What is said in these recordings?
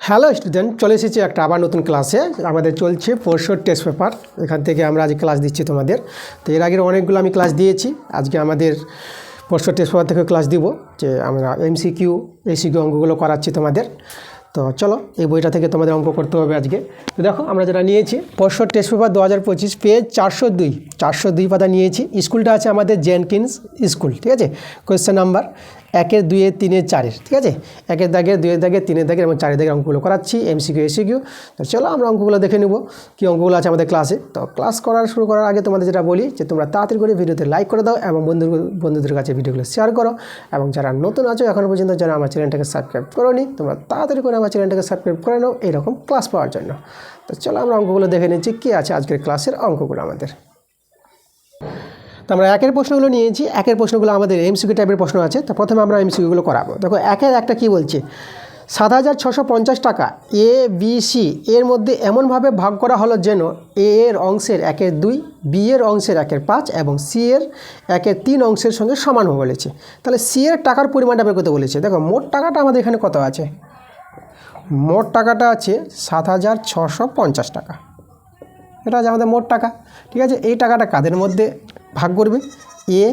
Hello student, চলে এসেছি একটা আবার নতুন ক্লাসে। আমাদের চলছে পোরশোর টেস্ট পেপার। এখান থেকে আমরা আজ ক্লাস দিচ্ছি তোমাদের। তো এর আগের অনেকগুলো আমি ক্লাস দিয়েছি। আজকে আমাদের পোরশোর টেস্ট পেপার থেকে ক্লাস দিব, যে আমরা এমসিকিউ অঙ্কগুলো করাচ্ছি তোমাদের। তো চলো, এই বইটা থেকে তোমাদের অঙ্ক করতে হবে আজকে। তো দেখো, আমরা যেটা নিয়েছি পোরশোর টেস্ট পেপার 2025 পেজ 402 পাতা নিয়েছি। স্কুলটা আছে আমাদের জেনকিন্স স্কুল, ঠিক আছে। কোয়েশ্চেন নাম্বার 1, 2, 3, 4, ঠিক আছে। 1 দাগের, 2 দাগের, 3 দাগের এবং 4 দাগের অঙ্কগুলো করাচ্ছি, এমসিকিউ। তো চলো আমরা অঙ্কগুলো দেখে নেব, কী অঙ্কগুলো আছে আমাদের ক্লাসে। তো ক্লাস শুরু করার আগে তোমাদের যেটা বলি, যে তোমরা তাড়াতাড়ি করে ভিডিওতে লাইক করে দাও এবং বন্ধুদের কাছে ভিডিওগুলো শেয়ার করো। এবং যারা নতুন আছো এখনও পর্যন্ত, যারা আমার চ্যানেলটাকে সাবস্ক্রাইব করোনি, তোমরা তাড়াতাড়ি করে আমার চ্যানেলটাকে সাবস্ক্রাইব করে নাও এইরকম ক্লাস পাওয়ার জন্য। তো চলো আমরা অঙ্কগুলো দেখে নিচ্ছি, কী আছে আজকের ক্লাসের অঙ্কগুলো আমাদের। তো আমরা একের প্রশ্নগুলো নিয়েছি। একের প্রশ্নগুলো আমাদের এমসিকিউ টাইপের প্রশ্ন আছে। তো প্রথমে আমরা এমসিকিউগুলো করাবো। দেখো, একের একটা কী বলছে, 7,650 টাকা এ বি সি এর মধ্যে এমনভাবে ভাগ করা হলো যেন এ এর অংশের 1/2, বি এর অংশের 1/5 এবং সি এর 1/3 অংশের সঙ্গে সমান বলেছে। তাহলে সি এর টাকার পরিমাণটা বের করতে বলেছে। দেখো, মোট টাকাটা আমাদের এখানে কত আছে? মোট টাকাটা আছে 7,650 টাকা। এটা আছে আমাদের মোট টাকা, ঠিক আছে। এই টাকাটা কাদের মধ্যে ভাগ করবে? এ,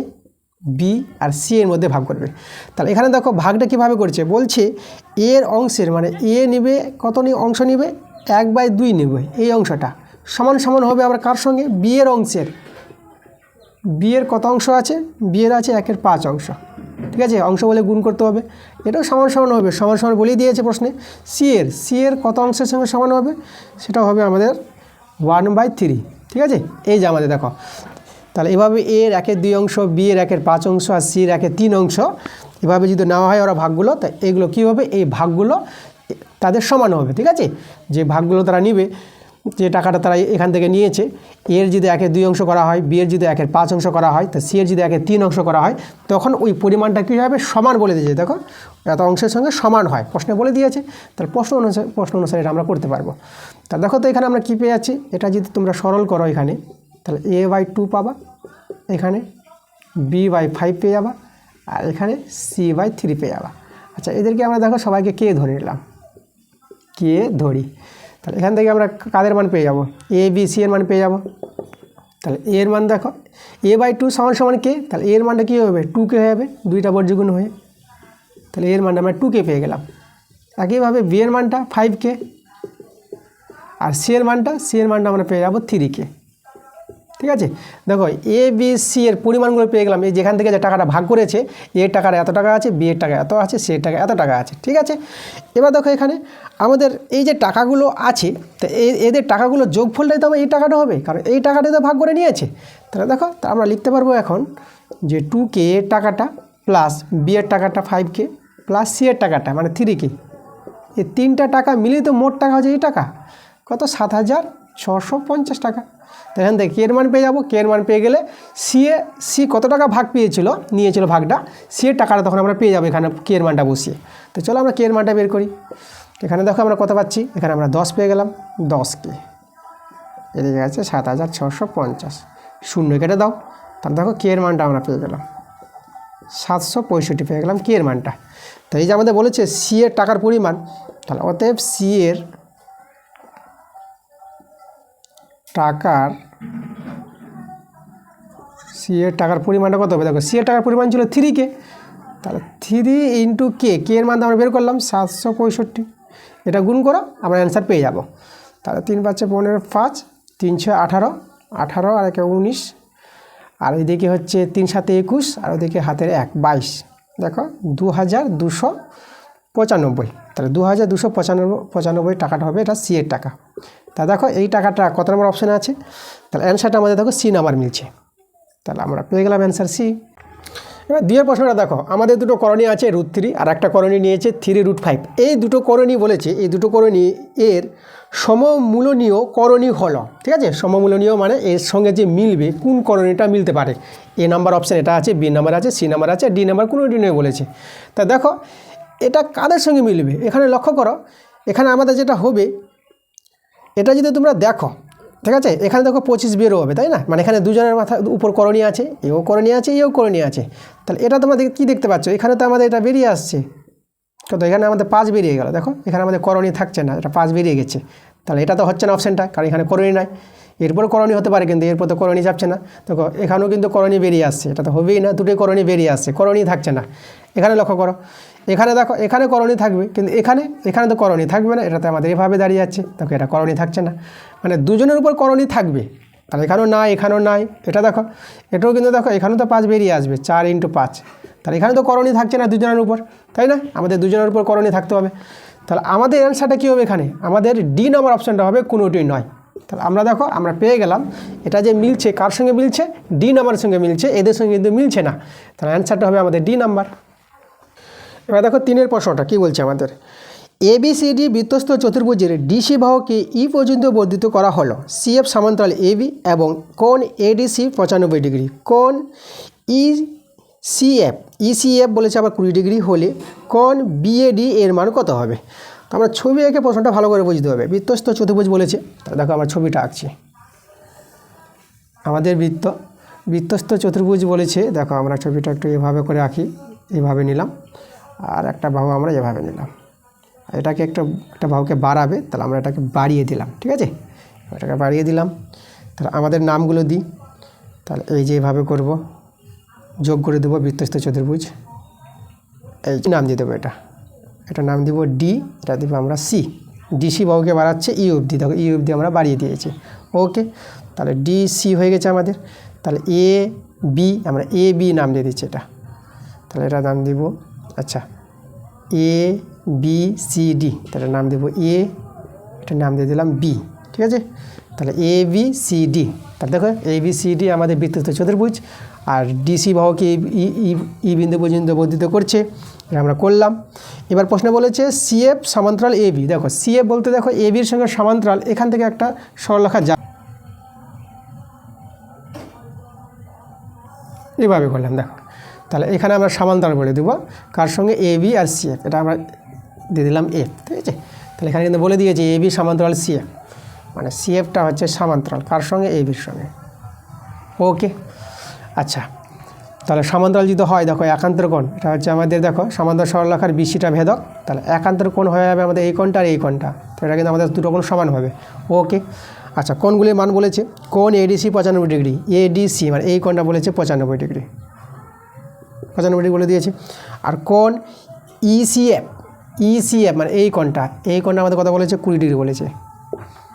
বি আর সি এর মধ্যে ভাগ করবে। তাহলে এখানে দেখো ভাগটা কীভাবে করছে, বলছে এর অংশের, মানে এ নিবে কত অংশ নিবে? 1/2 নেবে। এই অংশটা সমান সমান হবে আবার কার সঙ্গে? বি এর অংশের। বি এর কত অংশ আছে? বি এর আছে 1/5 অংশ, ঠিক আছে। অংশ বলে গুণ করতে হবে, এটাও সমান সমান হবে, সমান সমান বলেই দিয়েছে প্রশ্নে। সি এর কত অংশের সঙ্গে সমান হবে? সেটা হবে আমাদের 1/3, ঠিক আছে। এই যে আমাদের দেখো, তাহলে এভাবে এর 1/2 অংশ, বি এর 1/5 অংশ আর সি এর 1/3 অংশ, এভাবে যদি নেওয়া হয় ওরা ভাগগুলো, তা এইগুলো কী হবে? এই ভাগগুলো তাদের সমান হবে, ঠিক আছে। যে ভাগগুলো তারা নিবে, যে টাকাটা তারা এখান থেকে নিয়েছে, এর যদি 1/2 অংশ করা হয়, বি এর যদি 1/5 অংশ করা হয়, তা সি এর যদি 1/3 অংশ করা হয়, তখন ওই পরিমাণটা কী হবে? সমান বলে দিয়েছে। দেখো, এত অংশের সঙ্গে সমান হয়, প্রশ্নে বলে দিয়েছে। তাহলে প্রশ্ন অনুসারে এটা আমরা করতে পারবো। তা দেখো তো এখানে আমরা কী পেয়ে যাচ্ছি, এটা যদি তোমরা সরল করো এখানে, তাহলে a/2 পাবা, এখানে b/5 পেয়ে যাবা, আর এখানে c/3 পেয়ে যাবা। আচ্ছা, এদেরকে আমরা দেখো সবাইকে কে ধরে নিলাম, কে ধরি। তাহলে এখান থেকে আমরা কাদের মান পেয়ে যাব? এ বি সি এর মান পেয়ে যাব। তাহলে এর মান দেখো, a/2 সমান সমান কে, তাহলে এর মানটা কী হবে? 2k হবে, 2টা বর্গগুণ হয়ে। তাহলে এর মানটা আমরা 2k পেয়ে গেলাম। একইভাবে বি এর মানটা 5k, আর সি এর মানটা আমরা পেয়ে যাবো 3k, ঠিক আছে। দেখো, এ বি সি এর পরিমাণগুলো পেয়ে গেলাম। এই যেখান থেকে যে টাকাটা ভাগ করেছে, এর টাকার এত টাকা আছে, বি এর টাকা এত আছে, সি এর টাকা এত টাকা আছে, ঠিক আছে। এবার দেখো এখানে আমাদের এই যে টাকাগুলো আছে, তো এদের টাকাগুলো যোগফলটাই তো আমার এই টাকাটা হবে, কারণ এই টাকাটাই তো ভাগ করে নিয়েছে। তাহলে দেখো, তা আমরা লিখতে পারবো এখন যে 2k এর টাকাটা প্লাস বি এর টাকাটা 5k প্লাস সি এর টাকাটা মানে 3k, এই তিনটা টাকা মিলিয়ে তো মোট টাকা হচ্ছে এই টাকা কত? 7,650 টাকা। তো এখান থেকে কে এর মান পেয়ে যাবো। কে এর মান পেয়ে গেলে সি কত টাকা ভাগ নিয়েছিল ভাগটা, সি এর টাকাটা তখন আমরা পেয়ে যাবো এখানে কে এর মানটা বসিয়ে। তো চলো আমরা কে এর মানটা বের করি। এখানে দেখো আমরা কত পাচ্ছি, এখানে আমরা 10 পেয়ে গেলাম, 10k, এদিকে আছে 7,650, শূন্য কেটে দাও। তাহলে দেখো কে এর মানটা আমরা পেয়ে গেলাম 765 পেয়ে গেলাম কে এর মানটা। তো এই যে আমাদের বলেছে সি এর টাকার পরিমাণ, তাহলে অতএব সি এর টাকার পরিমাণটা কত হবে? দেখো, সি এর টাকার পরিমাণ ছিল 3k, তাহলে 3 × k, কে এর মান আমরা বের করলাম 765, এটা গুণ করো আমরা অ্যান্সার পেয়ে যাব। তাহলে 3 × 5 = 15, 5 3 × 6 = 18 আর 1 = 19, আর ওইদিকে হচ্ছে 3 × 7 = 21, আর ওইদিকে হাতের 1 22। দেখো 2,295, তাহলে 2,295 টাকাটা হবে এটা সি এর টাকা। তা দেখো এই টাকাটা কত নম্বর অপশানে আছে? তাহলে অ্যান্সারটা আমাদের দেখো সি নাম্বার মিলছে, তাহলে আমরা পেয়ে গেলাম অ্যান্সার সি। এবার দ্বিতীয় প্রশ্নটা দেখো, আমাদের দুটো করণী আছে √3 আর একটা করণী নিয়েছে 3√5। এই দুটো করণী বলেছে, এই দুটো করণী এর সমমূলনীয় করণী হলো, ঠিক আছে। সমমূলনীয় মানে এর সঙ্গে যে মিলবে, কোন করণীটা মিলতে পারে। এ নাম্বার অপশান এটা আছে, বি নাম্বার আছে, সি নাম্বার আছে, ডি নাম্বার কোনোটি নয় বলেছে। তা দেখো এটা কাদের সঙ্গে মিলবে, এখানে লক্ষ্য করো, এখানে আমাদের যেটা হবে, এটা যদি তোমরা দেখো, ঠিক আছে, এখানে দেখো 25 বেরো হবে, তাই না। মানে এখানে দুজনের মাথা উপর করণী আছে, এও করণী আছে, এও করণী আছে। তাহলে এটা তোমরা কী দেখতে পাচ্ছ, এখানে তো আমাদের এটা বেরিয়ে আসছে, কত, এখানে আমাদের 5 বেরিয়ে গেল। দেখো এখানে আমাদের করণী থাকছে না, এটা 5 বেরিয়ে গেছে। তাহলে এটা তো হচ্ছে না অপশানটা, কারণ এখানে করণী নাই। এরপর করণী হতে পারে, কিন্তু এরপর তো করণী যাচ্ছে না। দেখো এখানেও কিন্তু করণী বেরিয়ে আসছে, এটা তো হবেই না, দুটোই করণী বেরিয়ে আসছে, করণী থাকছে না। এখানে লক্ষ্য করো, এখানে দেখো এখানে করণী থাকবে, কিন্তু এখানে তো করণী থাকবে না, এটাতে আমাদের এভাবে দাঁড়িয়ে যাচ্ছে। দেখো এটা করণী থাকছে না, মানে দুজনের উপর করণী থাকবে। তাহলে এখানেও নাই, এখানেও নাই। এটা দেখো, এটাও কিন্তু দেখো এখানেও তো 5 বেরিয়ে আসবে, 4 × 5। তাহলে এখানে তো করণী থাকছে না দুজনের উপর, তাই না? আমাদের দুজনের উপর করণী থাকতে হবে। তাহলে আমাদের অ্যান্সারটা কী হবে? এখানে আমাদের ডি নম্বর অপশানটা হবে কোনোটিই নয়। তাহলে আমরা দেখো আমরা পেয়ে গেলাম, এটা যে মিলছে কার সঙ্গে মিলছে? ডি নাম্বারের সঙ্গে মিলছে, এদের সঙ্গে কিন্তু মিলছে না। তাহলে অ্যান্সারটা হবে আমাদের ডি নাম্বার। এবার দেখো 3 প্রশ্নটা কী বলছে আমাদের। ABCD বৃত্তস্থ চতুর্ভুজের ডিসি বাহুকে ই পর্যন্ত বর্ধিত করা হলো। CF সমান্তরাল AB এবং কোণ ADC 95 ডিগ্রি। কোণ ECF বলেছে আবার 20 ডিগ্রি হলে কোণ BAD এর মান কত হবে? তো আমরা ছবি এঁকে প্রশ্নটা ভালো করে বুঝতে হবে। বৃত্তস্থ চতুর্ভুজ বলেছে, তাহলে দেখো আমরা ছবিটা আঁকছি। আমাদের বৃত্তস্থ চতুর্ভুজ বলেছে, দেখো আমরা ছবিটা একটু এভাবে করে আঁকি, এভাবে নিলাম, আর একটা বাহু আমরা এভাবে নিলাম। এটাকে একটা বাহুকে বাড়াবে, তাহলে আমরা এটাকে বাড়িয়ে দিলাম, ঠিক আছে? এটাকে বাড়িয়ে দিলাম, তাহলে আমাদের নামগুলো দিই। তাহলে এই যে এভাবে করব, যোগ করে দেবো বৃত্তস্থ চতুর্ভুজ। এই নাম দিয়ে দেবো, এটা নাম দিব ডি, এটা দেবো আমরা সি। ডিসি বাহুকে বাড়াচ্ছে ই অবধি, দেখো ই অবধি আমরা বাড়িয়ে দিয়েছি। ওকে, তাহলে ডিসি হয়ে গেছে আমাদের। তাহলে এ বি, আমরা এ বি নাম দিয়ে দিচ্ছি এটা। তাহলে এটা নাম দিব, আচ্ছা, ABCD, তাহলে নাম দেবো এ, এটা নাম দিয়ে দিলাম বি, ঠিক আছে? তাহলে ABCD, তাহলে দেখো ABCD আমাদের বৃত্তস্থ চতুর্ভুজ, আর ডিসি বাহুকে ই বিন্দু পর্যন্ত বর্ধিত করছে, এটা আমরা করলাম। এবার প্রশ্ন বলেছে CF সমান্তরাল AB। দেখো CF বলতে দেখো ABর সঙ্গে সমান্তরাল, এখান থেকে একটা সরলরেখা যা, এভাবে করলাম। দেখো তাহলে এখানে আমরা সমান্তরাল বলে দেবো কার সঙ্গে? AB আর CF, এটা আমরা দিয়ে দিলাম F, ঠিক আছে? তাহলে এখানে কিন্তু বলে দিয়েছে AB সমান্তরাল CF, মানে CFটা হচ্ছে সমান্তরাল কার সঙ্গে? ABর সঙ্গে। ওকে, আচ্ছা, তাহলে সমান্তরাল যদি হয়, দেখো একান্তর কোণ, এটা হচ্ছে আমাদের দেখো সমান্তরাল সরলরেখার BCটা ভেদক, তাহলে একান্তর কোণ হয়ে যাবে আমাদের এই কোণটা আর এই কোণটা, তো এটা কিন্তু আমাদের দুটো কোণ সমান হবে। ওকে, আচ্ছা, কোণগুলির মান বলেছে কোণ ADC 95 ডিগ্রি, ADC মানে এই কোণটা বলেছে 95 ডিগ্রি, 95 ডিগ্রি বলে দিয়েছে। আর কোণ ECF মানে এই কোণটা আমাদের কথা বলেছে 20 ডিগ্রি বলেছে,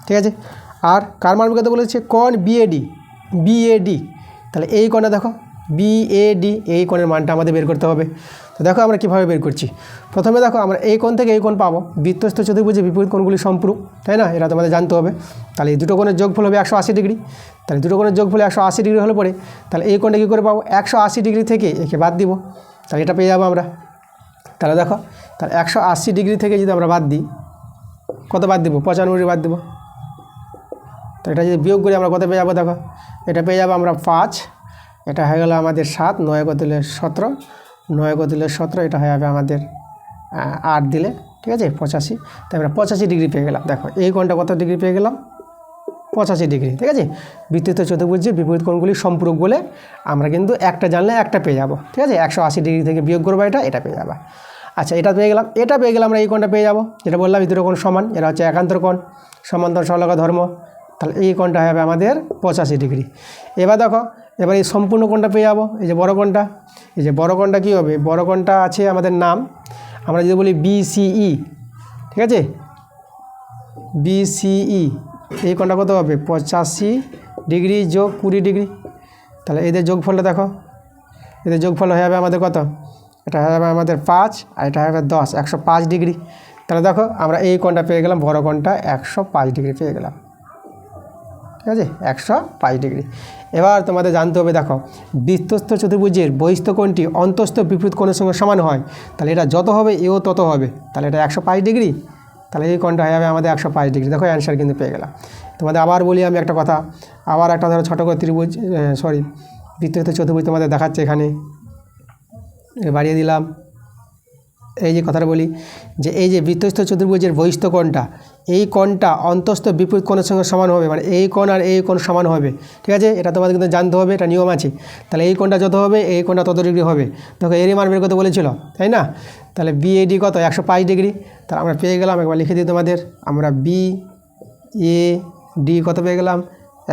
ঠিক আছে? আর কার মান কত বলেছে? কোণ BAD, তাহলে এই কোণটা দেখো BAD, এই কোণের মানটা আমাদের বের করতে হবে। তো দেখো আমরা কীভাবে বের করছি। প্রথমে দেখো আমরা এই কোণ থেকে এই কোণ পাবো, বৃত্তস্থ চতুর্ভুজে বিপরীত কোণগুলি সম্পূরক, তাই না? এটা তোমাদের জানতে হবে। তাহলে এই দুটো কোণের যোগফল হবে 180 ডিগ্রি। তাহলে দুটো কোণের যোগফল 180 ডিগ্রি হলে পরে, তাহলে এই কোণটা কী করে পাবো? 180 ডিগ্রি থেকে একে বাদ দিব, তাহলে এটা পেয়ে যাবো আমরা। তাহলে দেখো, তাহলে 180 ডিগ্রি থেকে যদি আমরা বাদ দিই, কত বাদ দিব? 95 ডিগ্রি বাদ দেবো। তো এটা যদি বিয়োগ করি আমরা কত পেয়ে যাবো? দেখো এটা পেয়ে যাবো আমরা 5, এটা হয়ে গেল আমাদের 7, 9 × 17, 9 × 17, এটা হয়ে যাবে আমাদের 8 দিলে, ঠিক আছে, 85। তাই আমরা 85 ডিগ্রি পেয়ে গেলাম। দেখো এই কোণটা কত ডিগ্রি পেয়ে গেলাম? 85 ডিগ্রি, ঠিক আছে? বৃত্তস্থ চতুর্ভুজে বিপরীত কোণগুলি সম্পূরক বলে আমরা কিন্তু একটা জানলে একটা পেয়ে যাব, ঠিক আছে? 180 ডিগ্রি থেকে বিয়োগ করবো, এটা পেয়ে যাবো। আচ্ছা, এটা পেয়ে গেলাম, আমরা এই কোণটা পেয়ে যাবো, যেটা বললাম এই দুটো কোণ সমান, এরা হচ্ছে একান্তর কোণ, সমান্তরাল সরলরেখা ধর্ম। তাহলে এই কোণটা হবে আমাদের 85 ডিগ্রি। এবার দেখো, এবার এই সম্পূর্ণ কোণটা পেয়ে যাবো, এই যে বড় কোণটা, কী হবে? বড় কোণটা আছে আমাদের নাম, আমরা যদি বলি BCE, ঠিক আছে? BCE, এই কোণটা কত হবে? 85 ডিগ্রি যোগ 20 ডিগ্রি। তাহলে এদের যোগফলটা দেখো, এদের যোগফল হয়ে যাবে আমাদের কত? এটা হয়ে যাবে আমাদের 5, আর এটা হয়ে যাবে 10, 105 ডিগ্রি। তাহলে দেখো আমরা এই কোণটা পেয়ে গেলাম, বড় কোণটা 105 ডিগ্রি পেয়ে গেলাম, ঠিক আছে? 105 ডিগ্রি। এবার তোমাদের জানতে হবে, দেখো বৃত্তস্থ চতুর্ভুজের বহিস্থ কোণটি অন্তস্থ বিপরীত কোণের সঙ্গে সমান হয়, তাহলে এটা যত হবে এও তত হবে, তাহলে এটা 105 ডিগ্রি, তাহলে এই কোণটা হয়ে যাবে আমাদের 105 ডিগ্রি। দেখো অ্যান্সার কিন্তু পেয়ে গেলাম। তোমাদের আবার বলি আমি একটা কথা, আবার একটা ধরো ছোটো করে বৃত্তস্থ চতুর্ভুজ তোমাদের দেখাচ্ছে, এখানে বাড়িয়ে দিলাম, এই যে কথাটা বলি যে এই যে বৃত্তস্থ চতুর্ভুজের বহিস্থ কোণটা, এই কোণটা অন্তস্থ বিপরীত কোণের সঙ্গে সমান হবে, মানে এই কোণ আর এই কোণ সমান হবে, ঠিক আছে? এটা তোমাদের কিন্তু জানতে হবে, এটা নিয়ম আছে। তাহলে এই কোণটা যত হবে এই কোণটা তত ডিগ্রি হবে। দেখো এরই মান বের করতে বলেছিল, তাই না? তাহলে BAD কত 105 ডিগ্রি। তাহলে আমরা পেয়ে গেলাম, একবার লিখে দিই তোমাদের, আমরা BAD কত পেয়ে গেলাম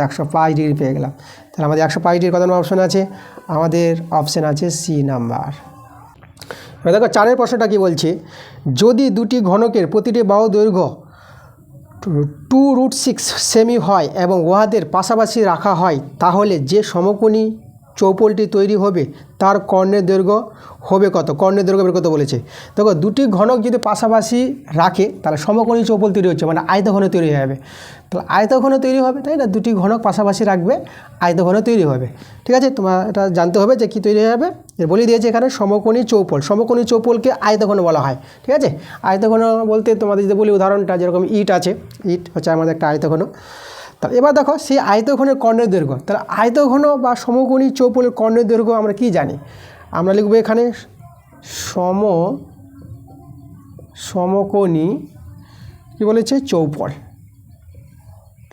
105 ডিগ্রি পেয়ে গেলাম। তাহলে আমাদের 105 ডিগ্রির কত নম্বর অপশন আছে? আমাদের অপশান আছে C নাম্বার। এবার দেখো 4 প্রশ্নটা কি বলছে, যদি দুটি ঘনকের প্রতিটি বাহু দৈর্ঘ্য 2√6 সেমি হয় এবং উহাদের পাশাপাশি রাখা হয়, তাহলে যে সমকোণী চৌপলটি তৈরি হবে তার কর্ণের দৈর্ঘ্য হবে কত? কর্ণের দৈর্ঘ্য বের করতে বলেছে। দেখো দুটি ঘনক যদি পাশাপাশি রাখে তাহলে সমকোণী চৌপল তৈরি হচ্ছে, মানে আয়তঘন তৈরি হয়ে যাবে। তাহলে আয়তঘন তৈরি হবে, তাই না? দুটি ঘনক পাশাপাশি রাখবে, আয়তঘন তৈরি হবে, ঠিক আছে? তোমার এটা জানতে হবে যে কী তৈরি হয়ে যাবে। বলে দিয়েছে এখানে সমকোণী চৌপল। সমকোণী চৌপলকে আয়তঘন বলা হয়, ঠিক আছে? আয়তঘন বলতে তোমাদের যদি বলি উদাহরণটা, যেরকম ইট আছে, ইট হচ্ছে আমাদের একটা আয়তঘন। তাহলে এবার দেখো সেই আয়তঘনের কর্ণের দৈর্ঘ্য, তাহলে আয়তঘন বা সমকোণী চৌপলের কর্ণের দৈর্ঘ্য আমরা কি জানি? আমরা লিখব এখানে সমকোণী কি বলেছে? চৌপল,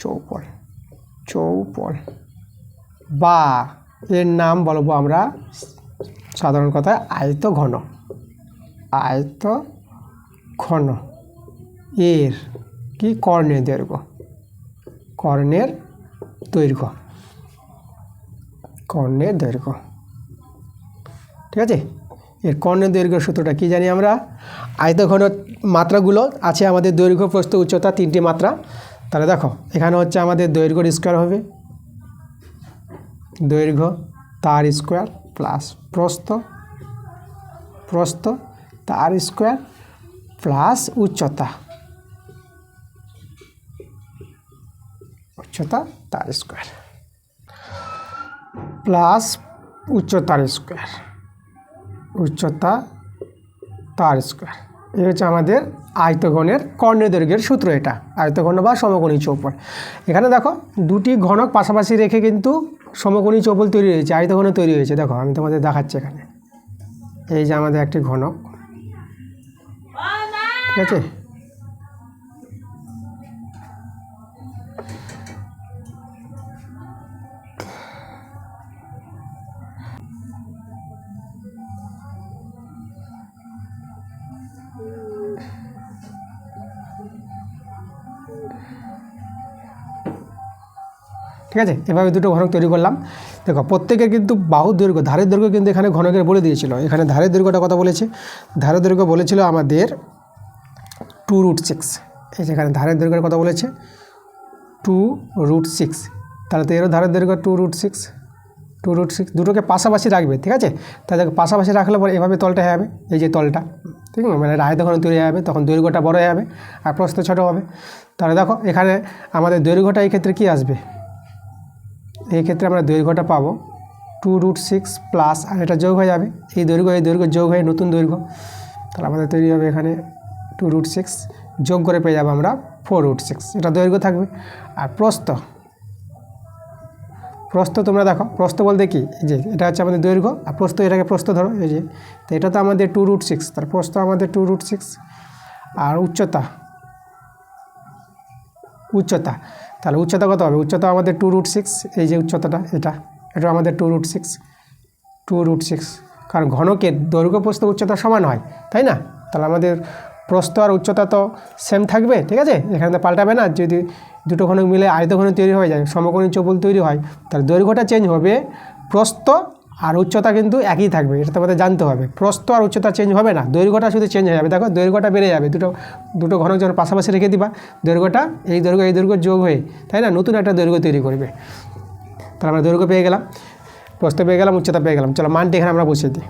চৌপল, চৌপল, বা এর নাম বলবো আমরা সাধারণ কথায় আয়তঘন। আয়তঘন এর কি কর্ণের দৈর্ঘ্য, কর্ণের দৈর্ঘ্য, কর্ণের দৈর্ঘ্য, ঠিক আছে? এর কর্ণের দৈর্ঘ্য সূত্রটা কি জানি আমরা? আয়তঘন মাত্রাগুলো আছে আমাদের দৈর্ঘ্য, প্রস্থ, উচ্চতা, 3টি মাত্রা। তাহলে দেখো এখানে হচ্ছে আমাদের দৈর্ঘ্যর স্কোয়ার হবে, দৈর্ঘ্য তার স্কোয়ার প্লাস প্রস্থ, প্রস্থ তার স্কোয়ার প্লাস উচ্চতা, উচ্চতা তার স্কোয়ার প্লাস উচ্চতার স্কোয়ার, উচ্চতা তার স্কোয়ার। এই হচ্ছে আমাদের আয়তঘনের কর্ণের দৈর্ঘ্যের সূত্র। এটা আয়তঘন বা সমকোণী চৌপল। এখানে দেখো দুটি ঘনক পাশাপাশি রেখে কিন্তু সমকোণী চৌপল তৈরি হয়েছে, আয়তঘন তৈরি হয়েছে। দেখো আমি তোমাদের দেখাচ্ছি এখানে, এই যে আমাদের একটি ঘনক, ঠিক আছে? ঠিক আছে, এভাবে দুটো ঘনক তৈরি করলাম। দেখো প্রত্যেকের কিন্তু বাহু দৈর্ঘ্য, ধারের দৈর্ঘ্য কিন্তু এখানে ঘনকের বলে দিয়েছিল। এখানে ধারের দৈর্ঘ্যটা কথা বলেছে, ধারের দৈর্ঘ্য বলেছিল আমাদের 2√6। এই যেখানে ধারের দৈর্ঘ্যের কথা বলেছে 2√6, তাহলে তো এরও ধারের দৈর্ঘ্য 2√6, 2√6। দুটোকে পাশাপাশি রাখবে, ঠিক আছে? তাহলে পাশাপাশি রাখলে পরে এভাবে তলটা হয়ে যাবে, এই যে তলটা, ঠিক আছে? মানে আয়তঘন তৈরি হয়ে যাবে, তখন দৈর্ঘ্যটা বড় হয়ে যাবে আর প্রস্থ ছোট হবে। তাহলে দেখো এখানে আমাদের দৈর্ঘ্যটা এই ক্ষেত্রে কী আসবে? এই ক্ষেত্রে আমরা দৈর্ঘ্যটা পাবো 2√6 প্লাস, আর এটা যোগ হয়ে যাবে, এই দৈর্ঘ্য যোগ হয়ে নতুন দৈর্ঘ্য। তাহলে আমাদের তৈরি হবে এখানে 2√6 যোগ করে পেয়ে যাবো আমরা 4√6, এটা দৈর্ঘ্য থাকবে। আর প্রস্থ, প্রস্থ তোমরা দেখো, প্রস্থ বলতে কি, যে এটা হচ্ছে আমাদের দৈর্ঘ্য, আর প্রস্থ এটাকে প্রস্থ ধরো, এই যে, তো এটা তো আমাদের 2√6, তার প্রস্থ আমাদের 2√6। আর উচ্চতা, উচ্চতা, তাহলে উচ্চতা কত হবে? উচ্চতা আমাদের 2√6, এই যে উচ্চতাটা, এটা আমাদের 2√6, কারণ ঘনকের দৈর্ঘ্য প্রস্থ উচ্চতা সমান হয়, তাই না? তাহলে আমাদের প্রস্থ আর উচ্চতা তো সেম থাকবে, ঠিক আছে? এখানে তো পাল্টাবে না। যদি দুটো ঘনক মিলে আয়তঘন তৈরি হয়ে যায়, সমকোণী চৌপল তৈরি হয়, তাহলে দৈর্ঘ্যটা চেঞ্জ হবে, প্রস্থ আর উচ্চতা কিন্তু একই থাকবে। এটা তোমাদের জানতে হবে, প্রস্থ আর উচ্চতা চেঞ্জ হবে না, দৈর্ঘ্যটা শুধু চেঞ্জ হয়ে যাবে। দেখো দৈর্ঘ্যটা বেড়ে যাবে, দুটো ঘনক যখন পাশাপাশি রেখে দিবা, দৈর্ঘ্যটা এই দৈর্ঘ্য যোগ হয়ে, তাই না, নতুন একটা দৈর্ঘ্য তৈরি করবে। তাহলে আমরা দৈর্ঘ্য পেয়ে গেলাম, প্রস্থ পেয়ে গেলাম, উচ্চতা পেয়ে গেলাম। চলো মানটি এখানে আমরা বসিয়ে দিই।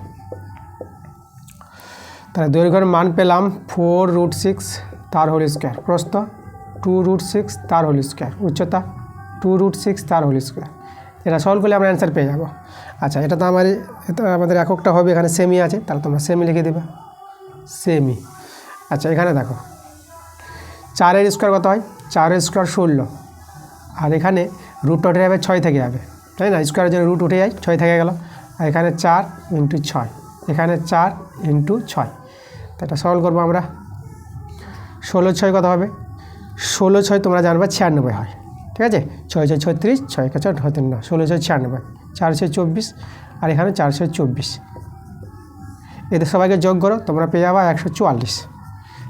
তাহলে দৈর্ঘ্যের মান পেলাম 4√6 তার হোল স্কোয়ার, প্রস্থ 2√6 তার হোল স্কোয়ার, উচ্চতা 2√6 তার হোল স্কোয়ার। এটা সলভ করলে আমরা অ্যান্সার পেয়ে যাব। আচ্ছা, এটা তো আমাদের এককটা হবে, এখানে সেমি আছে, তাহলে তোমরা সেমি লিখে দেবে, সেমি। আচ্ছা, এখানে দেখো 4-এর স্কোয়ার কত হয়? 4-এর স্কোয়ার 16, আর এখানে রুটটা উঠে যাবে, 6 থেকে যাবে, তাই না? স্কোয়ারের জন্য রুট উঠে যায়, 6 থেকে গেল। আর এখানে 4 × 6, এখানে 4 × 6, তো এটা সলভ করবো আমরা। 16×6 কত হবে? 16×6 তোমরা জানবে 96 হয়, ঠিক আছে। 6×6 36, 6×4 9, 16×6 96, 4×6 24, আর এখানে 424। এদের সবাইকে যোগ করো, তোমরা পেয়ে যাবা 144।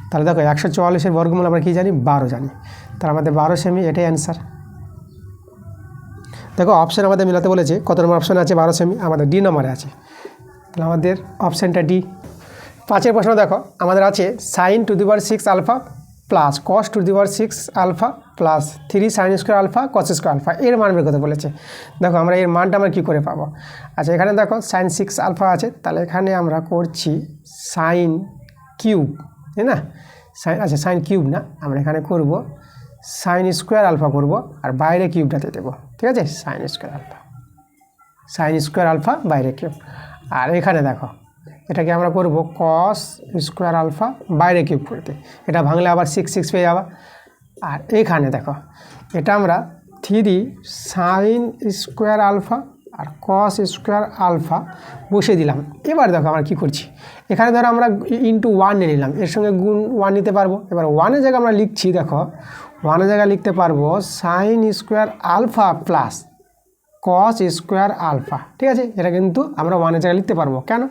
তাহলে দেখো 144-এর বর্গমূল আমরা কী জানি? 12 জানি। তাহলে আমাদের 12 সেমি, এটাই অ্যান্সার। দেখো অপশান আমাদের মিলাতে বলেছে, কত নম্বর অপশান আছে? 12 সেমি, আমাদের ডি নম্বরে আছে। তাহলে আমাদের অপশানটা ডি। 5-এর প্রশ্ন দেখো, আমাদের আছে sin to the power 6 alpha plus cos to the power 6 alpha plus 3 sin square alpha cos square alpha, এর মান বের করতে বলেছে। দেখো আমরা এর মানটা আমরা কী করে পাবো? আচ্ছা, এখানে দেখো sin 6 আলফা আছে, তাহলে এখানে আমরা করছি sin কিউব, তাই না? আচ্ছা sin কিউব না, আমরা এখানে করব sin স্কোয়ার আলফা করব, আর বাইরে কিউবটাতে দেবো, ঠিক আছে। sin স্কোয়ার আলফা বাইরে কিউব। আর এখানে দেখো এটাকে আমরা করব cos স্কোয়ার আলফা বাইরে কিউব করতে, এটা ভাঙলে আবার 6 পেয়ে যাবা। আর এখানে দেখো এটা আমরা 3 sin স্কোয়ার আলফা আর cos স্কোয়ার আলফা বসিয়ে দিলাম। এবার দেখো আমরা কী করছি, এখানে ধরো আমরা ইন্টু 1 নিয়ে নিলাম, এর সঙ্গে গুণ 1 নিতে পারবো। এবার 1-এর জায়গায় আমরা লিখছি, দেখো 1-এর জায়গায় লিখতে পারবো sin square alpha plus cos square alpha, ঠিক আছে। এটা কিন্তু আমরা 1-এর জায়গায় লিখতে পারবো, কেন?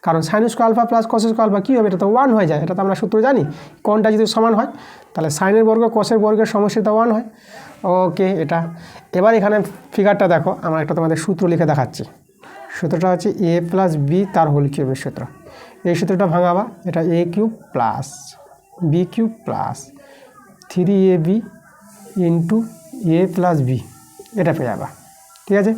কারণ sin square alpha plus cos square alpha কী হবে? এটা তো 1 হয়ে যায়, এটা তো আমরা সূত্র জানি। কোনটা যদি সমান হয়, তাহলে সাইনের বর্গ cos-এর বর্গের সমষ্টিটা 1 হয়। ওকে, এটা। এবার এখানে ফিগারটা দেখো, আমরা একটা তোমাদের সূত্র লিখে দেখাচ্ছি। সূত্রটা হচ্ছে a প্লাস বি তার হোল কিউবের সূত্র। এই সূত্রটা ভাঙাবা, এটা a cube plus B cube plus 3ab into a plus B, এটা পেয়ে যাবা, ঠিক আছে।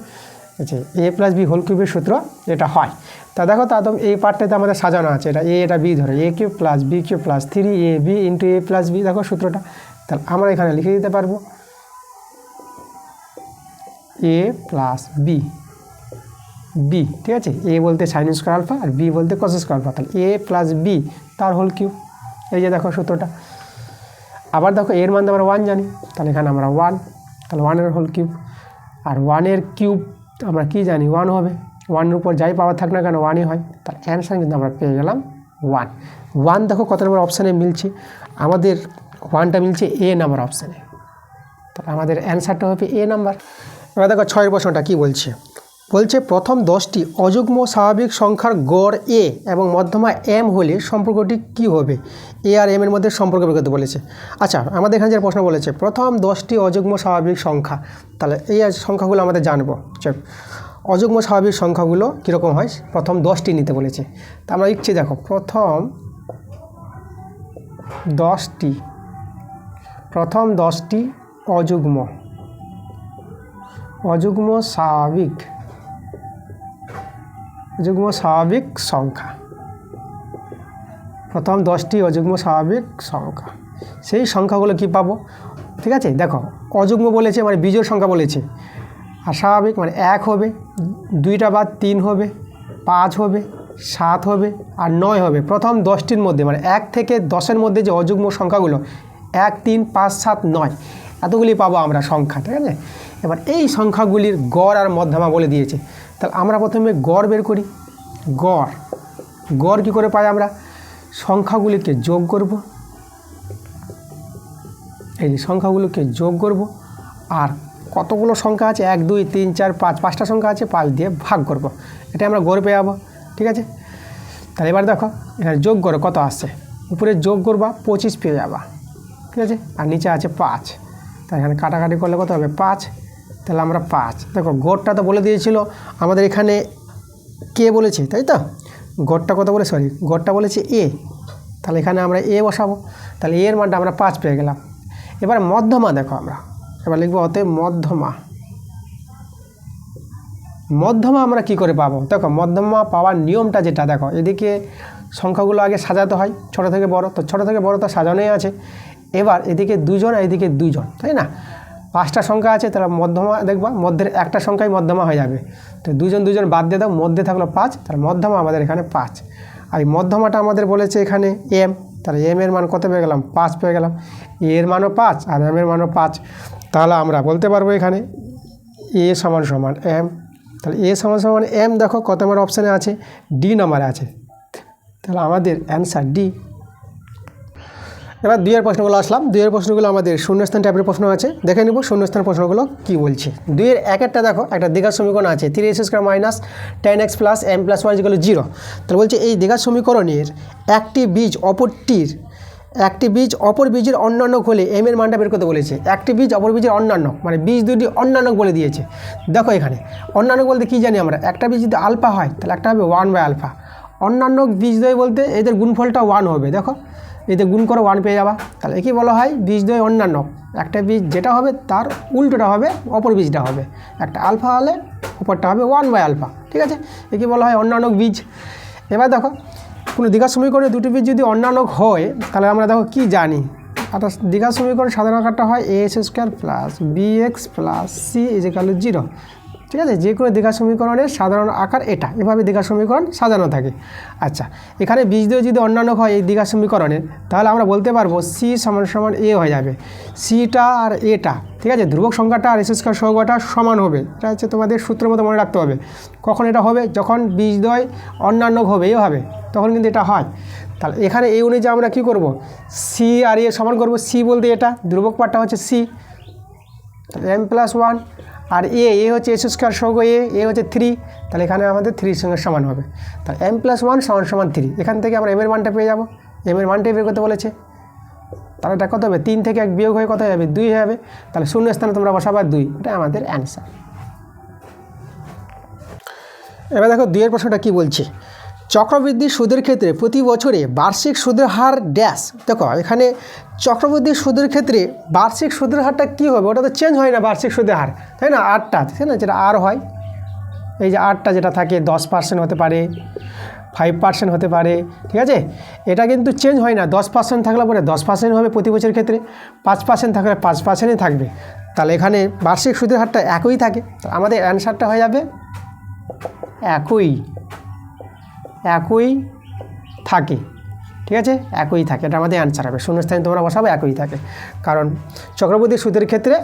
আচ্ছা, a প্লাস বি হোল কিউবের সূত্র এটা হয়। তা দেখো, তা তো এই পার্টটাতে আমাদের সাজানো আছে, এটা a এটা b ধরে, a cube plus B cube plus 3ab into a plus B, দেখো সূত্রটা। তাহলে আমরা এখানে লিখে দিতে পারবো a প্লাস বি, ঠিক আছে। a বলতে সাইন স্কোয়ার আলফা আর b বলতে cos স্কোয়ার আলফা, তাহলে a প্লাস বি তার হোল কিউব, এই যে দেখো সূত্রটা। আবার দেখো এর মান আমরা 1 জানি, তাহলে এখানে আমরা 1, তাহলে 1-এর হোল কিউব। আর 1-এর কিউব আমরা কি জানি? 1 হবে। 1-এর উপর যাই পাওয়ার থাক না কেন 1-ই হয়, তার অ্যান্সার কিন্তু আমরা পেয়ে গেলাম 1। দেখো কত নম্বর অপশানে মিলছে? আমাদের 1টা মিলছে এ নাম্বার অপশানে, তাহলে আমাদের অ্যান্সারটা হবে এ নাম্বার। এবার দেখো 6-এর প্রশ্নটা কী বলছে? বলছে প্রথম 10টি অযুগ্ম স্বাভাবিক সংখ্যার গড় এ এবং মধ্যমা এম হলে সম্পর্কটি কি হবে? এ আর এম এর মধ্যে সম্পর্ক বের করতে বলেছে। আচ্ছা, আমাদের এখানে যে প্রশ্ন বলেছে প্রথম 10টি অযুগ্ম স্বাভাবিক সংখ্যা, তাহলে এই সংখ্যাগুলো আমাদের জানবো। অযুগ্ম স্বাভাবিক সংখ্যাগুলো কীরকম হয়, প্রথম 10টি নিতে বলেছে। তা আমরা লিখছি, দেখো প্রথম 10টি অযুগ্ম স্বাভাবিক সংখ্যা, প্রথম 10টি অযুগ্ম স্বাভাবিক সংখ্যা। সেই সংখ্যাগুলো কি পাবো? ঠিক আছে, দেখো অযুগ্ম বলেছে মানে বিজোড় সংখ্যা বলেছে, আর স্বাভাবিক মানে 1 হবে, 2টা বাদ 3 হবে, 5 হবে, 7 হবে আর 9 হবে। প্রথম 10টির মধ্যে মানে 1 থেকে 10-এর মধ্যে যে অযুগ্ম সংখ্যাগুলো 1, 3, 5, 7, 9 এতগুলি পাবো আমরা সংখ্যা, ঠিক আছে। এবার এই সংখ্যাগুলির গড় আর মধ্যমা বলে দিয়েছে, তাহলে আমরা প্রথমে গড় বের করি। গড় কী করে পাই? আমরা সংখ্যাগুলিকে যোগ করব, এই সংখ্যাগুলোকে যোগ করব, আর কতগুলো সংখ্যা আছে 1, 2, 3, 4, 5, 5টা সংখ্যা আছে 5 দিয়ে ভাগ করব, এটা আমরা গড় পেয়ে যাবো, ঠিক আছে। তাহলে এবার দেখো এখানে যোগ করো, কত আসছে? উপরে যোগ করবা 25 পেয়ে যাবা, ঠিক আছে। আর নিচে আছে 5, তাই এখানে কাটাকাটি করলে কত হবে? 5। তাহলে আমরা 5, দেখো গড়টা তো বলে দিয়েছিল আমাদের এখানে কে বলেছে, তাই তো? গড়টা কত বলে, গড়টা বলেছে এ, তাহলে এখানে আমরা এ বসাবো, তাহলে এর মানটা আমরা 5 পেয়ে গেলাম। এবার মধ্যমা দেখো, আমরা এবার লিখবো অতএব মধ্যমা আমরা কি করে পাবো? দেখো মধ্যমা পাওয়ার নিয়মটা যেটা, দেখো এদিকে সংখ্যাগুলো আগে সাজাতে হয় ছোট থেকে বড়, তো ছোট থেকে বড় তো সাজানোই আছে। এবার এদিকে 2 জন আর এদিকে 2 জন, তাই না? 5টা সংখ্যা আছে, তাহলে মধ্যমা দেখবা মধ্যের একটা সংখ্যাই মধ্যমা হয়ে যাবে, তো 2 জন বাদ দিয়ে দাও, মধ্যে থাকলো 5, তাহলে মধ্যমা আমাদের এখানে 5। আর এই মধ্যমাটা আমাদের বলেছে এখানে এম, তাহলে এম এর মান কত পেয়ে গেলাম? 5 পেয়ে গেলাম। এর মানও 5 আর এম এর মানও 5, তাহলে আমরা বলতে পারবো এখানে এ সমান এম। তাহলে এ সমান এম, দেখো কত নম্বর অপশানে আছে? ডি নাম্বারে আছে, তাহলে আমাদের অ্যান্সার ডি। এবার দুইয়ের প্রশ্নগুলো আসলাম। দুইয়ের প্রশ্নগুলো আমাদের শূন্যস্থান টাইপের প্রশ্ন আছে, দেখে নিব শূন্যস্থান প্রশ্নগুলো কি বলছে। দুইয়ের একটা দেখো, একটা দ্বিঘাত সমীকরণ আছে 3x² minus 10x plus m plus 1 = 0। তাহলে বলছে এই দ্বিঘাত সমীকরণের একটি বীজ অপর বীজের অন্যান্য হলে m এর মানটা বের করতে বলেছে। একটি বীজ অপর বীজের অন্যান্য, মানে বীজ দুটি অন্যান্য বলে দিয়েছে। দেখো এখানে অন্যান্য বলতে কী জানি আমরা, একটা বীজ যদি আলফা হয় তাহলে একটা হবে 1/α। অন্যান্য বীজদ্বয় বলতে এদের গুণফলটা 1 হবে। দেখো এদের গুণ করে 1 পেয়ে যাবা, তাহলে একে বলা হয় বীজদ্বয় অন্যান্য। একটা বীজ যেটা হবে তার উল্টোটা হবে অপর বীজটা হবে, একটা আলফা হলে অপরটা হবে 1/α, ঠিক আছে? একে বলা হয় অন্যান্য বীজ। এবার দেখো কোনো দ্বিঘাত সমীকরণে দুটি বীজ যদি অন্যান্য হয় তাহলে আমরা দেখো কি জানি, অর্থাৎ দ্বিঘাত সমীকরণ সাধারণ আকারটা হয় ax² plus bx plus c = 0, ঠিক আছে? যে কোনো দ্বিঘাত সমীকরণের সাধারণ আকার এটা, এভাবে দ্বিঘাত সমীকরণ সাজানো থাকে। আচ্ছা, এখানে বীজদ্বয় যদি অন্যান্য হয় এই দ্বিঘাত সমীকরণের, তাহলে আমরা বলতে পারবো c = a হয়ে যাবে। সিটা আর এটা, ঠিক আছে? ধ্রুবক সংখ্যাটা আর s² সহগটা সমান হবে। এটা হচ্ছে তোমাদের সূত্রের মতো মনে রাখতে হবে। কখন এটা হবে? যখন বীজদ্বয় অন্যান্য হবে, এ হবে, তখন কিন্তু এটা হয়। তাহলে এখানে এই অনুযায়ী আমরা কী করব, c আর a সমান করব। c বলতে এটা ধ্রুবক পার্টটা হচ্ছে c, তাহলে m + 1, আর এ হচ্ছে s² সহগ এ হচ্ছে 3, তাহলে এখানে আমাদের 3 সঙ্গে সমান হবে। তাহলে m + 1 = 3। এখান থেকে আমরা m এর মানটা পেয়ে যাব। m এর মানটাই বের করতে বলেছে। তাহলে এটা কত হবে? 3 থেকে 1 বিয়োগ হয়ে কত হবে? 2 হয়ে যাবে। তাহলে শূন্য স্থানে তোমরা বসাবা 2, এটা আমাদের অ্যান্সার। এবার দেখো দুইয়ের প্রশ্নটা কী বলছে। চক্রবৃদ্ধি সুদের ক্ষেত্রে প্রতি বছরে বার্ষিক সুদের হার ড্যাশ। দেখো এখানে চক্রবৃদ্ধি সুদের ক্ষেত্রে বার্ষিক সুদের হারটা কী হবে? ওটা তো চেঞ্জ হয় না বার্ষিক সুদের হার, তাই না? আরটা, তাই না? যেটা আর হয়, এই যে আরটা যেটা থাকে 10% হতে পারে, 5% হতে পারে, ঠিক আছে? এটা কিন্তু চেঞ্জ হয় না। 10% থাকলে পরে 10% হবে প্রতি বছরের ক্ষেত্রে, 5% থাকলে 5%ই থাকবে। তাহলে এখানে বার্ষিক সুদের হারটা একই থাকে। আমাদের অ্যান্সারটা হয়ে যাবে একই থাকে, ঠিক আছে? একই থাকে, এটা আমাদের অ্যান্সার হবে। শূন্যস্থানে তোমরা বসাবে একই থাকে, কারণ চক্রবৃদ্ধি সুদের ক্ষেত্রে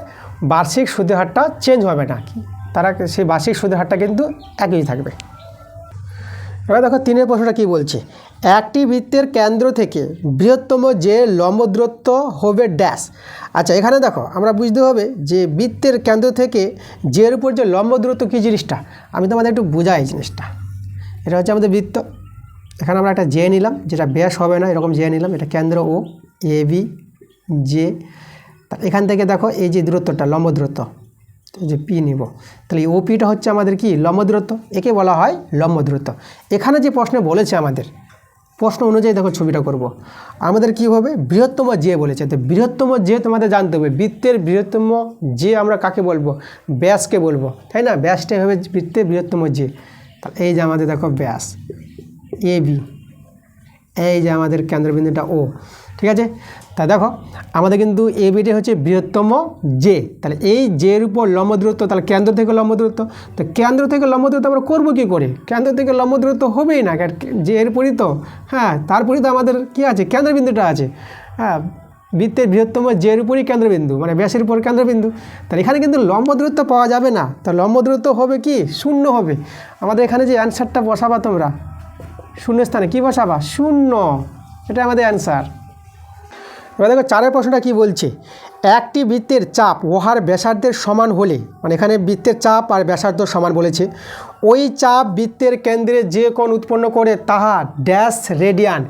বার্ষিক সুদের হারটা চেঞ্জ হবে না, তারা সেই বার্ষিক সুদের হারটা কিন্তু একই থাকবে। এবার দেখো তিনের প্রশ্নটা কী বলছে। একটি বৃত্তের কেন্দ্র থেকে বৃহত্তম যে লম্ব দূরত্ব হবে ড্যাশ। আচ্ছা, এখানে দেখো আমরা বুঝতে হবে যে বৃত্তের কেন্দ্র থেকে জের উপর যে লম্ব দূরত্ব কী জিনিসটা, আমি তোমাদের একটু বোঝাই জিনিসটা। এটা হচ্ছে আমাদের বৃত্ত, এখানে আমরা একটা জে নিলাম, যেটা ব্যাস হবে না, এরকম জে নিলাম, এটা কেন্দ্র ও এ বি জে। এখান থেকে দেখো এই যে দূরত্বটা লম্ব দূরত্ব, যে পি নিব, তাহলে এই ওপিটা হচ্ছে আমাদের কি লম্ব দূরত্ব, একে বলা হয় লম্ব দূরত্ব। এখানে যে প্রশ্নে বলেছে আমাদের, প্রশ্ন অনুযায়ী দেখো ছবিটা করব। আমাদের কি হবে? বৃহত্তম জে বলেছে, তো বৃহত্তম জে তোমাদের জানতে হবে। বৃত্তের বৃহত্তম জে আমরা কাকে বলবো? ব্যাসকে বলবো, তাই না? ব্যাসটাই হবে বৃত্তের বৃহত্তম জে। তাহলে এই যে আমাদের দেখো ব্যাস এ বি, এই যে আমাদের কেন্দ্রবিন্দুটা ও, ঠিক আছে? তা দেখো আমাদের কিন্তু এ বিটা হচ্ছে বৃহত্তম জে, তাহলে এই জের উপর লম্ব দূরত্ব, তাহলে কেন্দ্র থেকে লম্ব দূরত্ব। তো কেন্দ্র থেকে লম্ব দূরত্ব আমরা করবো কী করে? কেন্দ্র থেকে লম্ব দূরত্ব হবেই না, যে এরপরই তো, হ্যাঁ, তারপরই তো আমাদের কী আছে? কেন্দ্রবিন্দুটা আছে। হ্যাঁ, বৃত্তের বৃহত্তম জের উপরই কেন্দ্রবিন্দু, মানে ব্যাসের উপর কেন্দ্রবিন্দু। তাহলে এখানে কিন্তু লম্ব দূরত্ব পাওয়া যাবে না, তা লম্ব দূরত্ব হবে কি? 0 হবে। আমাদের এখানে যে অ্যান্সারটা বসাবা তোমরা শূন্যস্থানে কী বসাবা? 0, এটা আমাদের অ্যান্সার। এবার দেখো চারের প্রশ্নটা কী বলছে। একটি বৃত্তের চাপ উহার ব্যাসার্ধের সমান হলে, মানে এখানে বৃত্তের চাপ আর ব্যাসার্ধ সমান বলেছে, ওই চাপ বৃত্তের কেন্দ্রে যে কোণ উৎপন্ন করে তাহা ড্যাশ রেডিয়ান।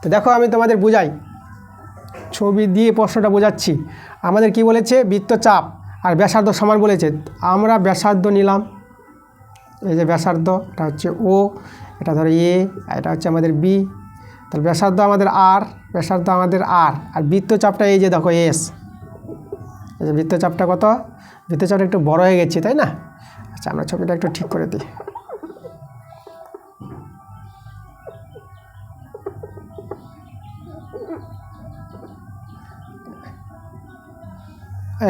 তো দেখো আমি তোমাদের বোঝাই, ছবি দিয়ে প্রশ্নটা বোঝাচ্ছি। আমাদের কি বলেছে? বৃত্তচাপ আর ব্যাসার্ধ সমান বলেছে। আমরা ব্যাসার্ধ নিলাম, এই যে ব্যাসার্ধ, এটা হচ্ছে ও, এটা ধরো এ, এটা হচ্ছে আমাদের বি। তাহলে ব্যাসার্ধ আমাদের আর, ব্যাসার্ধ আমাদের আর বৃত্তচাপটা এই যে দেখো এস। এই যে বৃত্তচাপটা কত? বৃত্তচাপটা একটু বড় হয়ে গেছে, তাই না? আচ্ছা, আমরা ছবিটা একটু ঠিক করে দিই।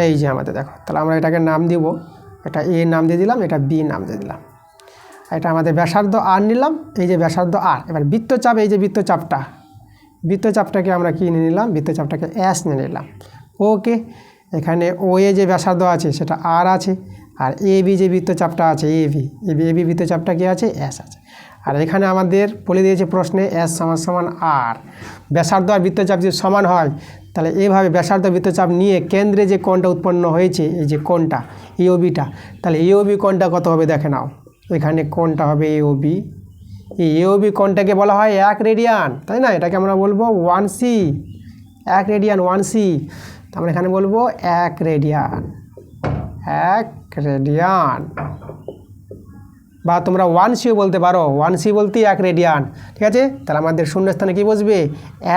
এই যে আমাদের দেখো, তাহলে আমরা এটাকে নাম দিব, এটা এ নাম দিয়ে দিলাম, এটা বি নাম দিয়ে দিলাম। এটা আমাদের ব্যাসার্ধ আর নিলাম, এই যে ব্যাসার্ধ আর। এবার বৃত্তচাপ, এই যে বৃত্তচাপটাকে আমরা কী নিয়ে নিলাম? বৃত্তচাপটাকে এস নিয়ে নিলাম। ওকে, এখানে ও এ যে ব্যাসার্ধ আছে সেটা আর আছে, আর এ বি যে বৃত্তচাপটা আছে এ বি বৃত্তচাপটা কী আছে? এস আছে। আর এখানে আমাদের বলে দিয়েছে প্রশ্নে এস সমান সমান আর, ব্যাসার্ধ আর বৃত্তচাপ যদি সমান হয় তাহলে এইভাবে ব্যাসার্ধ বৃত্তচাপ নিয়ে কেন্দ্রে যে কোণটা উৎপন্ন হয়েছে, এই যে কোণটা এওবিটা, তাহলে এওবি কোণটা কত হবে দেখে নাও। এখানে কোণটা হবে এওবি, এই এওবি কোণটাকে বলা হয় 1 রেডিয়ান, তাই না? এটাকে আমরা বলবো 1c, 1 রেডিয়ান 1c। আমরা এখানে বলবো 1 রেডিয়ান, 1 রেডিয়ান, বা তোমরা 1cও বলতে পারো, 1c বলতেই 1 রেডিয়ান, ঠিক আছে? তাহলে আমাদের শূন্যস্থানে কি বসবে?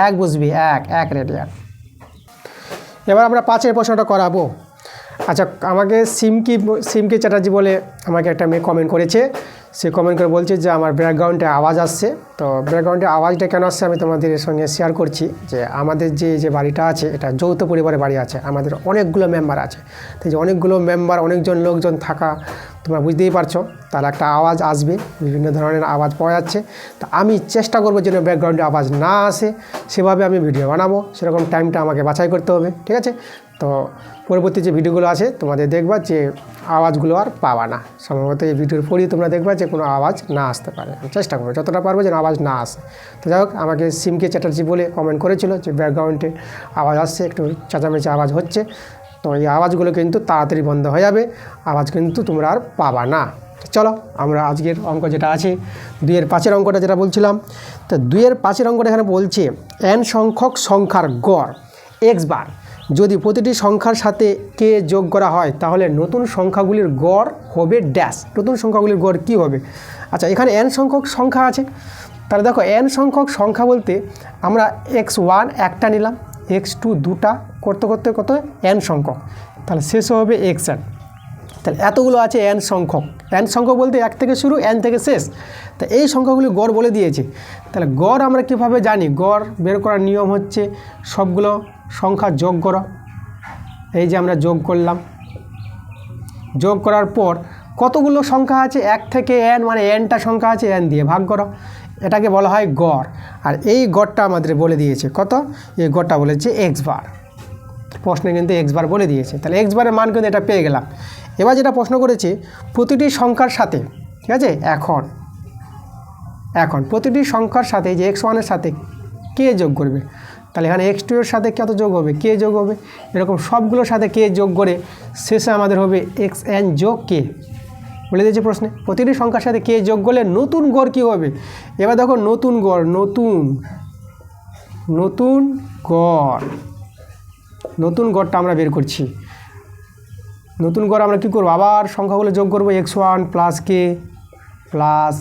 1 বসবে, 1 রেডিয়ান। এবার আমরা 5-এর প্রশ্নটা করাবো। আচ্ছা, আমাকে সিমকি চ্যাটার্জি বলে আমাকে একটা মেয়ে কমেন্ট করেছে। সে কমেন্ট করে বলছে যে আমার ব্যাকগ্রাউন্ডে আওয়াজ আসছে। তো ব্যাকগ্রাউন্ডে আওয়াজটা কেন আসছে আমি তোমাদের সঙ্গে শেয়ার করছি। যে আমাদের যে বাড়িটা আছে এটা যৌথ পরিবারের বাড়ি আছে, আমাদের অনেকগুলো মেম্বার আছে। তো যে অনেকগুলো মেম্বার, অনেকজন লোকজন থাকা, তোমরা বুঝতেই পারছো, তার একটা আওয়াজ আসবে, বিভিন্ন ধরনের আওয়াজ পাওয়া যাচ্ছে। তো আমি চেষ্টা করবো যেন ব্যাকগ্রাউন্ডে আওয়াজ না আসে, সেভাবে আমি ভিডিও বানাবো। সেরকম টাইমটা আমাকে বাছাই করতে হবে, ঠিক আছে? তো পরবর্তী যে ভিডিওগুলো আছে তোমাদের দেখবা যে আওয়াজগুলো আর পাবা না। সম্ভবত এই ভিডিওর পরই তোমরা দেখবা যে কোনো আওয়াজ না আসতে পারে। আমি চেষ্টা করবো যতটা পারবো যেন আওয়াজ না আসে। তো যাই হোক, আমাকে সিমকে চ্যাটার্জি বলে কমেন্ট করেছিল যে ব্যাকগ্রাউন্ডে আওয়াজ আসছে, একটু চেঁচামেচি আওয়াজ হচ্ছে। তো এই আওয়াজগুলো কিন্তু তাড়াতাড়ি বন্ধ হয়ে যাবে, আওয়াজ কিন্তু তোমরা আর পাবা না। চলো আমরা আজকের অঙ্ক যেটা আছে 2-এর 5-এর অঙ্কটা যেটা বলছিলাম, তো 2-এর 5-এর অঙ্কটা এখানে বলছে n সংখ্যক সংখ্যার গড় x বার যদি প্রতিটি সংখ্যার সাথে কে যোগ করা হয় তাহলে নতুন সংখ্যাগুলির গড় হবে ড্যাশ। নতুন সংখ্যাগুলির গড় কী হবে? আচ্ছা, এখানে n সংখ্যক সংখ্যা আছে, তাহলে দেখো n সংখ্যক সংখ্যা বলতে আমরা x1 একটা নিলাম, x2 দুটা, করতে করতে কত n সংখ্যক, তাহলে শেষ হবে xn। তাহলে এতগুলো আছে n সংখ্যক। n সংখ্যক বলতে 1 থেকে শুরু, n থেকে শেষ। তা এই সংখ্যাগুলি গড় বলে দিয়েছে। তাহলে গড় আমরা কীভাবে জানি? গড় বের করার নিয়ম হচ্ছে সবগুলো সংখ্যা যোগ করো। এই যে আমরা যোগ করলাম, যোগ করার পর কতগুলো সংখ্যা আছে 1 থেকে n, মানে nটা সংখ্যা আছে, n দিয়ে ভাগ করো, এটাকে বলা হয় গড়। আর এই গড়টা আমাদের বলে দিয়েছে কত? এই গড়টা বলেছে x বার। প্রশ্নে কিন্তু x বার বলে দিয়েছে, তাহলে x বারের মান কিন্তু এটা পেয়ে গেলাম। এবার যেটা প্রশ্ন করেছে প্রতিটি সংখ্যার সাথে, ঠিক আছে? এখন প্রতিটি সংখ্যার সাথে যে x1-এর সাথে কে যোগ করবে, তাহলে এখানে x2-এর সাথে কত যোগ হবে? কে যোগ হবে। এরকম সবগুলোর সাথে কে যোগ করে শেষে আমাদের হবে xn যোগ কে, বলে দিয়েছে প্রশ্নে। প্রতিটি সংখ্যার সাথে কে যোগ করলে নতুন গড় কী হবে? এবার দেখো নতুন গড়, নতুন গড়টা আমরা বের করছি। নতুন গড় আমরা কী করবো? আবার সংখ্যাগুলো যোগ করবো, x1 plus k plus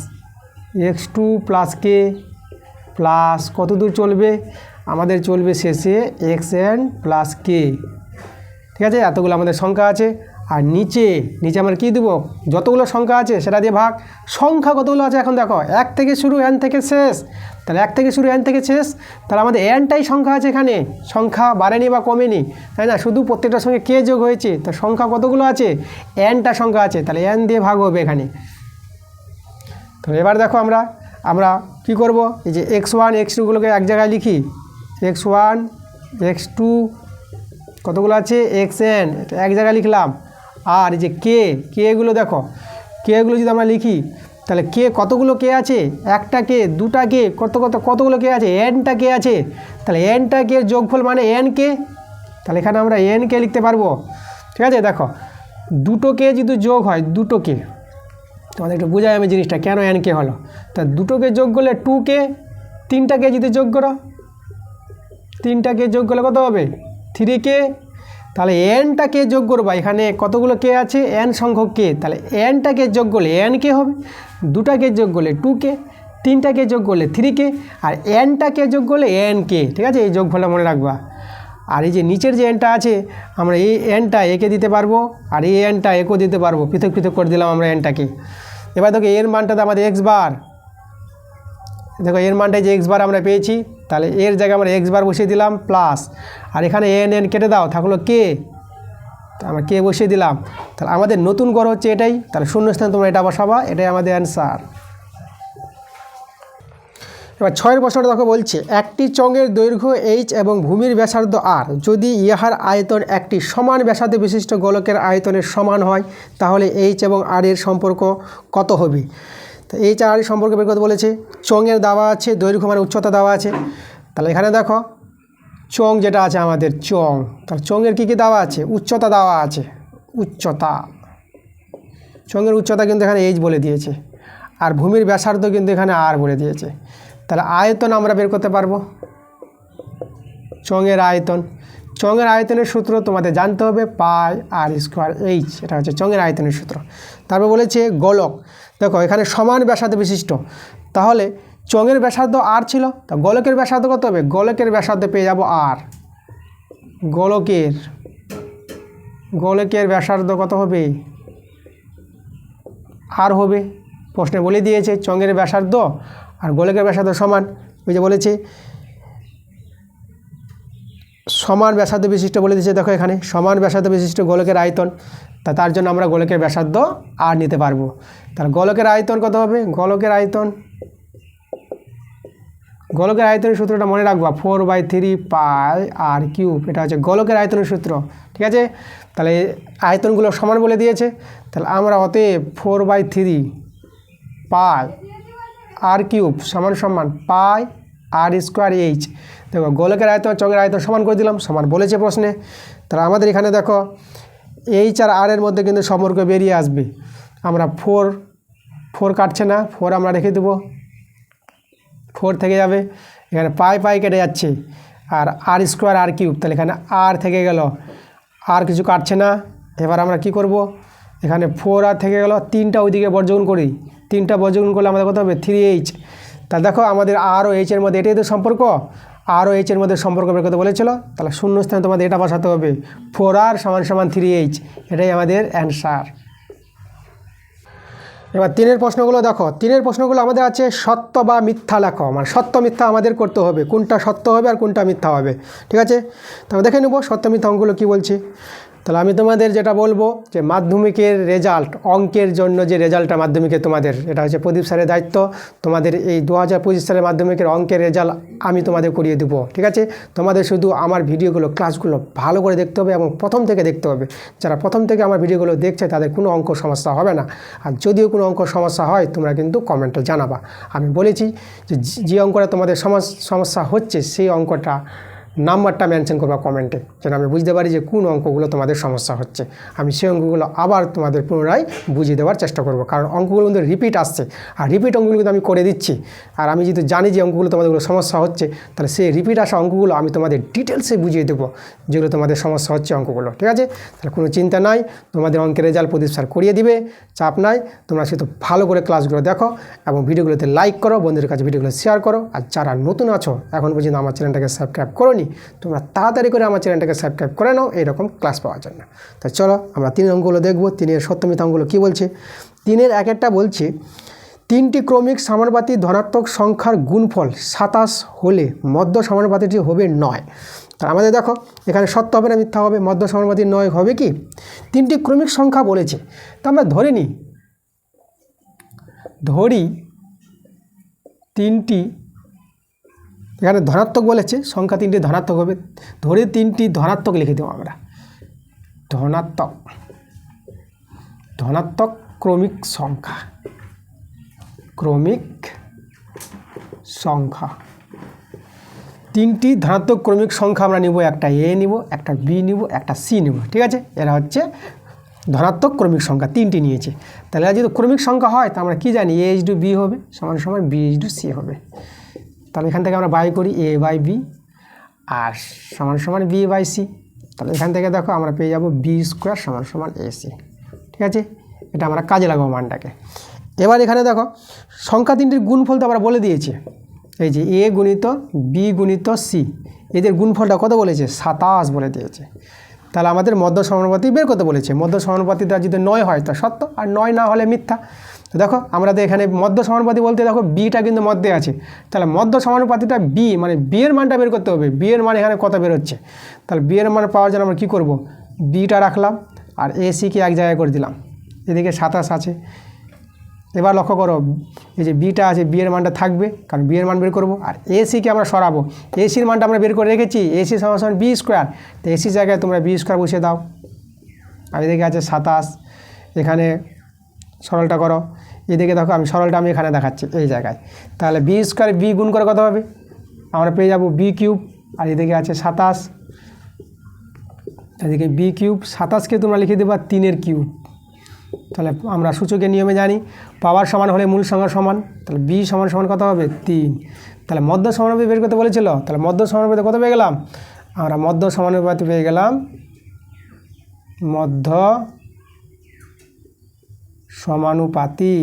x2 plus k plus কত দূর চলবে? আমাদের চলবে শেষে xn প্লাস কে, ঠিক আছে? এতগুলো আমাদের সংখ্যা আছে। আর নিচে আমরা কী দেবো? যতগুলো সংখ্যা আছে সেটা দিয়ে ভাগ। সংখ্যা কতগুলো আছে এখন দেখো, 1 থেকে শুরু, n থেকে শেষ। তাহলে 1 থেকে শুরু, n থেকে শেষ, তাহলে আমাদের nটাই সংখ্যা আছে এখানে, সংখ্যা বাড়েনি বা কমেনি, তাই না? শুধু প্রত্যেকটার সঙ্গে কে যোগ হয়েছে। তো সংখ্যা কতগুলো আছে? nটা সংখ্যা আছে, তাহলে n দিয়ে ভাগ হবে এখানে। তো এবার দেখো আমরা কি করব? এই যে x1 x2গুলোকে এক জায়গায় লিখি, x1 x2 কতগুলো আছে xn, এটা এক জায়গায় লিখলাম। আর এই যে কেগুলো দেখো, কেগুলো যদি আমরা লিখি তাহলে কে কতগুলো কে আছে? একটা কে, দুটা কে, কতগুলো কে আছে? nটা কে আছে। তাহলে nটা কে যোগফল মানে n কে, তাহলে এখানে আমরা n কে লিখতে পারবো, ঠিক আছে? দেখো দুটো কে যদি যোগ হয়, দুটো কে, তোমাদের একটু বোঝাই আমি জিনিসটা কেন n কে হলো। তা দুটোকে যোগ করলে 2k, তিনটাকে যদি যোগ করো, তিনটাকে যোগ করলে কত হবে? 3k। তাহলে nটাকে যোগ করবা, এখানে কতগুলো কে আছে? n সংখ্যক কে, তাহলে nটাকে যোগ করলে n কে হবে, দুটাকে যোগ করলে 2k, তিনটাকে যোগ করলে 3k, আর nটাকে যোগ করলে nk, ঠিক আছে? এই যোগফলটা মনে রাখবা। আর এই যে নিচের যে nটা আছে, আমরা এই nটা একে দিতে পারবো, আর এই nটা একেও দিতে পারবো, পৃথক পৃথক করে দিলাম আমরা nটাকে। এবার দেখো এর মানটা তো আমাদের x বার, দেখো এর মানটাই যে x বার আমরা পেয়েছি, তাহলে এর জায়গায় আমরা x বার বসিয়ে দিলাম প্লাস, আর এখানে n কেটে দাও, থাকলো কে, আমরা কে বসিয়ে দিলাম। তাহলে আমাদের নতুন গড় হচ্ছে এটাই, তাহলে শূন্যস্থানে তোমরা এটা বসাবা, এটাই আমাদের অ্যান্সার। এবার 6-এর প্রশ্নটা দেখো বলছে একটি চঙের দৈর্ঘ্য h এবং ভূমির ব্যাসার্ধ r যদি ইহার আয়তন একটি সমান ব্যাসার্ধ বিশিষ্ট গোলকের আয়তনের সমান হয় তাহলে h এবং r এর সম্পর্ক কত হবে? তো এইচ আর আর সম্পর্কে বের করতে বলেছে। চঙের দেওয়া আছে, দৈর্ঘ্য মানে উচ্চতা দেওয়া আছে। তাহলে এখানে দেখো চং যেটা আছে আমাদের চং, তাহলে চঙের কী কী দেওয়া আছে, উচ্চতা দেওয়া আছে, উচ্চতা, চঙের উচ্চতা কিন্তু এখানে এইচ বলে দিয়েছে, আর ভূমির ব্যাসার্ধ কিন্তু এখানে আর বলে দিয়েছে। তাহলে আয়তন আমরা বের করতে পারবো, চঙের আয়তন। চঙের আয়তনের সূত্র তোমাদের জানতে হবে পাই আর স্কোয়ার এইচ, এটা হচ্ছে চঙের আয়তনের সূত্র। তারপর বলেছে গোলক, দেখো এখানে সমান ব্যাসার্ধ বিশিষ্ট, তাহলে চঙের ব্যাসার্ধ আর ছিল, তা গোলকের ব্যাসার্ধ কত হবে, গোলকের ব্যাসার্ধ পেয়ে যাব আর, গোলকের ব্যাসার্ধ কত হবে, আর হবে, প্রশ্নে বলে দিয়েছে চঙের ব্যাসার্ধ আর গোলকের ব্যাসার্ধ সমান। ওই যে বলেছে সমান ব্যাসার্ধ বিশিষ্ট বলে দিয়েছে, দেখো এখানে সমান ব্যাসার্ধ বিশিষ্ট গোলকের আয়তন, তার জন্য আমরা গোলকের ব্যাসার্ধ আর নিতে পারবো। তাহলে গোলকের আয়তন কত হবে, গোলকের আয়তনের সূত্রটা মনে রাখবা 4/3 পাই আর কিউব, এটা হচ্ছে গোলকের আয়তনের সূত্র, ঠিক আছে। তাহলে আয়তনগুলো সমান বলে দিয়েছে, তাহলে আমরা অতএব 4/3 পাই আর কিউব সমান পাই আর স্কোয়ার এইচ। দেখো গোলকের আয়তন চঙের আয়তন সমান করে দিলাম, সমান বলেছে প্রশ্নে। তাহলে আমাদের এখানে দেখো এইচ আর আর এর মধ্যে কিন্তু সম্পর্ক বেরিয়ে আসবে। আমরা 4 কাটছে না, 4 আমরা রেখে দেবো, 4 থেকে যাবে, এখানে পাই কেটে যাচ্ছে, আর আর স্কোয়ার আর কিউব, তাহলে এখানে আর থেকে গেল, আর কিছু কাটছে না। এবার আমরা কি করব, এখানে 4 আর থেকে গেল, 3টা ওইদিকে বর্জগুণ করি, 3টা বর্জগুণ করলে আমাদের কত হবে 3h। তাহলে দেখো আমাদের আর ও এইচের মধ্যে এটাই তো সম্পর্ক, আর ও এইচের মধ্যে সম্পর্ক বের করতে বলেছিল, তাহলে শূন্য স্থানে তোমাদের এটা বসাতে হবে, 4r = 3h, এটাই আমাদের অ্যান্সার। এবার 3-এর প্রশ্নগুলো দেখো, 3-এর প্রশ্নগুলো আমাদের আছে সত্য বা মিথ্যা লেখো, মানে সত্য মিথ্যা আমাদের করতে হবে, কোনটা সত্য হবে আর কোনটা মিথ্যা হবে, ঠিক আছে। তবে দেখে নেব সত্য মিথ্যা অঙ্কগুলো কী বলছে। তাহলে আমি তোমাদের যেটা বলবো যে মাধ্যমিকের রেজাল্ট, অঙ্কের জন্য যে রেজাল্টটা মাধ্যমিকের তোমাদের, এটা হচ্ছে প্রদীপ স্যারের দায়িত্ব, তোমাদের এই 2025 সালের মাধ্যমিকের অঙ্কের রেজাল্ট আমি তোমাদের করিয়ে দেবো, ঠিক আছে। তোমাদের শুধু আমার ভিডিওগুলো ক্লাসগুলো ভালো করে দেখতে হবে এবং প্রথম থেকে দেখতে হবে। যারা প্রথম থেকে আমার ভিডিওগুলো দেখছে তাদের কোনো অঙ্ক সমস্যা হবে না, আর যদিও কোনো অঙ্ক সমস্যা হয় তোমরা কিন্তু কমেন্টে জানাবা। আমি বলেছি যে অঙ্কটা তোমাদের সমস্যা হচ্ছে সেই অঙ্কটা নাম্বারটা মেনশন করবা কমেন্টে, যেন আমি বুঝতে পারি যে কোন অঙ্কগুলো তোমাদের সমস্যা হচ্ছে। আমি সেই অঙ্কগুলো আবার তোমাদের পুনরায় বুঝিয়ে দেওয়ার চেষ্টা করব, কারণ অঙ্কগুলো কিন্তু রিপিট আসছে, আর রিপিট অঙ্কগুলো কিন্তু আমি করে দিচ্ছি। আর আমি যেহেতু জানি যে অঙ্কগুলো তোমাদেরগুলো সমস্যা হচ্ছে, তাহলে সেই রিপিট আসা অঙ্কগুলো আমি তোমাদের ডিটেলসে বুঝিয়ে দেবো, যেগুলো তোমাদের সমস্যা হচ্ছে অঙ্কগুলো, ঠিক আছে। তাহলে কোনো চিন্তা নাই, তোমাদের অঙ্কের রেজাল্ট প্রদীপ স্যার করিয়ে দিবে, চাপ নাই। তোমরা শুধু ভালো করে ক্লাসগুলো দেখো এবং ভিডিওগুলোতে লাইক করো, বন্ধুদের কাছে ভিডিওগুলো শেয়ার করো। আর যারা নতুন আছো এখন পর্যন্ত আমার চ্যানেলটাকে সাবস্ক্রাইব করোনি, তোমরা তাড়াতাড়ি করে আমার চ্যানেলটাকে সাবস্ক্রাইব করে নাও এইরকম ক্লাস পাওয়ার জন্য। তাই চলো আমরা 3 অঙ্কগুলো দেখবো। 3-এর সত্য মিথ্যা অঙ্কগুলো কী বলছে। 3-এর একটা বলছে 3টি ক্রমিক সমানুপাতিক ধনাত্মক সংখ্যার গুণফল 27 হলে মধ্য সমানুপাতিটি হবে 9। তা আমাদের দেখো এখানে সত্য হবে না মিথ্যা হবে, মধ্য সমানুপাতিক 9 হবে কি। 3টি ক্রমিক সংখ্যা বলেছে, তা আমরা ধরি 3টি, এখানে ধনাত্মক বলেছে, সংখ্যা 3টি ধনাত্মক হবে, ধরে 3টি ধনাত্মক লিখে দেবো আমরা, ধনাত্মক ক্রমিক সংখ্যা, 3টি ধনাত্মক ক্রমিক সংখ্যা আমরা নিব, একটা এ নিব, একটা বি নিব, একটা সি নিব, ঠিক আছে। এরা হচ্ছে ধনাত্মক ক্রমিক সংখ্যা, 3টি নিয়েছে। তাহলে যদি ক্রমিক সংখ্যা হয় তা আমরা কী জানি, a/b হবে সমান b/c হবে। তাহলে এখান থেকে আমরা বাই করি a/b আর সমান b/c। তাহলে এখান থেকে দেখো আমরা পেয়ে যাব b² = ac, ঠিক আছে। এটা আমরা কাজে লাগাবো মানটাকে। এবার এখানে দেখো সংখ্যা 3টির গুণফল তো আমরা বলে দিয়েছি, এই যে a গুণিত b গুণিত c, এদের গুণফলটা কত বলেছে 27 বলে দিয়েছে। তাহলে আমাদের মধ্য সমানুপাতিক বের করতে বলেছে, মধ্য সমানুপাতিকটা যদি 9 হয় তা সত্য, আর 9 না হলে মিথ্যা। দেখো আমরা তো এখানে মধ্য সমানুপাতি বলতে দেখো বিটা কিন্তু মধ্যে আছে, তাহলে মধ্য সমানুপাতিটা বি, মানে বি এর মানটা বের করতে হবে। বি এর মান এখানে কত বেরোচ্ছে, তাহলে বি এর মান পাওয়ার জন্য আমরা কী করব, বিটা রাখলাম আর এসিকে এক জায়গায় করে দিলাম, এদিকে 27 আছে। এবার লক্ষ্য করো এই যে বিটা আছে, বি এর মানটা থাকবে, কারণ বি এর মান বের করবো, আর এসিকে আমরা সরাবো, এসির মানটা আমরা বের করে রেখেছি, এসি সমান b², তো এসির জায়গায় তোমরা b² বসিয়ে দাও। আর এদিকে আছে 27, এখানে সরলটা করো, এদিকে দেখো আমি সরলটা আমি এখানে দেখাচ্ছি এই জায়গায়। তাহলে বি স্কোয়ার বি গুণ করে কত হবে, আমরা পেয়ে যাব বি কিউব, আর এদিকে আছে 27, এদিকে বি কিউব, 27কে তোমরা লিখে দেবা 3-এর কিউব। তাহলে আমরা সূচকের নিয়মে জানি পাওয়ার সমান হলে মূল সংখ্যা সমান, তাহলে বি সমান সমান কত হবে 3। তাহলে মধ্য সমানুপাতি বের করতে বলেছিল, তাহলে মধ্য সমানুপাতি কত পেয়ে গেলাম, আমরা মধ্য সমানুপাতি পেয়ে গেলাম মধ্য সমানুপাতি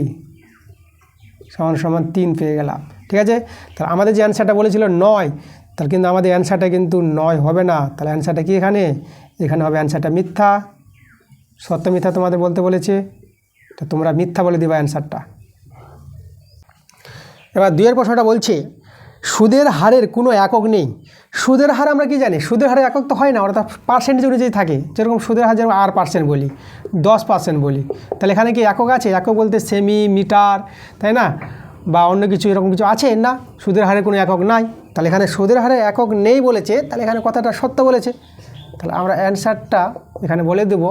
সমান সমান 3 পেয়ে গেলাম। ঠিক আছে, তাহলে আমাদের যে অ্যান্সারটা বলেছিল 9, তাহলে কিন্তু আমাদের অ্যান্সারটা কিন্তু 9 হবে না। তাহলে অ্যান্সারটা কি এখানে, এখানে হবে অ্যান্সারটা মিথ্যা। সত্য মিথ্যা তোমাদের বলতে বলেছে, তো তোমরা মিথ্যা বলে দিবা অ্যান্সারটা। এবার 2 প্রশ্নটা বলছে সুদের হারের কোনো একক নেই। সুদের হার আমরা কি জানি, সুদের হারে একক তো হয় না, ওটা পার্সেন্টেজ অনুযায়ী থাকে। যেরকম সুদের হার যেরকম R% বলি, 10% বলি, তাহলে এখানে কি একক আছে? একক বলতে সেমি, মিটার, তাই না, বা অন্য কিছু এরকম কিছু আছে না, সুদের হারে কোনো একক নাই। তাহলে এখানে সুদের হারে একক নেই বলেছে, তাহলে এখানে কথাটা সত্য বলেছে। তাহলে আমরা অ্যান্সারটা এখানে বলে দেব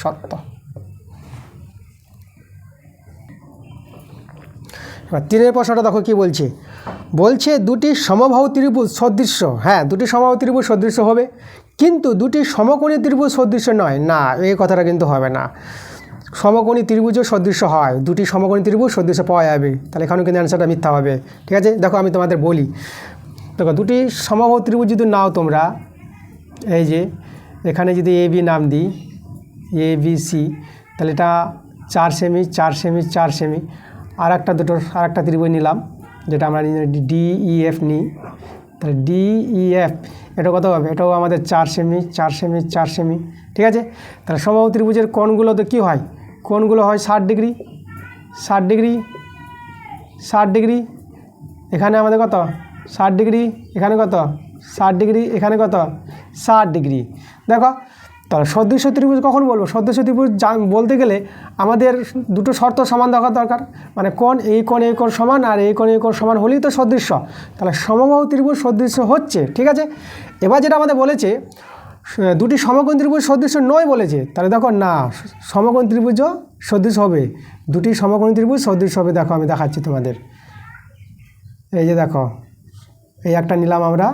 সত্য। এবার 3 প্রশ্নটা দেখো কি বলছে, বলছে দুটি সমবাহু ত্রিভুজ সদৃশ্য, হ্যাঁ দুটি সমবাহু ত্রিভুজ সদৃশ্য হবে, কিন্তু দুটি সমকোণী ত্রিভুজ সদৃশ্য নয়। না, এই কথাটা কিন্তু হবে না। সমকোণী ত্রিভুজও সদৃশ্য হয়, দুটি সমকোণী ত্রিভুজ সদৃশ্য পাওয়া যাবে। তাহলে এখানেও কিন্তু অ্যান্সারটা মিথ্যা হবে। ঠিক আছে, দেখো আমি তোমাদের বলি, দেখো দুটি সমবাহু ত্রিভুজ যদি নাও তোমরা, এই যে এখানে যদি এ বি নাম দিই, এ বি সি, তাহলে এটা 4 সেমি 4 সেমি 4 সেমি, আর একটা ত্রিভুজ নিলাম যেটা আমরা DEF নিই। তাহলে DEF এটা কত হবে, এটাও আমাদের 4 সেমি 4 সেমি 4 সেমি। ঠিক আছে, তাহলে সমবাহু ত্রিভুজের কোণগুলো তো কী হয়, কোণগুলো হয় 60 ডিগ্রি 60 ডিগ্রি 60 ডিগ্রি, এখানে আমাদের কত 60 ডিগ্রি, এখানে কত 60 ডিগ্রি, এখানে কত 60 ডিগ্রি। দেখো, তাহলে সদৃশ্য ত্রিভুজ কখন বলবো, সদৃশ্য ত্রিভুজ বলতে গেলে আমাদের দুটো শর্ত সমান থাকা দরকার, মানে কোণ এই কোণ সমান আর এই কোণ সমান হলেই তো সদৃশ্য। তাহলে সমবাহু ত্রিভুজ সদৃশ্য হচ্ছে। ঠিক আছে, এবার যেটা আমাদের বলেছে দুটি সমকোণ ত্রিভুজ সদৃশ্য নয় বলেছে, তাহলে দেখো না, সমকোণ ত্রিভুজও সদৃশ্য হবে, দুটি সমকোণ ত্রিভুজ সদৃশ্য হবে। দেখো আমি দেখাচ্ছি তোমাদের, এই যে দেখো এই একটা নিলাম আমরা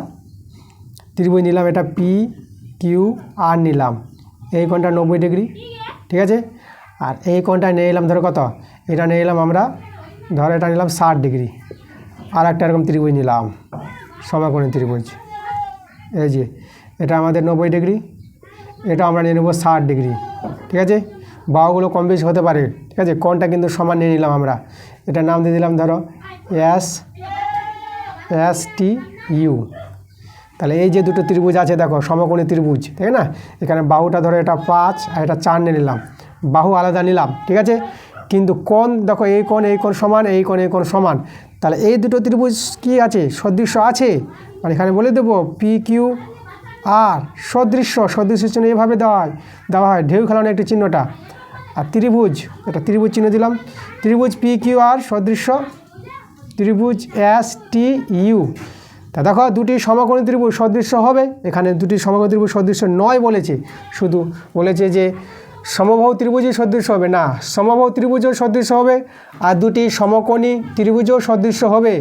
ত্রিভুজ নিলাম, এটা PQR নিলাম, এই কোণটা 90 ডিগ্রি। ঠিক আছে, আর এই কোণটা নিয়ে এলাম ধরো কত, এটা নিয়ে এলাম আমরা ধরো এটা নিলাম 60 ডিগ্রি, আর একটা এরকম ত্রিভুজ নিলাম সমকোণী ত্রিভুজ, এই যে এটা আমাদের 90 ডিগ্রি, এটা আমরা নিয়ে নেবো 60 ডিগ্রি। ঠিক আছে, বাহুগুলো কম বেশি হতে পারে। ঠিক আছে, কোণটা কিন্তু সমান নিয়ে নিলাম আমরা, এটা নাম দিয়ে দিলাম ধরো STU। তাহলে এই যে দুটো ত্রিভুজ আছে দেখো সমকোণী ত্রিভুজ, তাই না, এখানে বাহুটা ধরো এটা 5 আর এটা 4 নিয়ে নিলাম, বাহু আলাদা নিলাম। ঠিক আছে, কিন্তু কোণ দেখো এই কোণ সমান, এই কোণ সমান, তাহলে এই দুটো ত্রিভুজ কি আছে, সদৃশ্য আছে। মানে এখানে বলে দেবো PQR সদৃশ্য চিহ্ন এইভাবে দেওয়া হয় ঢেউ খেলানো একটি চিহ্নটা, আর ত্রিভুজ এটা ত্রিভুজ চিহ্ন দিলাম, ত্রিভুজ PQR সদৃশ্য ত্রিভুজ STU। তা দেখো দুটি সমকোণী ত্রিভুজ সদৃশ্য হবে, এখানে দুটি সমকোণী ত্রিভুজ সদৃশ্য নয় বলেছে, শুধু বলেছে যে সমবাহু ত্রিভুজই সদৃশ্য হবে। না, সমবাহু ত্রিভুজও সদৃশ্য হবে আর দুটি সমকোণী ত্রিভুজও সদৃশ্য হবে।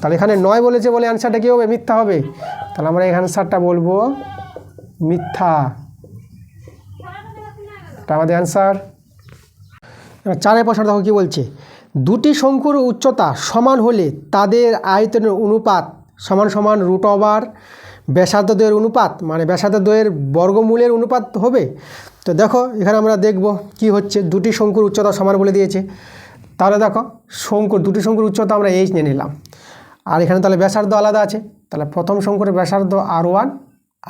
তাহলে এখানে নয় বলেছে বলে অ্যান্সারটা কী হবে, মিথ্যা হবে। তাহলে আমরা এই অ্যান্সারটা বলবো মিথ্যা, এটা আমাদের অ্যান্সার। 4 প্রশ্ন দেখো কী বলছে, দুটি শঙ্কুর উচ্চতা সমান হলে তাদের আয়তনের অনুপাত সমান সমান √, ব্যাসার্ধ দ্বয়ের অনুপাত, মানে ব্যাসার্ধ দ্বয়ের বর্গমূলের অনুপাত হবে। তো দেখো এখানে আমরা দেখব কি হচ্ছে, দুটি শঙ্কুর উচ্চতা সমান বলে দিয়েছে, তাহলে দেখো দুটি শঙ্কুর উচ্চতা আমরা H নিয়ে নিলাম, আর এখানে তাহলে ব্যাসার্ধ আলাদা আছে, তাহলে প্রথম শঙ্কুর ব্যাসার্ধ R1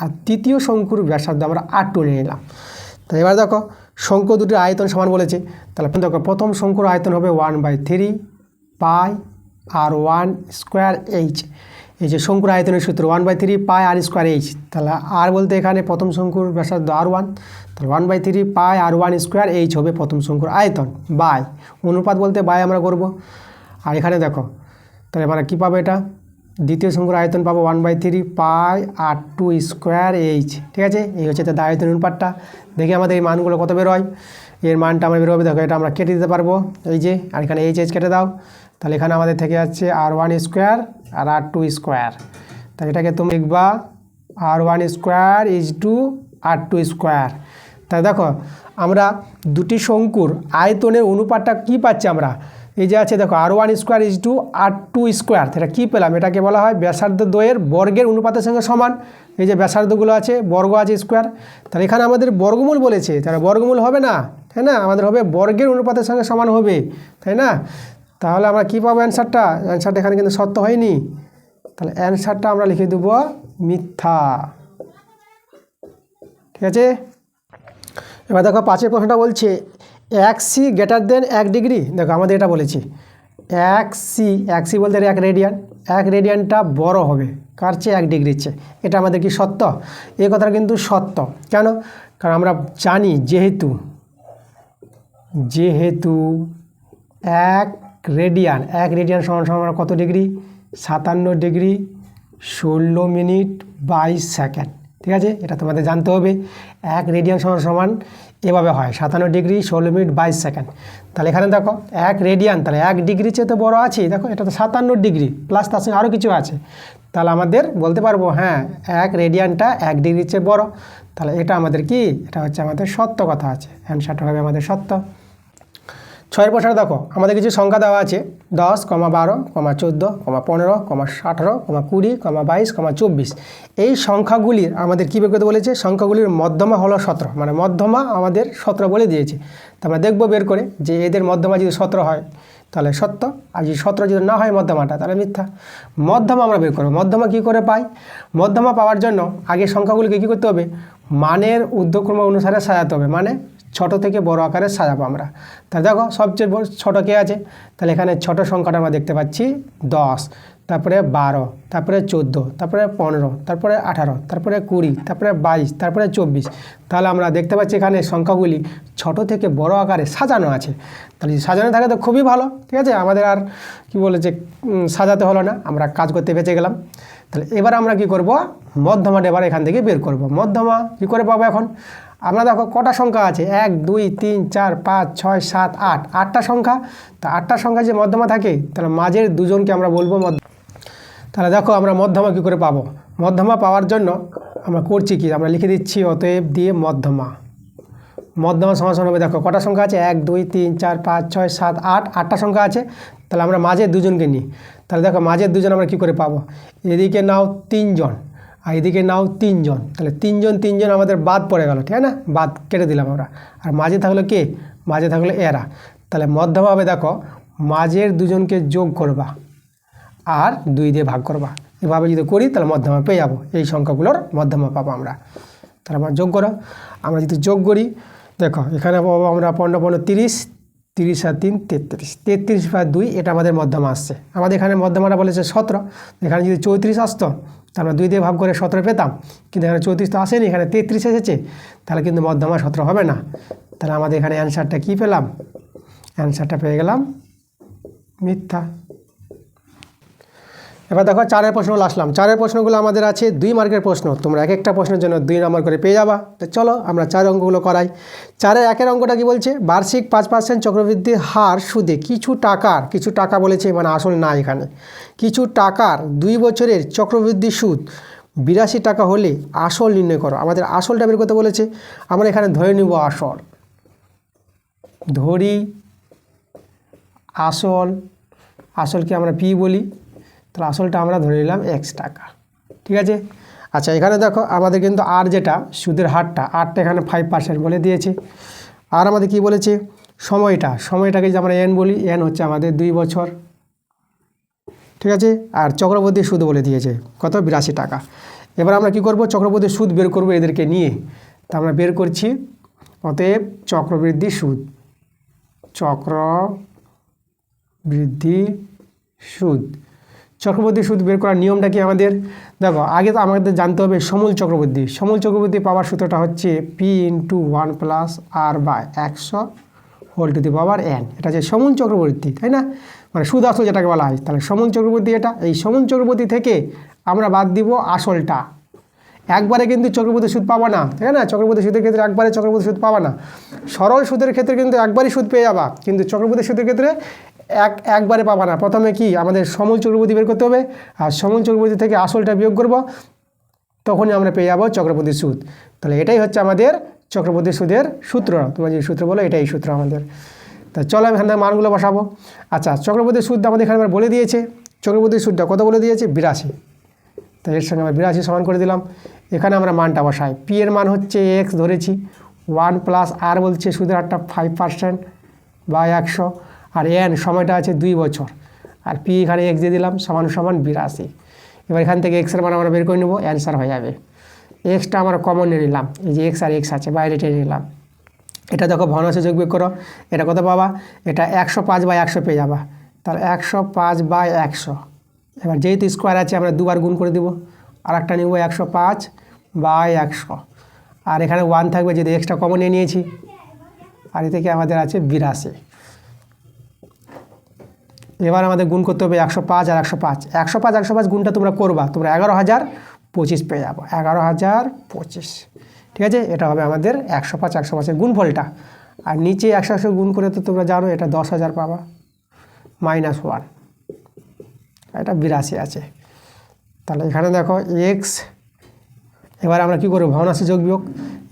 আর দ্বিতীয় শঙ্কুর ব্যাসার্ধ আমরা R2 নিয়ে নিলাম। তো এবার দেখো শঙ্কু দুটির আয়তন সমান বলেছে, তাহলে দেখো প্রথম শঙ্কুর আয়তন হবে 1/3 পাই R1 স্কোয়ার H, এই যে শঙ্কুর আয়তনের সূত্র 1/3 পাই R স্কোয়ার H, তাহলে আর বলতে এখানে প্রথম শঙ্কুর ব্যাসার্ধ R1, তাহলে 1/3 পাই R1 স্কোয়ার H হবে প্রথম শঙ্কুর আয়তন, বাই অনুপাত বলতে বাই আমরা করব। আর এখানে দেখো তাহলে আমরা কী পাবো, এটা দ্বিতীয় শঙ্কুর আয়তন পাবো 1/3 পাই r2 স্কোয়ার এইচ। ঠিক আছে, এই হচ্ছে তার আয়তন অনুপাতটা। দেখি আমাদের এই মানগুলো কত বেরোয়। এর মানটা আমরা বেরোবে, দেখো এটা আমরা কেটে দিতে পারবো, এই যে, আর এখানে এইচ এইচ কেটে দাও। তাহলে এখানে আমাদের থেকে যাচ্ছে r1 স্কোয়ার আর r2 স্কোয়ার। তাহলে এটাকে তুমি লিখবা r1 square is two r2 square. তাহলে দেখো আমরা দুটি শঙ্কুর আয়তনের অনুপাতটা কী পাচ্ছি আমরা, এই যে আছে দেখো r1 square is two r2 square. এটা কী পেলাম, এটাকে বলা হয় ব্যাসার্ধ দ্বয়ের বর্গের অনুপাতের সঙ্গে সমান। এই যে ব্যাসার্ধগুলো আছে, বর্গ আছে, স্কোয়ার। তাহলে এখানে আমাদের বর্গমূল বলেছে, তাহলে বর্গমূল হবে না, তাই না, আমাদের হবে বর্গের অনুপাতের সঙ্গে সমান হবে, তাই না। তাহলে আমরা কী পাবো অ্যান্সারটা, অ্যান্সারটা এখানে কিন্তু সত্য হয়নি। তাহলে অ্যান্সারটা আমরা লিখে দেবো মিথ্যা। ঠিক আছে, এবার দেখো 5 প্রশ্নটা বলছে 1c গ্রেটার দেন 1 ডিগ্রি। দেখো আমাদের এটা বলেছি 1c বলতে 1 রেডিয়ান, 1 রেডিয়ানটা বড় হবে কার চেয়ে, 1 ডিগ্রির চেয়ে। এটা আমাদের কি সত্য? এই কথাটা কিন্তু সত্য। কেন? কারণ আমরা জানি যেহেতু 1 রেডিয়ান সমান সমান কত ডিগ্রি, 57 ডিগ্রি 16 মিনিট 22 সেকেন্ড। ঠিক আছে, এটা তোমাদের জানতে হবে। 1 রেডিয়ান সমান সমান এভাবে হয় 57 ডিগ্রি 16 মিনিট 22 সেকেন্ড। তাহলে এখানে দেখো 1 রেডিয়ান, তাহলে 1 ডিগ্রি চেয়ে তো বড় আছে, দেখো এটা তো 57 ডিগ্রি প্লাস তার সঙ্গে আরও কিছু আছে। তাহলে আমাদের বলতে পারবো হ্যাঁ 1 রেডিয়ানটা 1 ডিগ্রির চেয়ে বড়। তাহলে এটা আমাদের কি, এটা হচ্ছে আমাদের সত্য কথা আছে, অ্যান্সারটা হবে আমাদের সত্য। 6 প্রশ্ন দেখো আমাদের কিছু সংখ্যা দেওয়া আছে 10, 12, 14, 15, 18, 20, 22, 24। এই সংখ্যাগুলির আমাদের কী বের করতে বলেছে, সংখ্যাগুলির মধ্যমা হলো 17, মানে মধ্যমা আমাদের 17 বলে দিয়েছে। তো আমরা দেখবো বের করে যে এদের মধ্যমা যদি 17 হয় তাহলে সত্য, আর যদি 17 যদি না হয় মধ্যমাটা তাহলে মিথ্যা। মধ্যমা আমরা বের করবো, মধ্যমা কী করে পাই, মধ্যমা পাওয়ার জন্য আগে সংখ্যাগুলিকে কী করতে হবে, মানের ঊর্ধ্বক্রম অনুসারে সাজাতে হবে, মানে ছোট থেকে বড় আকারে সাজাবো আমরা। তাহলে দেখো সবচেয়ে ছোটো কে আছে, তাহলে এখানে ছোট সংখ্যাটা আমরা দেখতে পাচ্ছি 10, তারপরে 12, তারপরে 14, তারপরে 15, তারপরে 18, তারপরে 20, তারপরে 22, তারপরে 24। তাহলে আমরা দেখতে পাচ্ছি এখানে সংখ্যাগুলি ছোট থেকে বড় আকারে সাজানো আছে। তাহলে সাজানো থাকে তো খুবই ভালো। ঠিক আছে, আমাদের আর কি বলেছে সাজাতে হলো না, আমরা কাজ করতে বেঁচে গেলাম। তাহলে এবার আমরা কি করব, মধ্যমাটা এবার এখান থেকে বের করব। মধ্যমা কী করে পাবো এখন, আমরা দেখো কটা সংখ্যা আছে, 1, 2, 3, 4, 5, 6, 7, 8, 8টা সংখ্যা। তা 8টা সংখ্যা যে মধ্যমা থাকে তাহলে মাঝের দুজনকে আমরা বলবো তাহলে দেখো আমরা মধ্যমা কী করে পাবো, মধ্যমা পাওয়ার জন্য আমরা করছি কি, আমরা লিখে দিচ্ছি অতএব দিয়ে মধ্যমা সমান হবে। দেখো কটা সংখ্যা আছে, 1, 2, 3, 4, 5, 6, 7, 8, 8টা সংখ্যা আছে। তাহলে আমরা মাঝের দুজনকে নিই। তাহলে দেখো মাঝের দুজন আমরা কী করে পাবো, এদিকে নাও 3 জন আর এদিকে নাও 3 জন। তাহলে 3 জন আমাদের বাদ পড়ে গেল, ঠিক না, বাদ কেটে দিলাম আমরা। আর মাঝে থাকলো কে, মাঝে থাকলো এরা। তাহলে মধ্যমা হবে দেখো মাঝের দুজনকে যোগ করবা আর 2 দিয়ে ভাগ করবা। এভাবে যদি করি তাহলে মধ্যমা পেয়ে যাবো, এই সংখ্যাগুলোর মধ্যমা পাবো আমরা। তাহলে আমরা যোগ করো, আমরা যদি যোগ করি দেখো এখানে পাবো আমরা 15, 15, 30, 30 আর 3, 33, 33 বা 2, এটা আমাদের মধ্যমা আসছে। আমাদের এখানে মধ্যমাটা বলেছে 17, এখানে যদি 34 আসতো তা আমরা 2 দিয়ে ভাগ করে 17 পেতাম, কিন্তু এখানে 34 তো আসেনি, এখানে 33 এসেছে। তাহলে কিন্তু মধ্যমা 17 হবে না। তাহলে আমাদের এখানে অ্যান্সারটা কী পেলাম, অ্যান্সারটা পেয়ে গেলাম মিথ্যা। এবার দেখো 4 প্রশ্নগুলো আসলাম। 4 প্রশ্নগুলো আমাদের আছে 2 মার্কের প্রশ্ন, তোমরা এক একটা প্রশ্নের জন্য 2 নম্বর করে পেয়ে যাবা। তো চলো আমরা 4 অঙ্কগুলো করাই। 4-এর 1-এর অঙ্কটা কি বলছে, বার্ষিক 5% চক্রবৃদ্ধি হার সুদে কিছু টাকা বলেছে, মানে আসল না, এখানে কিছু টাকার 2 বছরের চক্রবৃদ্ধি সুদ 82 টাকা হলে আসল নির্ণয় করো। আমাদের আসলটা বের করতে বলেছে, আমরা এখানে ধরে নিব আসল, ধরি আসলকে আমরা পি বলি, তাহলে আসলটা আমরা ধরে নিলাম x টাকা। ঠিক আছে, আচ্ছা এখানে দেখো আমাদের কিন্তু আর যেটা সুদের হারটা এখানে 5% বলে দিয়েছে। আর আমাদের কি বলেছে, সময়টাকে যে আমরা n বলি, n হচ্ছে আমাদের 2 বছর। ঠিক আছে, আর চক্রবৃদ্ধি সুদ বলে দিয়েছে কত, 82 টাকা। এবার আমরা কি করব, চক্রবৃদ্ধি সুদ বের করব এদেরকে নিয়ে। তা আমরা বের করছি অতএব চক্রবৃদ্ধি সুদ বের করার নিয়মটা কি আমাদের, দেখো আগে তো আমাদের জানতে হবে সমূল চক্রবৃদ্ধি পাওয়ার সূত্রটা হচ্ছে P × 1 + R/100 whole to the power n। এটা যে সমন চক্রবর্তী, তাই না, মানে সুদ আসল যেটাকে বলা হয়। তাহলে সমন চক্রবর্তী এটা, এই সমন চক্রবর্তী থেকে আমরা বাদ দিব আসলটা। একবারে কিন্তু চক্রবর্তী সুদ পাবা না, তাই না, চক্রবর্তী সুদের ক্ষেত্রে একবারে চক্রবর্তী সুদ পাবা না। সরল সুদের ক্ষেত্রে কিন্তু একবারই সুদ পেয়ে যাবা, কিন্তু চক্রবর্তী সুদের ক্ষেত্রে একবারে পাবা না। প্রথমে কি আমাদের সমন চক্রবর্তী বের করতে হবে, আর সমন চক্রবর্তী থেকে আসলটা বিয়োগ করব, তখনই আমরা পেয়ে যাবো চক্রবর্তী সুদ। তাহলে এটাই হচ্ছে আমাদের চক্রবর্তী সুদের সূত্র। তোমরা যে সূত্র বলো এটাই সূত্র আমাদের। তা চলো আমি এখান থেকে মানগুলো বসাবো। আচ্ছা, চক্রবর্তী সুদটা আমাদের এখানে বলে দিয়েছে, চক্রবর্তী সুদটা কত বলে দিয়েছে, 82। তো এর সঙ্গে আমরা 82 সমান করে দিলাম। এখানে আমরা মানটা বসাই। পি এর মান হচ্ছে এক্স ধরেছি, 1 প্লাস আর বলছে সুদের হারটা 5% বা 100, আর এন সময়টা আছে 2 বছর, আর পি এখানে এক্স দিয়ে দিলাম সমান সমান 82। এবার এখান থেকে এক্সের মান আমরা বের করে নেবো, অ্যান্সার হয়ে যাবে। এক্সটা আমরা কমন নিয়ে নিলাম, এই যে এক্স আর এক্স আছে বাইরে টেনে নিলাম। এটা দেখো ভগ্নাংশে যোগ বিয়োগ করো, এটা কত পাবা, এটা 105/100 পেয়ে যাবা। তাহলে 105/100। এবার যেহেতু স্কোয়ার আছে আমরা দুবার গুণ করে দেবো, আর একটা নেব 105/100, আর এখানে 1 থাকবে যদি এক্সট্রা কমন নিয়ে নিয়েছি, আর এ থেকে আমাদের আছে 82। এবার আমাদের গুণ করতে হবে 105 আর 105, 105 গুণটা তোমরা করবা, তোমরা 11,025 পেয়ে যাবো, 11,025। ঠিক আছে, এটা হবে আমাদের 105 গুণফলটা। আর নিচে 100 গুণ করে তো তোমরা জানো এটা 10,000 পাবা, -1, এটা 82 আছে। তাহলে এখানে দেখো এক্স, এবার আমরা কী করবো, ভগ্নাংশে যোগ বিয়োগ।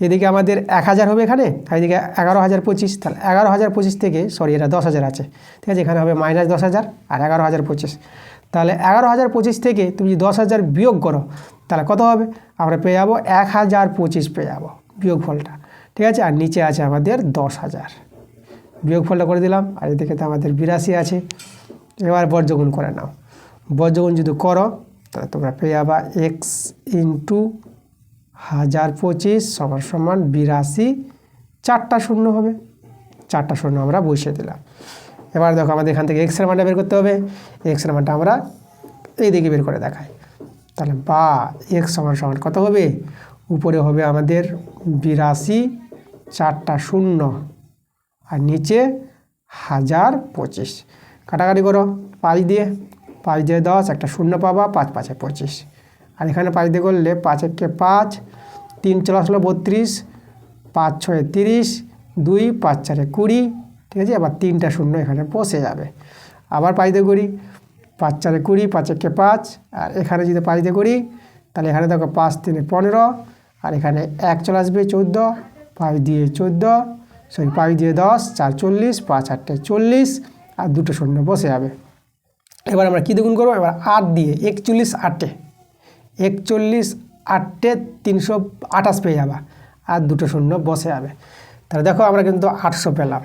এদিকে আমাদের 1000 হবে এখানে, আর এদিকে 11,025। তাহলে 11,025 থেকে, সরি এটা 10,000 আছে, ঠিক আছে, এখানে হবে -10,000 আর 11,025। তাহলে 11,025 থেকে তুমি যদি 10,000 বিয়োগ করো, তাহলে কত হবে, আমরা পেয়ে যাবো 1,025 পেয়ে যাবো বিয়োগফলটা। ঠিক আছে, আর নিচে আছে আমাদের 10,000, বিয়োগফলটা করে দিলাম। আর এদিকে তো আমাদের 82 আছে। এবার বর্গগুণ করে নাও, বর্গগুণ যদি করো তাহলে তোমরা পেয়ে যাবা এক্স ইন্টু 1025 সমান সমান 82, 4টা শূন্য হবে, 4টা শূন্য আমরা বসিয়ে দিলাম। এবার দেখো আমাদের এখান থেকে এক্সের মানটা বের করতে হবে, এক্সের মানটা আমরা এই দিকে বের করে দেখাই। তাহলে বা এক্স সমান সমান কত হবে, উপরে হবে আমাদের 82, 4টা শূন্য, আর নিচে 1025। কাটাকাটি করো 5 দিয়ে, 5 দিয়ে 10, একটা শূন্য পাবা, 5 5 25। আর এখানে 5 দিয়ে করলে 5 1 5, 3 চলে আসলো 32, 5 6 30, 2 5 4 20। ঠিক আছে, আবার 3টা শূন্য এখানে বসে যাবে। আবার 5 দিয়ে করি, 5 4 20, 5 1 5, আর এখানে যদি 5 দিয়ে করি তাহলে এখানে দেখো 5 3 15, আর এখানে 1 চলে আসবে 14, 5 দিয়ে 14, সরি 5 দিয়ে 10, 4 40, 5 8 40, আর 2টো শূন্য বসে যাবে। এবার আমরা কী দিয়ে গুণ করবো, এবার 8 দিয়ে 41 8, 41 8 328 পেয়ে যাবা, আর 2টো শূন্য বসে যাবে। তাহলে দেখো আমরা কিন্তু 800 পেলাম।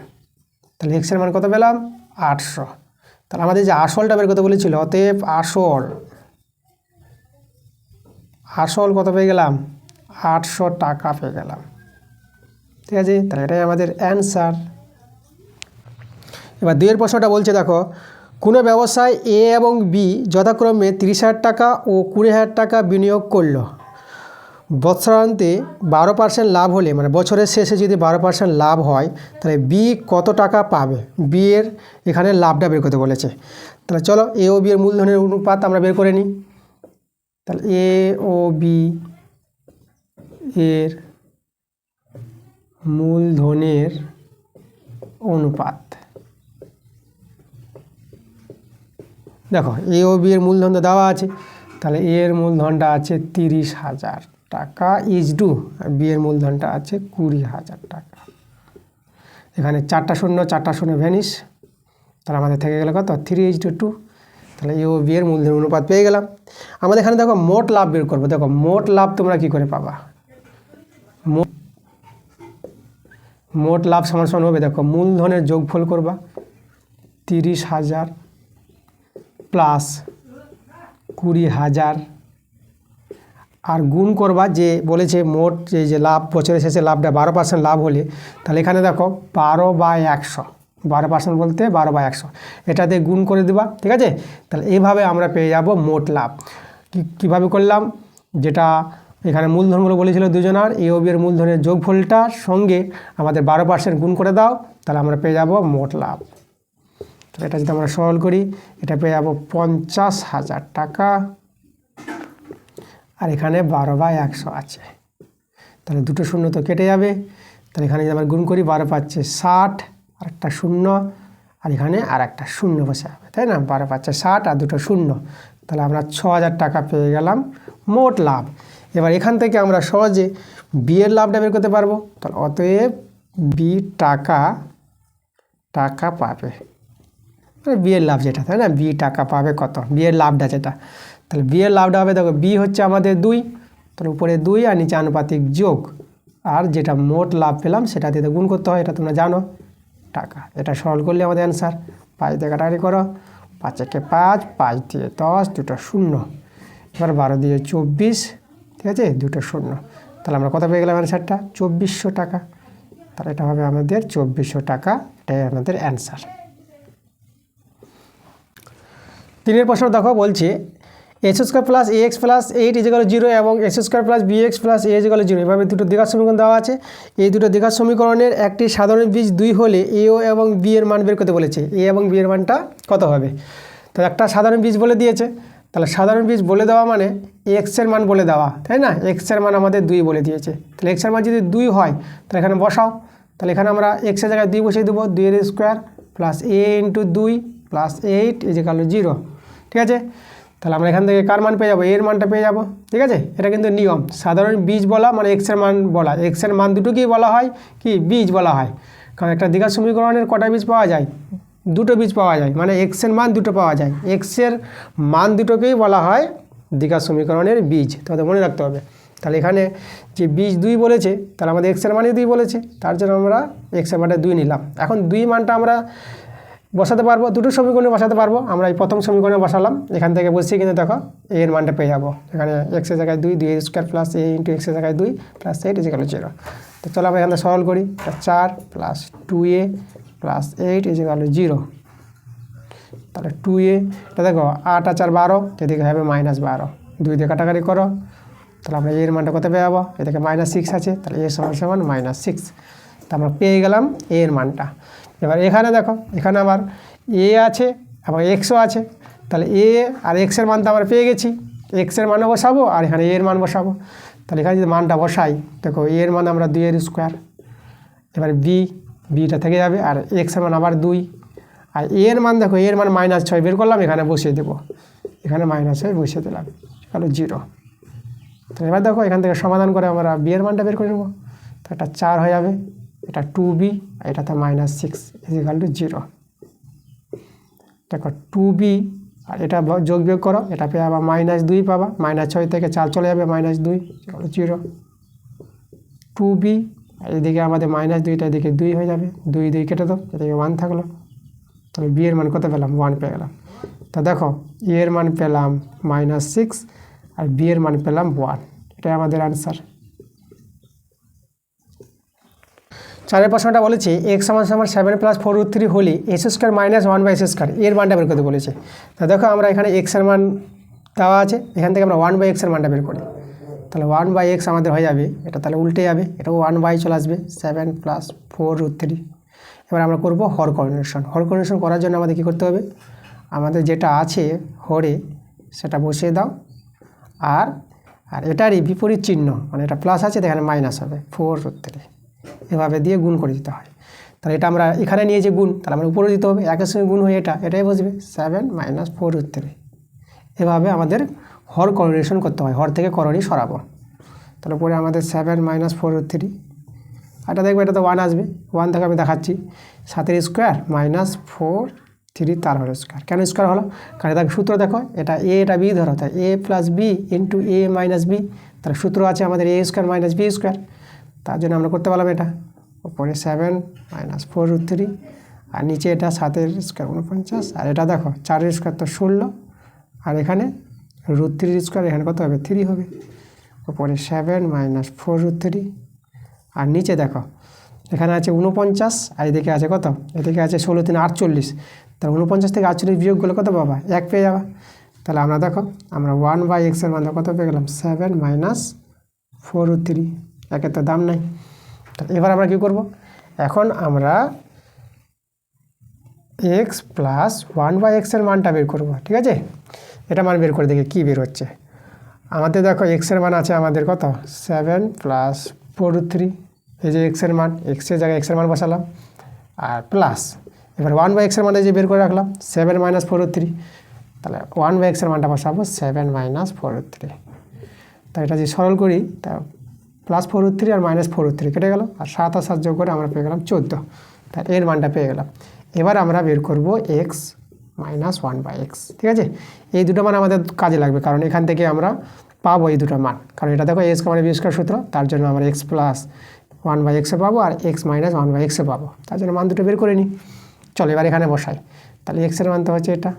তাহলে এক্সের মান কত পেলাম, 800। তাহলে আমাদের যে আসলটা বের করতে বলেছিল, অতএব আসল কত পেয়ে গেলাম, 800 টাকা পেয়ে গেলাম। ঠিক আছে, তাহলে এটাই আমাদের অ্যান্সার। এবার 2 এর প্রশ্নটা বলছে, দেখো কোনো ব্যবসায় এ এবং বি যথাক্রমে 30,000 টাকা ও 20,000 টাকা বিনিয়োগ করলো। বছরান্তে 12% লাভ হলে, মানে বছরের শেষে যদি 12% লাভ হয়, তাহলে বি কত টাকা পাবে। বি এর এখানে লাভটা বের করতে বলেছে। তাহলে চলো এ ও বি এর মূলধনের অনুপাত আমরা বের করে নিই। তাহলে এ ও বি এর মূলধনের অনুপাত, দেখো এ ও বি এর মূলধন তো দেওয়া আছে, তাহলে এ এর মূলধনটা আছে 30,000 টাকা ইজডু, আর বি এর মূলধনটা আছে 20,000 টাকা। এখানে 4টা শূন্য ভ্যানিশ, তাহলে আমাদের থেকে গেল কত, 3:2। তাহলে এ ও বি এর মূলধন অনুপাত পেয়ে গেলাম। আমাদের এখানে দেখো মোট লাভ বের করবো। দেখো মোট লাভ তোমরা কি করে পাবা, মোট লাভ সমান সমান হবে, দেখো মূলধনের যোগফল করবা 30,000 প্লাস 20,000, আর গুণ করবা যে বলেছে মোট যে লাভ, বছরের শেষে লাভটা 12% লাভ হলে, তাহলে এখানে দেখো 12/100, 12% বলতে 12/100, এটাতে গুণ করে দেবা। ঠিক আছে, তাহলে এইভাবে আমরা পেয়ে যাব মোট লাভ। কীভাবে করলাম, যেটা এখানে মূলধনগুলো বলেছিল দুজনার এ ও বি এর মূলধনের যোগফলটার সঙ্গে আমাদের 12% গুণ করে দাও, তাহলে আমরা পেয়ে যাব মোট লাভ। তাহলে এটা যদি আমরা সরল করি, এটা পেয়ে যাবো 50,000 টাকা। আর এখানে 12/100 আছে, তাহলে দুটো শূন্য তো কেটে যাবে। তাহলে এখানে যদি আমরা গুণ করি 12 পাচ্ছে 60, আর একটা শূন্য, আর এখানে আর একটা শূন্য বসে যাবে, তাই না? 12 পাচ্ছে 60 আর দুটো শূন্য, তাহলে আমরা 6,000 টাকা পেয়ে গেলাম মোট লাভ। এবার এখান থেকে আমরা সহজে বি এর লাভটা বের করতে পারবো। তাহলে অতএব বি টাকা পাবে, মানে বি এর লাভ যেটা, তাই না? বি টাকা পাবে কত, বি এর লাভটা যেটা। তাহলে বি এর লাভটা হবে, দেখো বি হচ্ছে আমাদের 2, তাহলে উপরে 2 আর নিচে আনুপাতিক যোগ, আর যেটা মোট লাভ পেলাম সেটা দিয়ে গুণ করতে হয়, এটা তোমরা জানো, টাকা। এটা সরল করলে আমাদের অ্যান্সার 5 দিয়ে কাটাকাটি করো, 5 একে 5, 5 দিয়ে 10, দুটো শূন্য, এবার 12 দিয়ে 24, ঠিক আছে, দুটো শূন্য। তাহলে আমরা কত পেয়ে গেলাম অ্যান্সারটা? 2400 টাকা। তাহলে এটা হবে আমাদের 2400 টাকা, এটাই আমাদের অ্যান্সার। 3 প্রশ্ন দেখো, বলছে x² প্লাস ax প্লাস 8 = 0 এবং x² plus bx plus a = 0, এভাবে দুটো দ্বিঘাত সমীকরণ দেওয়া আছে। এই দুটো দ্বিঘাত সমীকরণের একটি সাধারণ বীজ 2 হলে a এবং b এর মান বের করতে বলেছে। a এবং b এর মানটা কত হবে? তো একটা সাধারণ বীজ বলে দিয়েছে, তাহলে সাধারণ বীজ বলে দেওয়া মানে x এর মান বলে দেওয়া, তাই না? x এর মান আমাদের 2 বলে দিয়েছে, তাহলে x এর মান যদি 2 হয় তাহলে এখানে বসাও। তাহলে এখানে আমরা x এর জায়গায় 2 বসিয়ে দেবো, 2 এর স্কোয়ার প্লাস a × 2 প্লাস 8 = 0, ঠিক আছে? তাহলে আমরা এখান থেকে কার মান পেয়ে যাবো? এর মানটা পেয়ে যাবো, ঠিক আছে? এটা কিন্তু নিয়ম, সাধারণ বীজ বলা মানে x এর মান বলা, x এর মান দুটোকেই বলা হয় কি বীজ বলা হয়। কারণ একটা দ্বিঘাত সমীকরণের কটা বীজ পাওয়া যায়? দুটো বীজ পাওয়া যায়, মানে x এর মান দুটো পাওয়া যায়, x এর মান দুটোকেই বলা হয় দ্বিঘাত সমীকরণের বীজ, তোমাদের মনে রাখতে হবে। তাহলে এখানে যে বীজ 2 বলেছে, তাহলে আমাদের x এর মানই 2 বলেছে, তার জন্য আমরা x এর মানটা 2 নিলাম। এখন 2 মানটা আমরা বসাতে পারবো, দুটো সমীকরণে বসাতে পারবো। আমরা এই প্রথম সমীকরণে বসালাম, এখান থেকে বসিয়ে কিন্তু দেখো a এর মানটা পেয়ে যাবো। এখানে x এর জায়গায় 2, 2 এর স্কোয়ার প্লাস a × x এর জায়গায় 2 প্লাস 8 = 0। তো চলো আমরা এখানে সরল করি, 4 প্লাস 2a প্লাস 8 = 0। তাহলে 2a, এটা দেখো 8 আর 4 12, এদিকে হবে -12, 2 দিয়ে কাটাকাটি করো, তাহলে আমরা এর মানটা কত পেয়ে যাবো? এদিকে -6 আছে, তাহলে a = -6, তা আমরা পেয়ে গেলাম a এর মানটা। এবার এখানে দেখো, এখানে আবার a আছে এবং xও আছে, তাহলে a আর x এর মান তো আমরা পেয়ে গেছি, x এর মানও বসাবো আর এখানে a এর মান বসাবো। তাহলে এখানে যদি মানটা বসাই, দেখো a এর মান আমরা 2 এর স্কোয়ার, এবার bটা থেকে যাবে, আর x এর মান আবার 2, আর a এর মান দেখো, a এর মান -6 বের করলাম, এখানে বসিয়ে দেবো, এখানে -6 বসিয়ে দিলাম, 0। তো এবার দেখো এখান থেকে সমাধান করে আমরা b এর মানটা বের করে নেবো, তো এটা 4 হয়ে যাবে, এটা 2b, আর এটাতে -6 = 0। দেখো 2b আর এটা যোগ বিয়োগ করো, এটা পেয়ে আবার -2 পাবা, -6 থেকে 4 চলে যাবে, -2 = 0। 2b আর এদিকে আমাদের -2টা এদিকে 2 হয়ে যাবে, 2 2 কেটে দাও, এদিকে 1 থাকলো, তাহলে b এর মান কত পেলাম? 1 পেয়ে গেলাম। তা দেখো a এর মান পেলাম -6 আর b এর মান পেলাম 1, এটাই আমাদের অ্যান্সার। 4 প্রশ্নটা বলেছে x = 7 + 4√3 হলে s² - 1/s² এর মানটা বের করতে বলেছে। তা দেখো আমরা এখানে x এর মান দেওয়া আছে, এখান থেকে আমরা 1/x এর মানটা বের করি, তাহলে 1/x আমাদের হয়ে যাবে, এটা তাহলে উল্টে যাবে, এটাও 1/, চলে আসবে 7 + 4√3। এবার আমরা করব হর কোঅর্ডিনেশন। হর কোঅর্ডিনেশন করার জন্য আমাদের কী করতে হবে? আমাদের যেটা আছে হরে সেটা বসিয়ে দাও, আর এটারই বিপরীত চিহ্ন, মানে এটা প্লাস আছে, এখানে মাইনাস হবে 4√3, এভাবে দিয়ে গুণ করে দিতে হয়। তাহলে এটা আমরা এখানে নিয়ে যে গুণ, তাহলে আমরা উপরে দিতে হবে, একের সঙ্গে গুণ হয়ে এটাই বসবে 7 - 4√3। এভাবে আমাদের হর কোঅর্ডিনেশন করতে হয়, হর থেকে করণী সরাবো। তাহলে পরে আমাদের 7 - 4√3, এটা দেখবে এটা তো 1 আসবে, 1 থেকে আমি দেখাচ্ছি, 7 এর স্কোয়ার -4 তার হোল স্কোয়ার। কেন স্কোয়ার হলো? কারণ এটা সূত্র দেখো, এটা a এটা b ধরো, তাই a + b × a - b, তার সূত্র আছে আমাদের a² - b², তার জন্য আমরা করতে পারলাম এটা, উপরে 7 - 4√3, আর নিচে এটা 7 এর স্কোয়ার 49, আর এটা দেখো 4 এর স্কোয়ার তো 16, আর এখানে √3 এর স্কোয়ার, এখানে কত হবে? 3 হবে, উপরে 7 - 4√3, আর নিচে দেখো এখানে আছে 49, আর এদিকে আছে কত? এদিকে আছে 16 × 3 = 48, তাহলে 49 থেকে 48 বিয়োগ করলে কত পাবা? 1 পেয়ে যাবা। তাহলে আমরা দেখো আমরা 1/x এর মান কত পেয়ে গেলাম? 7 - 4√3, একে তো দাম নাই। এবার আমরা কি করব, এখন আমরা এক্স প্লাস 1/x এর মানটা বের করব। ঠিক আছে, এটা মান বের করে দেখি কী বের হচ্ছে। আমাদের দেখো এক্সের মান আছে আমাদের কত, 7 প্লাস 4√3, এই যে এক্সের মান, এক্সের জায়গায় এক্সের মান বসালাম, আর প্লাস এবার 1/x এর মানটা যে বের করে রাখলাম 7 - 4√3, তাহলে 1/x এর মানটা বসাবো 7 - 4√3। তাই এটা যে সরল করি তা প্লাস 4√3 আর মাইনাস 4√3 কেটে গেল, আর 7 আর 7 যোগ করে আমরা পেয়ে গেলাম 14। তাই এর মানটা পেয়ে গেলাম। এবার আমরা বের করব x মাইনাস 1/x। ঠিক আছে, এই দুটো মান আমাদের কাজে লাগবে, কারণ এখান থেকে আমরা পাবো এই দুটো মান, কারণ এটা দেখো এক্স মানে বি স্কয়ার সূত্র, তার জন্য আমরা x প্লাস 1/x পাবো আর x মাইনাস 1/x পাবো, তার জন্য মান দুটো বের করে নিই। চলো এবার এখানে বসাই। তাহলে x এর মান তো হচ্ছে এটা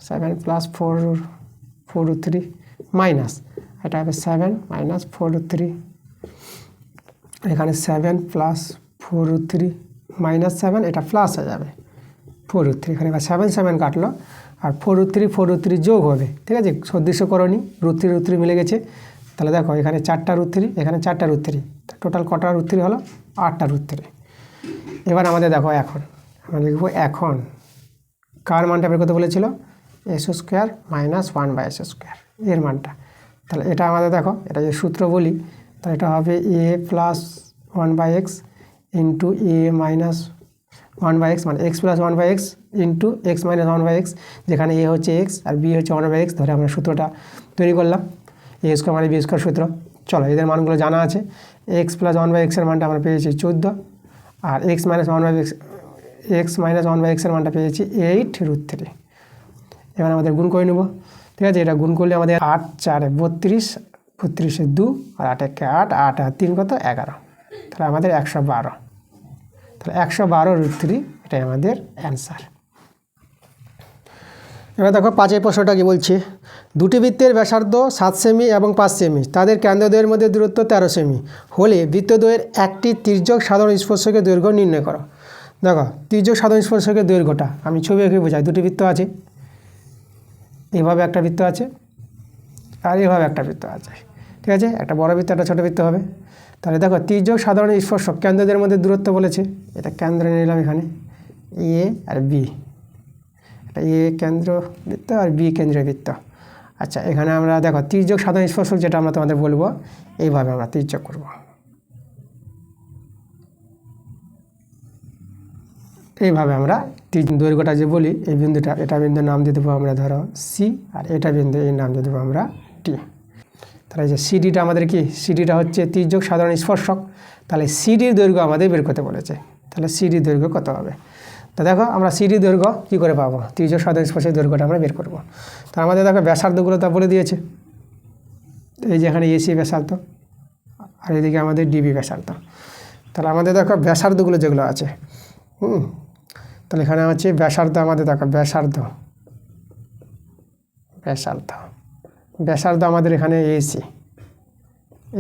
7 প্লাস 4√3 মাইনাস এটা হবে 7 মাইনাস 4√3, এখানে 7 প্লাস 4√3 মাইনাস 7, এটা প্লাস হয়ে যাবে 4√3, এখানে এবার 7 7 কাটলো আর 4√3 যোগ হবে। ঠিক আছে, সদৃশ্যকরণী √3 মিলে গেছে। তাহলে দেখো এখানে 4টা √3, এখানে 4টা √3, টোটাল কটা √3 হলো, 8টা √3। এবার আমাদের দেখো এখন আমরা লিখবো এখন কার মানটা বের করতে বলেছিল, s² মাইনাস 1/s², এর মানটা। তাহলে এটা আমাদের দেখো, এটা যে সূত্র বলি, তাহলে এটা হবে a plus 1/x into a minus 1/x, মানে x plus 1/x into x minus 1/x, যেখানে a হচ্ছে x আর b হচ্ছে 1/x ধরে আমরা সূত্রটা তৈরি করলাম, a² মানে b² সূত্র। চলো এদের মানগুলো জানা আছে, x প্লাস 1/x এর মানটা আমরা পেয়েছি 14, আর x মাইনাস 1/x এর মানটা পেয়েছি 8√3। এবার আমাদের গুণ করে নেব। ঠিক আছে, এটা গুণ করলে আমাদের 8 4 32, 32 2 আর 8 1 8, 8 আর 3 কত 11, তাহলে আমাদের 112। তাহলে 112√3 এটাই আমাদের অ্যান্সার। এবার দেখো 5 প্রশ্নটা কি বলছে, দুটি বৃত্তের ব্যাসার্ধ 7 সেমি এবং 5 সেমি, তাদের কেন্দ্রদ্বয়ের মধ্যে দূরত্ব 13 সেমি হলে বৃত্তদ্বয়ের একটি তির্যক সাধারণ স্পর্শকের দৈর্ঘ্য নির্ণয় করো। দেখো তির্যক সাধারণ স্পর্শকের দৈর্ঘ্যটা আমি ছবি এঁকে বোঝাই, দুটি বৃত্ত আছে, এভাবে একটা বৃত্ত আছে আর এভাবে একটা বৃত্ত আছে। ঠিক আছে, একটা বড় বৃত্ত একটা ছোটো বৃত্ত হবে। তাহলে দেখো তির্যক সাধারণ স্পর্শক কেন্দ্রদের মধ্যে দূরত্ব বলেছে, এটা কেন্দ্র নিলাম এখানে এ আর বি, এটা এ কেন্দ্র বৃত্ত আর বি কেন্দ্রীয় বৃত্ত। আচ্ছা এখানে আমরা দেখো তির্যক সাধারণ স্পর্শক যেটা আমরা তোমাদের বলবো, এইভাবে আমরা তির্যক করব। এইভাবে আমরা দৈর্ঘ্যটা যে বলি, এই বিন্দুটা, এটা বিন্দুর নাম দিয়ে দেবো আমরা ধরো সি, আর এটা বিন্দু এই নাম দিয়ে দেবো আমরা টি। তাহলে যে সিডিটা আমাদের কি, সিডিটা হচ্ছে তির্যক সাধারণ স্পর্শক, তাহলে সিডির দৈর্ঘ্য আমাদের বের করতে বলেছে। তাহলে সিডির দৈর্ঘ্য কত হবে, তো দেখো আমরা সিডির দৈর্ঘ্য কী করে পাবো, তির্যক সাধারণ স্পর্শকের দৈর্ঘ্যটা আমরা বের করব। তো আমাদের দেখো ব্যাসার্ধগুলো তা বলে দিয়েছে, এই যে এখানে এসি ব্যাসার্ধ আর এদিকে আমাদের ডিবি ব্যাসার্ধ। তাহলে আমাদের দেখো ব্যাসার্ধগুলো যেগুলো আছে, তাহলে এখানে আছে ব্যাসার্ধ, আমাদের দেখো ব্যাসার্ধ আমাদের এখানে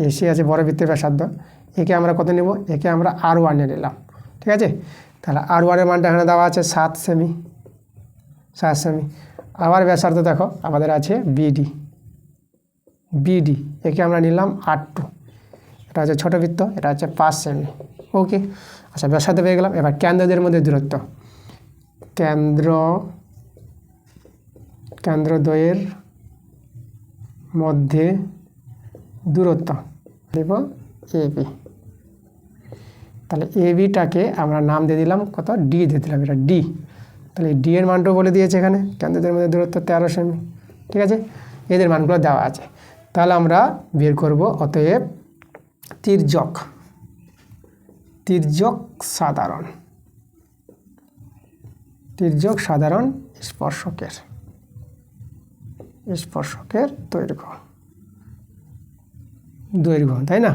এসি আছে বড় বৃত্তের ব্যাসার্ধ, একে আমরা কত নেব, একে আমরা R1 এ নিলাম। ঠিক আছে, তাহলে R1 এর মানটা এখানে দেওয়া আছে 7 সেমি। আবার ব্যাসার্ধ দেখো আমাদের আছে বিডি, একে আমরা নিলাম R2, এটা হচ্ছে ছোটো বৃত্ত, এটা হচ্ছে 5 সেমি। ওকে, আচ্ছা ব্যাসার্ধ পেয়ে গেলাম। এবার কেন্দ্রদের মধ্যে দূরত্ব, কেন্দ্রদ্বয়ের মধ্যে দূরত্ব দেব এবি। তাহলে এবিটাকে আমরা নাম দিয়ে দিলাম কত, ডি দিয়ে দিলাম, এটা ডি। তাহলে ডি এর মানটাও বলে দিয়েছে এখানে, কেন্দ্রদের মধ্যে দূরত্ব 13 সেমি। ঠিক আছে, এদের মানগুলো দেওয়া আছে। তাহলে আমরা বের করব অতএব তির্যক সাধারণ স্পর্শকের দৈর্ঘ্য, তাই না,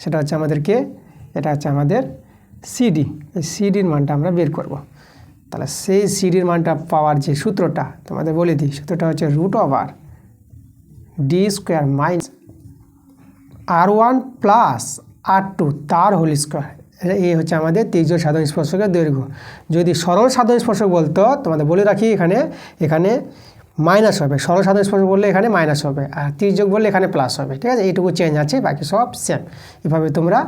সেটা হচ্ছে আমাদের কে, এটা হচ্ছে আমাদের সিডি। এই সিডির মানটা আমরা বের করব। তাহলে সেই সিডির মানটা পাওয়ার যে সূত্রটা তোমাদের বলে দিই, সূত্রটা হচ্ছে √d² minus R1 plus R2 তার হোল স্কোয়ার। এই হচ্ছে আমাদের তির্যক সাধারণ স্পর্শকের দৈর্ঘ্য। যদি সরল সাধারণ স্পর্শক বলতো, তোমাদের বলে রাখি এখানে মাইনাস হবে, সরল সাধারণ স্পর্শক বললে এখানে মাইনাস হবে, আর তির্যক বললে এখানে প্লাস হবে। ঠিক আছে, এইটুকু চেঞ্জ আছে, বাকি সব সেম। এভাবে তোমরা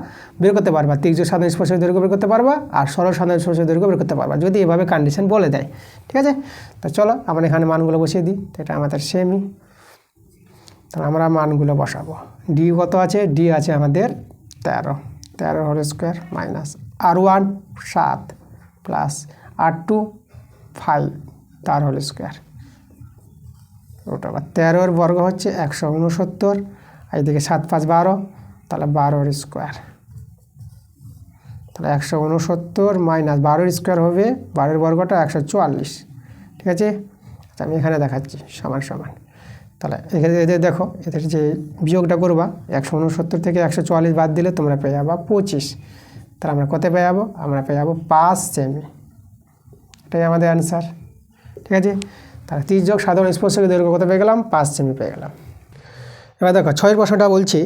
বের করতে পারবা, তির্যক সাধারণ স্পর্শক দৈর্ঘ্য বের করতে পারবা, আর সরল সাধারণ স্পর্শক দৈর্ঘ্য বের করতে পারবা, যদি এভাবে কন্ডিশন বলে দেয়। ঠিক আছে, তো চলো আমরা এখানে মানগুলো বসিয়ে দিই। তো এটা আমাদের সেমি, তাহলে আমরা মানগুলো বসাবো। ডি কত আছে? ডি আছে আমাদের 13 whole square minus R1 7 plus R2 5 তার হোল স্কোয়ার, ওটা 13 বর্গ হচ্ছে 169, আর এদিকে 7 5 12, তাহলে 12 স্কোয়ার, তাহলে 169 মাইনাস 12 স্কোয়ার হবে, 12 বর্গটা 144। ঠিক আছে, আমি এখানে দেখাচ্ছি সমান সমান। তাহলে এখানে এদের দেখো, এদের যে বিয়োগটা করবা, 169 থেকে 144 বাদ দিলে তোমরা পেয়ে যাবো 25। তাহলে আমরা কত পেয়ে যাবো? আমরা পেয়ে যাবো 5 সেমি। এটাই আমাদের অ্যান্সার। ঠিক আছে, তাহলে তির্যক সাধারণ স্পর্শকের দৈর্ঘ্য কত পেয়ে গেলাম? 5 সেমি পেয়ে গেলাম। এবার দেখো 6 প্রশ্নটা বলছে,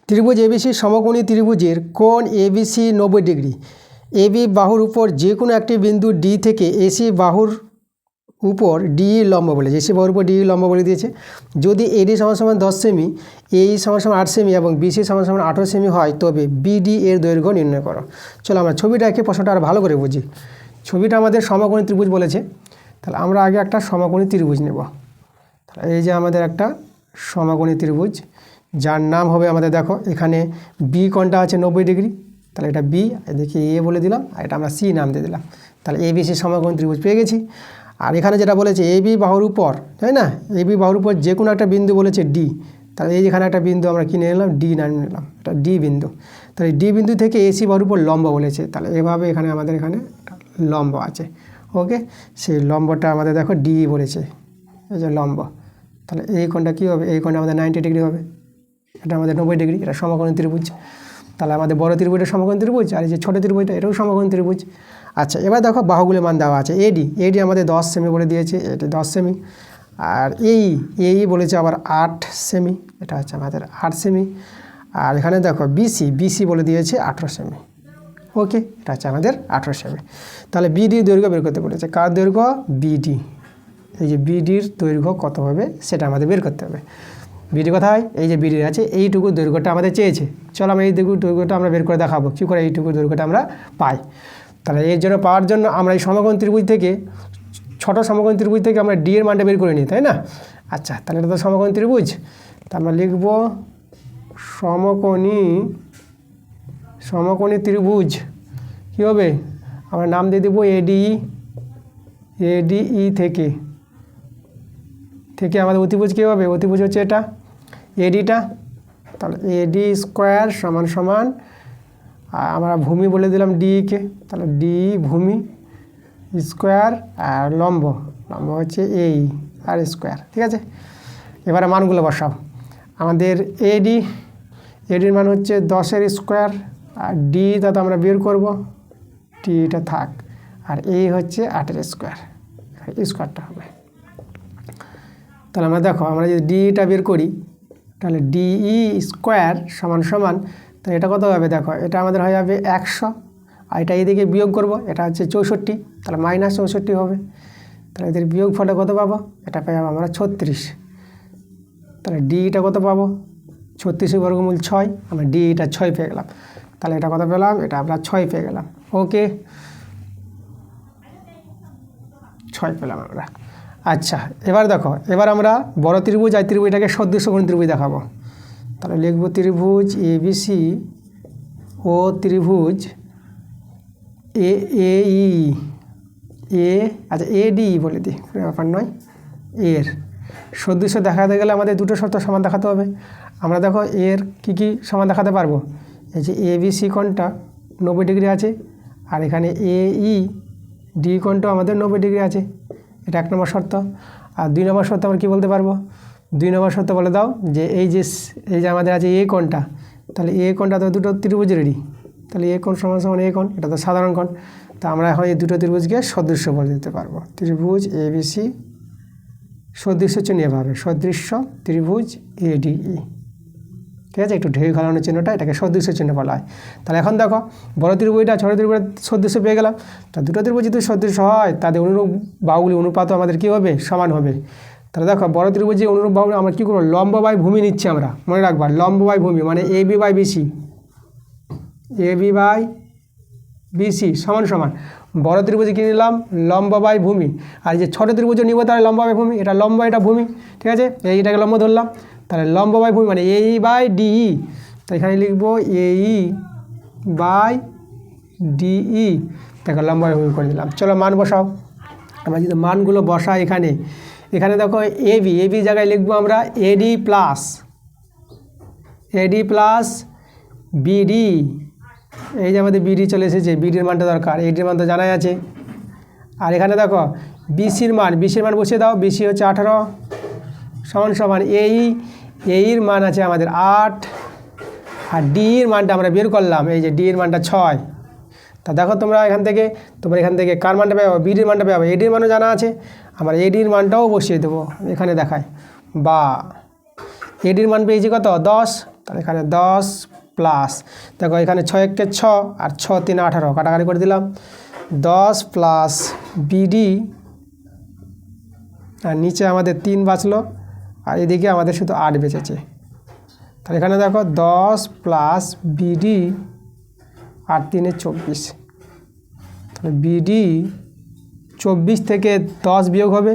ত্রিভুজ এবিসি সমকোণী ত্রিভুজের কোণ এবিসি 90 ডিগ্রি, এবি বাহুর উপর যে কোনো একটি বিন্দু ডি থেকে এসি বাহুর উপর ডি লম্ব বলেছে, এসি বাহুর উপর ডি লম্ব বলে দিয়েছে। যদি এডি সমান সমান 10 সেমি, এই সমান সমান 8 সেমি এবং বিসি সমান সমান 18 সেমি হয়, তবে বিডি এর দৈর্ঘ্য নির্ণয় করো। চলো আমরা ছবিটা এঁকে প্রশ্নটা আর ভালো করে বুঝি। ছবিটা আমাদের সমকোণী ত্রিভুজ বলেছে, তাহলে আমরা আগে একটা সমকোণী ত্রিভুজ নেব। তাহলে এই যে আমাদের একটা সমকোণী ত্রিভুজ, যার নাম হবে আমাদের, দেখো এখানে বি কোণটা আছে 90 ডিগ্রি, তাহলে এটা বি, এদিকে এ বলে দিলাম, আর এটা আমরা সি নাম দিয়ে দিলাম। তাহলে এ বি সি সমকোণী ত্রিভুজ পেয়ে গেছি। আর এখানে যেটা বলেছে এ বি বাহুর উপর, তাই না, এ বি বাহুর উপর যে কোনো একটা বিন্দু বলেছে ডি, তাহলে এই যেখানে একটা বিন্দু আমরা কিনে নিলাম, ডি নাম নিলাম, এটা ডি বিন্দু। তাহলে ডি বিন্দু থেকে এসি বাহুর উপর লম্ব বলেছে, তাহলে এভাবে এখানে আমাদের এখানে লম্ব আছে। ওকে, সেই লম্বটা আমাদের দেখো ডি বলেছে, এই যে লম্ব। তাহলে এই কোণটা কী হবে? এই কোণটা আমাদের 90 ডিগ্রি হবে, এটা আমাদের 90 ডিগ্রি, এটা সমকোণী ত্রিভুজ। তাহলে আমাদের বড় ত্রিভুজটা সমকোণী ত্রিভুজ, আর এই যে ছোটো ত্রিভুজটা এটাও সমকোণী ত্রিভুজ। আচ্ছা, এবার দেখো বাহুগুলোর মান দেওয়া আছে। এডি আমাদের 10 সেমি বলে দিয়েছে, এটা 10 সেমি। আর এই বলেছে আবার 8 সেমি, এটা হচ্ছে আমাদের 8 সেমি। আর এখানে দেখো বিসি বলে দিয়েছে 18 সেমি। ওকে, এটা হচ্ছে আমাদের 18 সেমি। তাহলে বিডি দৈর্ঘ্য বের করতে বলেছে, কার দৈর্ঘ্য? বিডি। এই যে বিডির দৈর্ঘ্য কত হবে সেটা আমাদের বের করতে হবে। বিডি কোথায়? এই যে বিডি আছে, এইটুকু দৈর্ঘ্যটা আমাদের চেয়েছে। চলো আমরা এইটুকু দৈর্ঘ্যটা আমরা বের করে দেখাবো কী করে এইটুকু দৈর্ঘ্যটা আমরা পাই। তাহলে এর জন্য পাওয়ার জন্য আমরা এই সমকোণ ত্রিভুজ থেকে, ছোটো সমকোণ ত্রিভুজ থেকে আমরা ডি এর মানটা বের করে নিই, তাই না? আচ্ছা, তাহলে এটা তো সমকোণ ত্রিভুজ, তা আমরা লিখব সমকোণী ত্রিভুজ। কী হবে? আমরা নাম দিয়ে দেবো এডিই থেকে আমাদের অতিভুজ কী হবে? অতিভুজ হচ্ছে এটা এডিটা, তাহলে এডি স্কোয়ার সমান সমান, আমরা ভূমি বলে দিলাম ডিকে, তাহলে ডি ভূমি স্কোয়ার, আর লম্ব হচ্ছে এই আর স্কোয়ার। ঠিক আছে, এবারে মানগুলো বসাও। আমাদের এডির মান হচ্ছে 10-এর স্কোয়ার, আর ডি তা তো আমরা বের করব, টিটা থাক, আর এই হচ্ছে 8-এর স্কোয়ার, স্কোয়ারটা হবে। তাহলে আমরা দেখো, আমরা যদি ডিটা বের করি, তাহলে ডিই স্কোয়ার সমান সমান, তাহলে এটা কত হবে? দেখো এটা আমাদের হয়ে যাবে 100, আর এটা এদিকে বিয়োগ করব, এটা হচ্ছে 64, তাহলে মাইনাস 64 হবে। তাহলে এদের বিয়োগ ফলে কত পাবো? এটা পেয়ে যাবো আমরা 36। তাহলে ডিটা কত পাবো? 36 বর্গমূল 6, আমরা ডিটা 6 পেয়ে গেলাম। তাহলে এটা কত পেলাম? এটা আমরা 6 পেয়ে গেলাম। ওকে, 6 পেলাম আমরা। আচ্ছা, এবার দেখো, এবার আমরা বড় ত্রিভুজ আর ত্রিভুজটাকে সদৃশ্যকোণ ত্রিভুজ দেখাবো। তাহলে লিখব ত্রিভুজ এবিসি ও ত্রিভুজ আচ্ছা এডি বলে দিই, ব্যাপার নয়। এর সদৃশ্য দেখাতে গেলে আমাদের দুটো শর্ত সমান দেখাতে হবে। আমরা দেখো এর কি সমান দেখাতে পারবো, এই যে এবিসি কোণটা 90 ডিগ্রি আছে, আর এখানে ডি কোণটাও আমাদের 90 ডিগ্রি আছে, এটা 1 নম্বর শর্ত। আর 2 নম্বর শর্ত আমরা কী বলতে পারবো? 2 নম্বর শর্ত বলে দাও যে এই যে আমাদের আছে এ কোণটা, তাহলে এ কোণটা তো দুটো ত্রিভুজেরই, তাহলে এ কোণ সমান সমান এ কোণ, এটা তো সাধারণ কোণ। তা আমরা এখন এই দুটো ত্রিভুজকে সদৃশ্য বলে দিতে পারবো। ত্রিভুজ এবিসি সদৃশ্য চিহ্ন এভাবে, সদৃশ্য ত্রিভুজ এডিই। ঠিক আছে, একটু ঢেউ খেলানোর চিহ্নটা, এটাকে সদৃশ্য চিহ্ন বলা হয়। তাহলে এখন দেখো বড় ত্রিভুজটা ছোটো ত্রিভুজের সদৃশ্য পেয়ে গেলাম। তা দুটো ত্রিভুজ যদি সদৃশ্য হয়, তাদের অনুরূপ বাহুগুলি অনুপাতও আমাদের কী হবে? সমান হবে। তাহলে দেখো বড় ত্রিভুজে অনুরূপভাবে আমরা কী করবো, লম্ব বাই ভূমি নিচ্ছি আমরা, মনে রাখবা লম্ব বাই ভূমি মানে AB by BC, AB by BC সমান সমান বড় ত্রিভুজে কী নিলাম, লম্ব বাই ভূমি, আর যে ছোটো ত্রিভুজে নিব তাহলে লম্ব বাই ভূমি, এটা লম্ব এটা ভূমি, ঠিক আছে, এইটাকে লম্ব ধরলাম, তাহলে লম্ব বাই ভূমি মানে এই বাই ডিই, তো এখানে লিখবো এই বাই ডিই, দেখো লম্ব বাই ভূমি করে দিলাম। চলো মান বসাও, আমরা যদি মানগুলো বসাই এখানে, এখানে দেখো এবি জায়গায় লিখবো আমরা এডি প্লাস বিডি, এই যে আমাদের বিডি চলে এসেছে, বিডির মানটা দরকার, এডির মান তো জানাই আছে। আর এখানে দেখো বিসির মান বসিয়ে দাও, বিসি হচ্ছে 18 সমান সমান এইর মান আছে আমাদের 8, আর ডির মানটা আমরা বের করলাম, এই যে ডির মানটা 6। তা দেখো তোমরা এখান থেকে কার মানটা পাবো, বিডির মানটা পাবো, এডির মানও জানা আছে, আমরা এডির মানটাও বসিয়ে দেবো, এখানে দেখায় বা এডির মান পেয়েছি কত 10, তাহলে এখানে 10 প্লাস, দেখো এখানে 6 একে 6 আর 6 3 18 কাটাকাটি করে দিলাম, 10 প্লাস বিডি, আর নিচে আমাদের 3 বাঁচলো, আর এদিকে আমাদের শুধু 8 বেঁচেছে। তাহলে এখানে দেখো 10 প্লাস বিডি আর 3 24, তাহলে বিডি 24 থেকে 10 বিয়োগ হবে,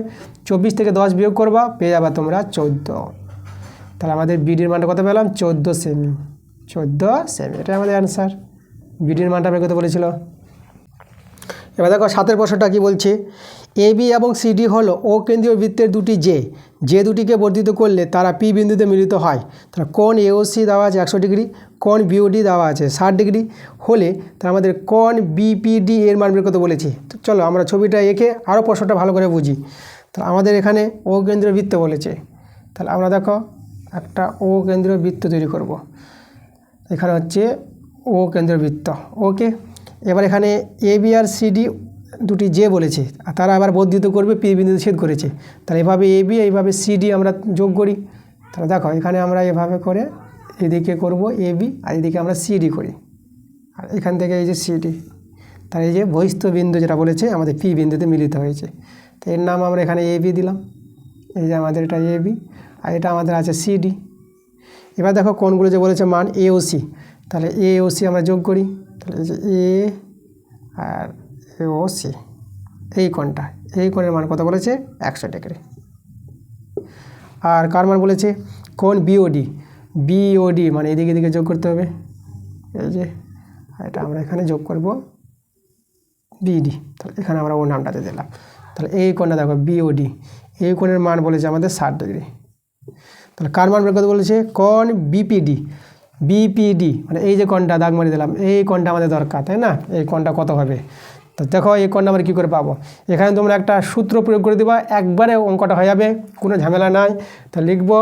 24 থেকে 10 বিয়োগ করবা পেয়ে যাবা তোমরা 14, তাহলে আমাদের বিডির মানটা কত পেলাম 14 সেমি, 14 সেমি, এটা আমাদের অ্যান্সার। বিডির মানটা বের করতে বলেছিল। এবার দেখো 7 প্রশ্নটা কী বলছে, এবি এবং সিডি হলো ও কেন্দ্রীয় বৃত্তের দুটি যে দুটিকে বর্ধিত করলে তারা পি বিন্দুতে মিলিত হয়। তাহলে কোণ এওসি দেওয়া আছে 100 ডিগ্রি, কোণ বিওডি দেওয়া আছে 60 ডিগ্রি হলে তার আমাদের কোণ বিপিডি এর মান বের করতে বলেছি। তো চলো আমরা ছবিটা এঁকে আরও প্রশ্নটা ভালো করে বুঝি। তাহলে আমাদের এখানে ও কেন্দ্রীয় বৃত্ত বলেছে, তাহলে আমরা দেখো একটা ও কেন্দ্রীয় বৃত্ত তৈরি করব। এখানে হচ্ছে ও কেন্দ্রীয় বৃত্ত, ওকে। এবার এখানে এবি আর সিডি দুটি যে বলেছে, আর তারা আবার বর্ধিত করবে পি বিন্দুতে ছেদ করেছে, তাহলে এভাবে এবি এইভাবে সিডি আমরা যোগ করি। তাহলে দেখো এখানে আমরা এভাবে করে এদিকে করব এবি আর এদিকে আমরা সিডি করি, আর এখান থেকে এই যে সিডি, তাহলে এই যে বহিস্থ বিন্দু যেটা বলেছে আমাদের পি বিন্দুতে মিলিত হয়েছে, তো এর নাম আমরা এখানে এবি দিলাম, এই যে আমাদের এটা এবি আর এটা আমাদের আছে সিডি। এবার দেখো কোণগুলো যে বলেছে মান এওসি, তাহলে এওসি আমরা যোগ করি, তাহলে এই যে এ আর এওসি, এই কোণের মান কত বলেছে 100 ডিগ্রি। আর কার মান বলেছে কোণ বিওডি মানে এদিকে যোগ করতে হবে, এই যে এটা আমরা এখানে যোগ করব বিডি, তাহলে এখানে আমরা ও নামটাতে দিলাম। তাহলে এই কোণটা দেখো বিওডি, এই কোণের মান বলেছে আমাদের 60 ডিগ্রি। তাহলে কার মান বের করতে বলেছে কোণ বিপিডি মানে এই যে কোণটা দাগ মারি দিলাম, এই কোণটা আমাদের দরকার, তাই না, এই কোণটা কত হবে। তো দেখো এই কোণটা আমরা কী করে পাবো, এখানে তোমরা একটা সূত্র প্রয়োগ করে দেবা, একবারে অঙ্কটা হয়ে যাবে, কোনো ঝামেলা নাই। তো লিখবো,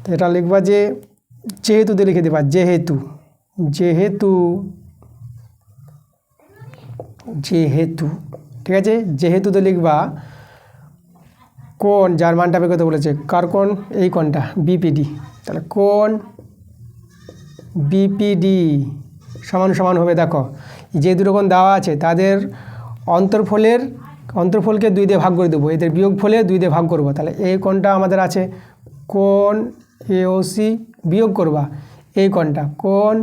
তো এটা লিখবা যে যেহেতু দিয়ে লিখে দেবা, যেহেতু ঠিক আছে, যেহেতু তো লিখবা কোণ যার মানটা বের করতে বলেছে, কার কোণ এই কোণটা বিপিডি, তাহলে কোণ বিপিডি সমান হবে, দেখো যে দুটো কোণ দেওয়া আছে তাদের অন্তর্ফলকে 2 দিয়ে ভাগ করে দেবো, এদের বিয়োগফলে 2 দিয়ে ভাগ করব, তাহলে এই কোণটা আমাদের আছে কোণ এওসি, বিয়োগ করবা এই কোণটা কোণ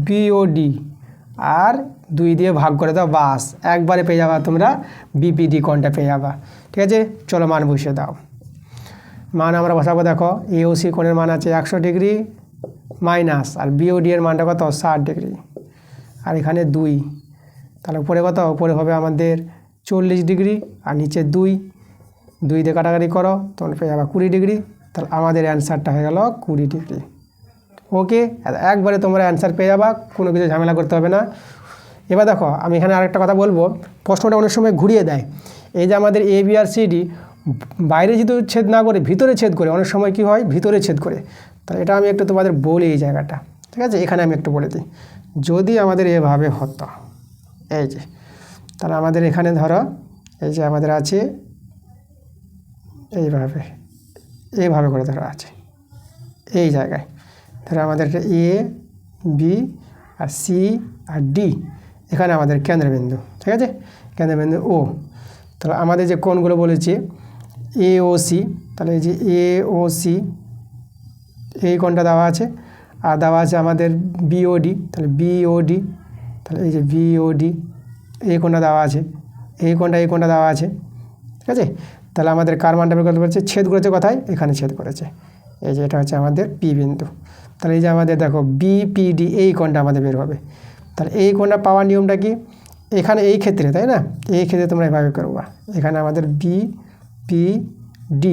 বিওডি আর 2 দিয়ে ভাগ করে দাও, বাস একবারে পেয়ে যাবা তোমরা বিপিডি কোণটা পেয়ে যাবা। ঠিক আছে, চলো মান বসিয়ে দাও, মান আমরা বসাবো। দেখো এওসি কোণের মান আছে 100 ডিগ্রি মাইনাস, আর বিওডি এর মানটা কত 60 ডিগ্রি, আর এখানে 2, তাহলে উপরে কত, উপরে হবে আমাদের 40 ডিগ্রি আর নিচে 2 দিয়ে কাটাকাটি করো তোমরা পেয়ে যাবা 20 ডিগ্রি, তাহলে আমাদের অ্যান্সারটা হয়ে গেল 20 ডিগ্রি। ওকে, একবারে তোমরা অ্যান্সার পেয়ে যাবা, কোনো কিছু ঝামেলা করতে হবে না। এবার দেখো আমি এখানে আরেকটা কথা বলবো, প্রশ্নটা অনেক সময় ঘুরিয়ে দেয়, এই যে আমাদের এ বি আর সিডি বাইরে যদি ছেদ না করে ভিতরে ছেদ করে, অনেক সময় কি হয় ভিতরে ছেদ করে, তাহলে এটা আমি একটু তোমাদের বলি এই জায়গাটা, ঠিক আছে, এখানে আমি একটু বলে দিই। যদি আমাদের এভাবে হতো, এই যে, তাহলে আমাদের এখানে ধরো এই যে আমাদের আছে এইভাবে করে ধরো আছে এই জায়গায়, ধরো আমাদের এটা A B R C R D, এখানে আমাদের কেন্দ্রবিন্দু, ঠিক আছে, কেন্দ্রবিন্দু ও। তাহলে আমাদের যে কোণগুলো বলেছি AOC, তাহলে এই যে AOC এই কোণটা দেওয়া আছে, আর দেওয়া আছে আমাদের BOD, তাহলে BOD, তাহলে এই যে BOD এই কোণটা দেওয়া আছে, এই কোণটা দেওয়া আছে, ঠিক আছে। তাহলে আমাদের কার মানটা বের করতে পারছে, ছেদ করেছে কোথায়, এখানে ছেদ করেছে, এই যে এটা হচ্ছে আমাদের P বিন্দু। তাহলে এই যে আমাদের দেখো BPD এই কোণটা আমাদের বের হবে। তাহলে এই কোণটা পাওয়ার নিয়মটা কি, এখানে এই ক্ষেত্রে, তাই না, এই ক্ষেত্রে তোমরা এভাবে করবা, এখানে আমাদের BPD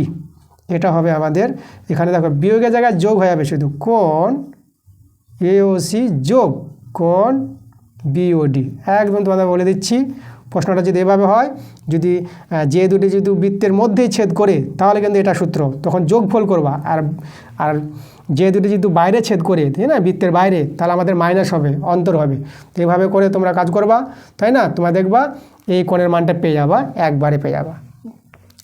এটা হবে আমাদের, এখানে দেখো বিয়োগের জায়গায় যোগ হয়ে যাবে, শুধু কোণ AOC যোগ কোণ BOD, একদম তোমাদের বলে দিচ্ছি। প্রশ্নটা যদি এভাবে হয়, যদি যে দুটি যদি বৃত্তের মধ্যেই ছেদ করে, তাহলে কিন্তু এটা সূত্র, তখন যোগফল করবা, আর যে দুটি যদি বাইরে ছেদ করে, তাই না, বৃত্তের বাইরে, তাহলে আমাদের মাইনাস হবে, অন্তর হবে। তো এইভাবে করে তোমরা কাজ করবা, তাই না, তোমরা দেখবা এই কোণের মানটা পেয়ে যাবা, একবারে পেয়ে যাবা।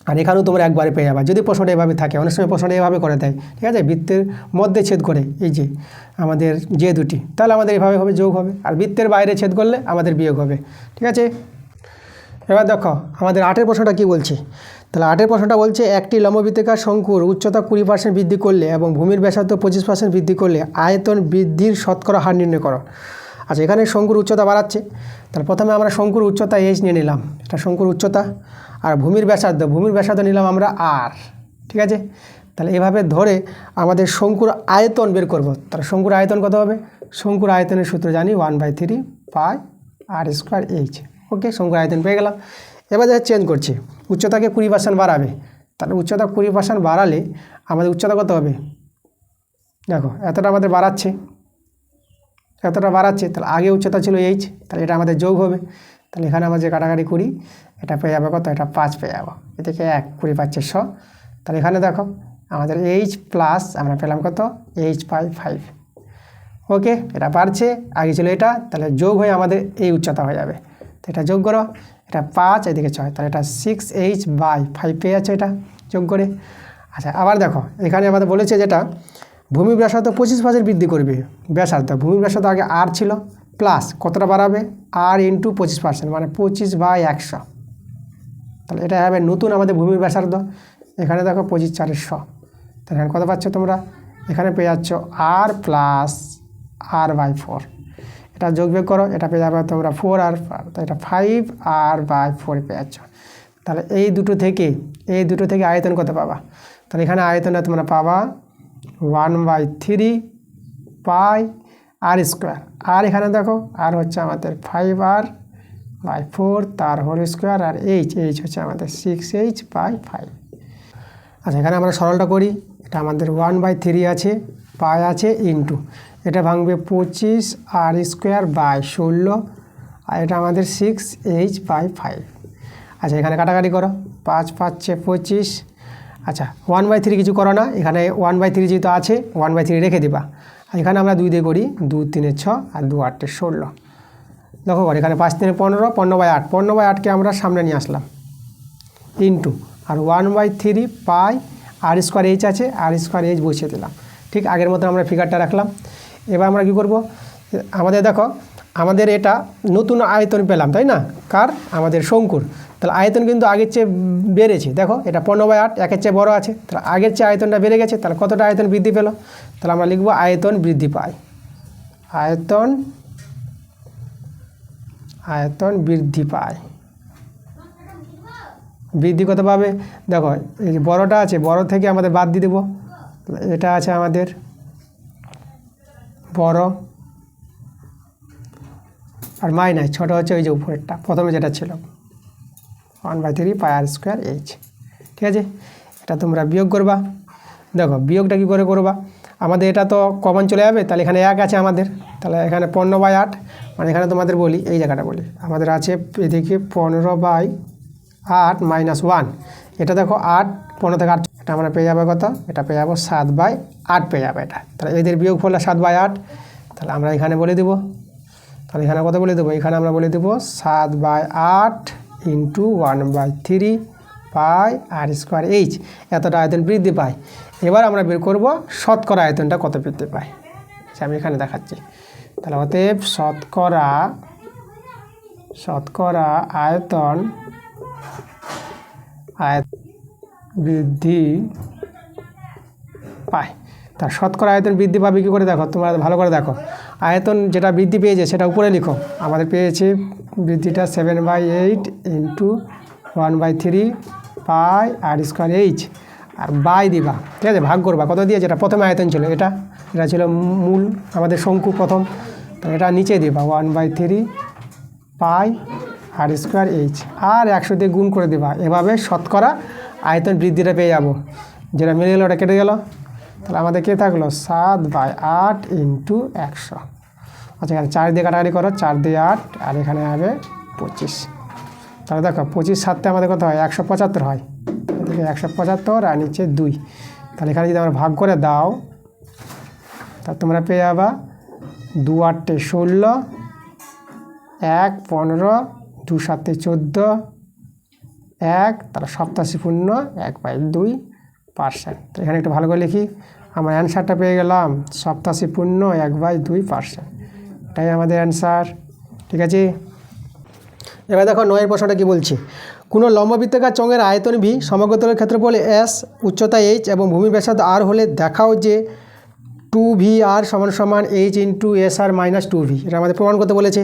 আর এখানেও তোমরা একবারে পেয়ে যাবা, যদি প্রশ্নটা এভাবে থাকে। অনেক সময় প্রশ্নটা এভাবে করে দেয়, ঠিক আছে, বৃত্তের মধ্যে ছেদ করে এই যে আমাদের যে দুটি, তাহলে আমাদের এভাবে হবে, যোগ হবে, আর বৃত্তের বাইরে ছেদ করলে আমাদের বিয়োগ হবে, ঠিক আছে। এবার দেখো আমাদের 8 প্রশ্নটা কী বলছে। তাহলে 8 প্রশ্নটা বলছে, একটি লম্ববৃত্তাকার শঙ্কুর উচ্চতা 20% বৃদ্ধি করলে এবং ভূমির ব্যাসার্ধ 25% বৃদ্ধি করলে আয়তন বৃদ্ধির শতকরা হার নির্ণয় করো। আচ্ছা, এখানে শঙ্কুর উচ্চতা বাড়াচ্ছে, তাহলে প্রথমে আমরা শঙ্কুর উচ্চতা H নিয়ে নিলাম, এটা শঙ্কুর উচ্চতা, আর ভূমির ব্যাসার্ধ নিলাম আমরা R, ঠিক আছে। তাহলে এভাবে ধরে আমাদের শঙ্কুর আয়তন বের করব। তাহলে শঙ্কুর আয়তন কত হবে, শঙ্কুর আয়তনের সূত্র জানি 1/3 পাই r²h। ওকে, শঙ্কুর আয়তন পেয়ে গেলাম। এবার যা চেঞ্জ করছি, উচ্চতাকে 20% বাড়াবে, তাহলে উচ্চতা 20% বাড়ালে আমাদের উচ্চতা কত হবে, দেখো এতটা আমাদের বাড়াচ্ছে, তাহলে আগে উচ্চতা ছিল h, তাহলে এটা আমাদের যোগ হবে। তাহলে এখানে আমরা যে কাটাকাটি করি, এটা পেয়ে যাবে কত, এটা 5 পেয়ে যাবো, এ থেকে 1 20 পাচ্ছে 100। তাহলে এখানে দেখো আমাদের h প্লাস আমরা পেলাম কত, h পাই 5। ওকে, এটা বাড়ছে, আগে ছিল এটা, তাহলে যোগ হয়ে আমাদের এই উচ্চতা হয়ে যাবে। তো এটা যোগ করো, এটা 5 এদিকে 6, তাহলে এটা 6h/5 পেয়ে যাচ্ছে এটা যোগ করে। আচ্ছা, আবার দেখো এখানে আমাদের বলেছে যেটা ভূমির ব্যাসার্ধ 25% বৃদ্ধি করবে, ভূমির ব্যাসার্ধ আগে r ছিল, প্লাস কতটা বাড়াবে, r × 25%, মানে 25/100। তাহলে এটা হবে নতুন আমাদের ভূমির ব্যাসার্ধ। এখানে দেখো 25 × 4 = 100, তাহলে এখানে কত পাচ্ছ তোমরা, এখানে পেয়ে যাচ্ছ r + r/4। এটা যোগ বিয়োগ করো, এটা পেয়ে যাবে তোমরা 4r, তো এটা 5r/4 পেয়ে যাচ্ছ। তাহলে এই দুটো থেকে আয়তন কত পাবা, তাহলে এখানে আয়তনটা তোমরা পাবা 1/3 পাই r², আর এখানে দেখো আর হচ্ছে আমাদের 5r/4 তার হোল স্কোয়ার, আর h হচ্ছে আমাদের 6h/5। আচ্ছা, এখানে আমরা সরলটা করি, এটা আমাদের 1/3 আছে, পাই আছে, ইন্টু এটা ভাঙবে 25r²/16, আর এটা আমাদের 6h/5। আচ্ছা, এখানে কাটাকাটি করো, 5 5 25। আচ্ছা, 1/3 কিছু করো না, এখানে 1/3 যেহেতু আছে 1/3 রেখে দিবা। এখানে আমরা 2 দিয়ে করি, 2 3 6 আর 2 8 16। দেখো এখানে 5 3 15, 15/8, 15/8কে আমরা সামনে নিয়ে আসলাম, ইন্টু আর 1/3 পাই r²h আছে, r²h বসিয়ে দিলাম। ঠিক আগের মতো আমরা ফিগারটা রাখলাম। এবার আমরা কি করব, আমাদের দেখো আমাদের এটা নতুন আয়তন পেলাম, তাই না, কার, আমাদের শঙ্কুর। তাহলে আয়তন কিন্তু আগের চেয়ে বেড়েছে, দেখো এটা 15/8, একের চেয়ে বড় আছে, তাহলে আগের চেয়ে আয়তনটা বেড়ে গেছে। তাহলে কতটা আয়তন বৃদ্ধি পেল, তাহলে আমরা লিখব আয়তন বৃদ্ধি পায়, আয়তন বৃদ্ধি পায়। বৃদ্ধি কত পাবে, দেখো এই যে বড়টা আছে, বড় থেকে আমাদের বাদ দিয়ে দেবো, এটা আছে আমাদের বড়, আর মাইনাস ছোটো হচ্ছে ওই যে উপরেরটা, প্রথমে যেটা ছিল 1/3 পাই r²h। ঠিক আছে, এটা তোমরা বিয়োগ করবা। দেখো বিয়োগটা কী করে করবা, আমাদের এটা তো কমন চলে যাবে, তাহলে এখানে 1 আছে আমাদের, তাহলে এখানে 15/8, মানে এখানে তোমাদের বলি এই জায়গাটা বলি, আমাদের আছে এদিকে 15/8 - 1, এটা দেখো 8, 15 থেকে 8, এটা আমরা পেয়ে যাবে কত, এটা পেয়ে যাবো 7/8 পেয়ে যাবে এটা। তাহলে এদের বিয়োগ ফলে 7/8, তাহলে আমরা এখানে বলে দেবো, তাহলে এখানে কত বলে দেবো, এখানে আমরা বলে দেবো 7/8 × 1/3 পাই r²h, এতটা আয়তন বৃদ্ধি পায়। এবার আমরা বের করব শতকরা আয়তনটা কত বৃদ্ধি পায়, আমি এখানে দেখাচ্ছি। তাহলে অতএব শতকরা আয়তন বৃদ্ধি পায়। তার শতকরা আয়তন বৃদ্ধি পাবে কী করে দেখো, তোমরা ভালো করে দেখো। আয়তন যেটা বৃদ্ধি পেয়েছে সেটা উপরে লিখো। আমাদের পেয়েছে বৃদ্ধিটা 7/8 into 1/3 pi r square h, আর বাই দিবা, ঠিক আছে, ভাগ করবা। কত দিয়ে? যেটা প্রথমে আয়তন ছিল এটা ছিল মূল আমাদের শঙ্কু প্রথম, তো এটা নিচে দিবা 1/3 পাই আর স্কোয়ার এইচ, আর 100 দিয়ে গুণ করে দেবা। এভাবে শতকরা আয়তন বৃদ্ধিটা পেয়ে যাবো। যেটা মিলে গেলো ওটা কেটে গেল, তাহলে আমাদের কে থাকলো 7/8 ইন্টু 100। আচ্ছা, এখানে 4 দিয়ে কাটাকাটি করো, 4 দিয়ে 8, আর এখানে হবে 25। তাহলে দেখো 25 7তে আমাদের কত হয়? 175 হয়। এদিকে 175 আর নিচে 2। তাহলে এখানে যদি আমরা ভাগ করে দাও, তা তোমরা পেয়ে যাবা 2 8 16, 1 15, 2 7 14, 1, তাহলে 87.1/2%। তো এখানে একটু ভালো করে লিখি, আমার অ্যান্সারটা পেয়ে গেলাম 87.1/2%। এটাই আমাদের অ্যান্সার, ঠিক আছে। এবার দেখো 9 প্রশ্নটা কী বলছে। কোনো লম্ববৃত্তাকার চোঙের আয়তন ভি, সমগ্র তলের ক্ষেত্রফল এস, উচ্চতা এইচ এবং ভূমি ব্যাসার্ধ আর হলে দেখাও যে 2VR = H into SR minus 2V। এটা আমাদের প্রমাণ করতে বলেছে।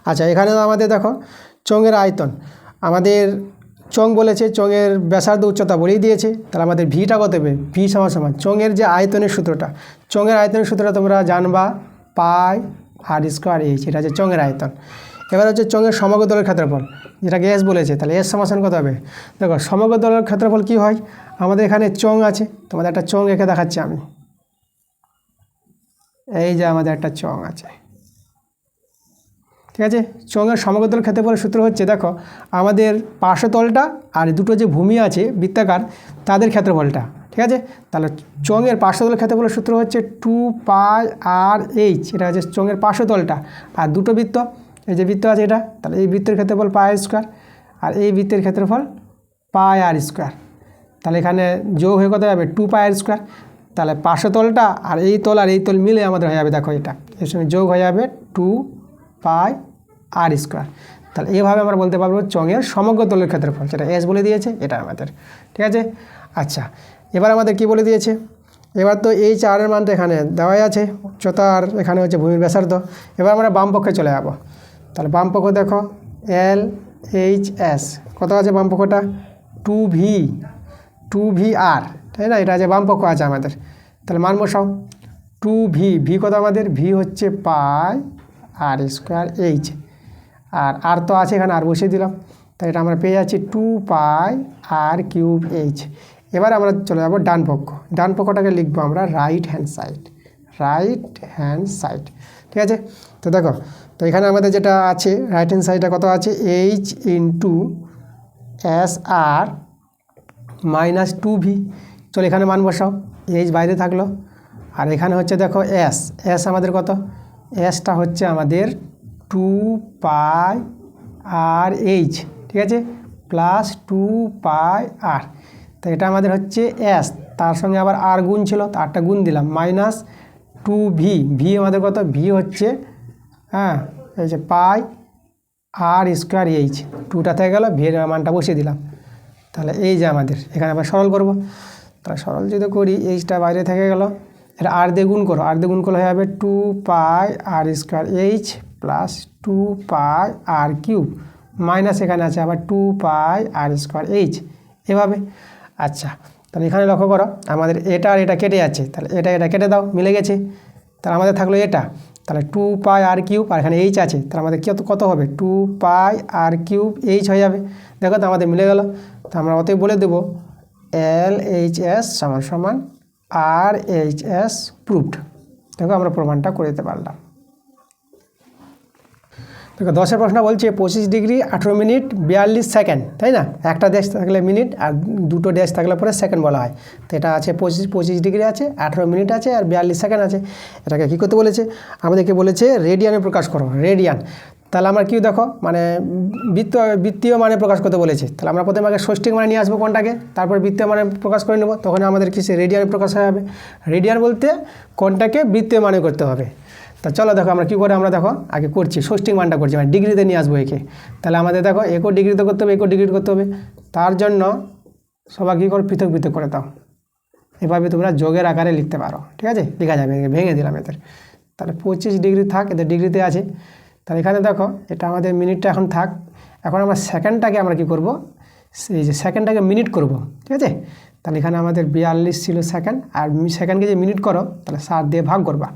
আচ্ছা, এখানে আমাদের দেখো চোঙের আয়তন, আমাদের চোঙ বলেছে, চোঙের ব্যাসার্ধ উচ্চতা বলেই দিয়েছে, তাহলে আমাদের ভিটা কত হবে? ভি সমান চোঙের যে আয়তনের সূত্রটা, চোঙের আয়তনের সূত্রটা তোমরা জানবা পাই আর স্কোয়ার এইচ, এটা হচ্ছে চোঙের আয়তন। এবার হচ্ছে চোঙের সমগ্র তলের ক্ষেত্রফল, যেটাকে এস বলেছে, তাহলে এস সমান কত হবে? দেখো সমগ্র তলের ক্ষেত্রফল কি হয়, আমাদের এখানে চোঙ আছে, তোমাদের একটা চোঙ এঁকে দেখাচ্ছি আমি। এই যে আমাদের একটা চোঙ আছে, ঠিক আছে। চোঙের সমগ্র তলের ক্ষেত্রফলের সূত্র হচ্ছে, দেখো আমাদের পার্শ্বতলটা আর দুটো যে ভূমি আছে বৃত্তাকার তাদের ক্ষেত্রফলটা, ঠিক আছে। তাহলে চোঙের পার্শ্বতলের ক্ষেত্রফলের সূত্র হচ্ছে 2πr/h, এটা হচ্ছে চোঙের পার্শ্বতলটা। আর দুটো বৃত্ত, এই যে বৃত্ত আছে এটা, তাহলে এই বৃত্তের ক্ষেত্রফল πr², আর এই বৃত্তের ক্ষেত্রফল πr²। তাহলে এখানে যোগ হয়ে কত যাবে? 2πr²। তাহলে পার্শ্বতলটা আর এই তল মিলে আমাদের হয়ে যাবে, দেখো এটা এর সঙ্গে যোগ হয়ে যাবে 2πr²। তাহলে এইভাবে আমরা বলতে পারবো চোঙের সমগ্র তলের ক্ষেত্রফল, যেটা এস বলে দিয়েছে এটা আমাদের, ঠিক আছে। আচ্ছা, এবার আমাদের কি বলে দিয়েছে, এবার তো এই চারের মানটা এখানে দেওয়াই আছে, উচ্চতা আর এখানে হচ্ছে ভূমির ব্যাসার্ধ। এবার আমরা বাম পক্ষে চলে যাবো। তাহলে বাম পক্ষ দেখো LHS কত আছে? বাম পক্ষটা 2VR, তাই না? এটা আছে বাম পক্ষ আছে আমাদের। তাহলে মান বসাও 2V কত আমাদের? ভি হচ্ছে πr²h, আর তো আছে এখানে, আর বসিয়ে দিলাম। তাই এটা আমরা পেয়ে যাচ্ছি 2πr³h। এবার আমরা চলে যাবো ডান পক্ষ। ডান পক্ষটাকে লিখবো আমরা রাইট হ্যান্ড সাইড, ঠিক আছে। তো দেখো, তো এখানে আমাদের যেটা আছে রাইট হ্যান্ড সাইডটা কত আছে? H into SR minus 2V। চলো এখানে মান বসাও, H বাইরে থাকলো, আর এখানে হচ্ছে দেখো এস আমাদের কত? এসটা হচ্ছে আমাদের 2πr/h, ঠিক আছে, প্লাস 2πr। তো এটা আমাদের হচ্ছে এস, তার সঙ্গে আবার আর গুণ ছিল, আরটা গুণ দিলাম, মাইনাস 2V আমাদের কত? ভি হচ্ছে এই যে πr²h, 2টা থেকে গেল, ভি এর মানটা বসিয়ে দিলাম। তাহলে এই যে আমাদের এখানে আবার সরল করব, তাহলে সরল যদি করি এইচটা বাইরে থেকে গেল, এটা আর দিয়ে গুণ করো, আর দিয়ে গুণ করলে হয়ে যাবে 2πr² প্লাস 2πr³ মাইনাস এখানে আছে আবার 2πr², এভাবে। আচ্ছা, তাহলে এখানে লক্ষ্য করো আমাদের এটা আর এটা কেটে যাচ্ছে, তাহলে এটা কেটে দাও, মিলে গেছে। তাহলে আমাদের থাকলো এটা, তাহলে 2πr³ আর এখানে এইচ আছে, তাহলে আমাদের কত হবে? 2πr³ হয়ে যাবে। দেখো তো আমাদের মিলে গেল। তো আমরা অতএব বলে দেবো LHS = RHS প্রুভড। দেখো আমরা প্রমাণটা করে দিতে পারলাম। দেখো 10 প্রশ্ন বলছে 25 ডিগ্রি 18 মিনিট 42 সেকেন্ড, তাই না? একটা ড্যাশ থাকলে মিনিট আর দুটো ড্যাশ থাকলে পরে সেকেন্ড বলা হয়। তো এটা আছে 25 ডিগ্রি আছে, 18 মিনিট আছে আর 42 সেকেন্ড আছে। এটাকে কী করতে বলেছে? আমাদেরকে বলেছে রেডিয়ানে প্রকাশ করো, রেডিয়ান। তাহলে আমরা কি দেখো মানে বৃত্তীয় মানে প্রকাশ করতে বলেছে, তাহলে আমরা প্রথমে আগে ষষ্ঠিক মানে নিয়ে আসবো কোনটাকে, তারপর বৃত্তীয় মানে প্রকাশ করে নেব, তখন আমাদের কিছু রেডিয়ানে প্রকাশ হয়ে যাবে। রেডিয়ান বলতে কোনটাকে বৃত্তীয় মানে করতে হবে। তা চলো দেখো আমরা কী করে, আমরা দেখো আগে করছি ষষ্ঠিক মানটা করছি, মানে ডিগ্রিতে নিয়ে আসবো একে। তাহলে আমাদের দেখো একো ডিগ্রিতে করতে হবে, একো ডিগ্রি করতে হবে। তার জন্য সবাই কী করো, পৃথক পৃথক করে দাও। এভাবে তোমরা যোগের আকারে লিখতে পারো, ঠিক আছে, লেখা যাবে। ভেঙে দিলাম এদের, তাহলে 25 ডিগ্রি থাক, এদের ডিগ্রিতে আছে। তাহলে এখানে দেখো এটা আমাদের মিনিটটা এখন থাক। এখন আমরা সেকেন্ডটাকে আমরা কী করব, এই যে সেকেন্ডটাকে মিনিট করব, ঠিক আছে। তাহলে এখানে আমাদের 42 ছিল সেকেন্ড, আর সেকেন্ডকে যে মিনিট করো তাহলে 60 দিয়ে ভাগ করবা,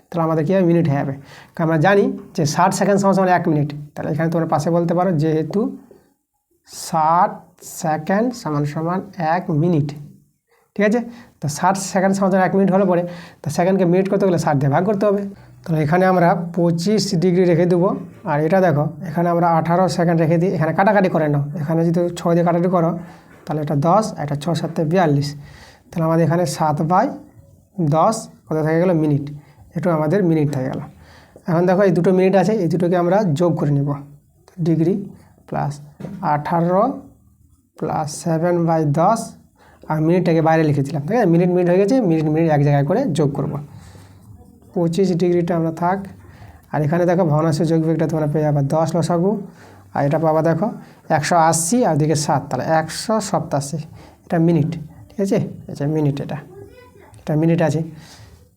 তাহলে আমাদের কী হবে, মিনিট হয়ে যাবে। কারণ আমরা জানি যে 60 সেকেন্ড সমান 1 মিনিট। তাহলে এখানে তোমরা পাশে বলতে পারো যেহেতু 60 সেকেন্ড সমান 1 মিনিট, ঠিক আছে। তো 60 সেকেন্ড সমান 1 মিনিট হলে পরে তো সেকেন্ডকে মিনিট করতে গেলে 60 দিয়ে ভাগ করতে হবে। তাহলে এখানে আমরা 25 ডিগ্রি রেখে দেবো। আর এটা দেখো এখানে আমরা 18 সেকেন্ড রেখে দিই। এখানে কাটাকাটি করে নাও, এখানে যদি 6 দিয়ে কাটাকাটি করো তাহলে এটা 10, এটা 6 7 42। তাহলে আমাদের এখানে 7/10 কত থেকে গেলো, মিনিট। এটু আমাদের মিনিট থেকে গেল। এখন দেখো এই দুটো মিনিট আছে, এই দুটোকে আমরা যোগ করে নেব। ডিগ্রি প্লাস 18 প্লাস 7/10, আর মিনিটটাকে বাইরে লিখেছিলাম, ঠিক আছে। মিনিট হয়ে গেছে, মিনিট এক জায়গায় করে যোগ করব। 25 ডিগ্রিটা আমরা থাক। আর এখানে দেখো ভগ্নাংশের যোগবিয়োগটা তোমরা পেয়ে যাবে 10 লসাগু, আর এটা পাবা দেখো 180, আর দিকে 7, তাহলে 187। এটা মিনিট, ঠিক আছে, আচ্ছা মিনিট, এটা মিনিট আছে।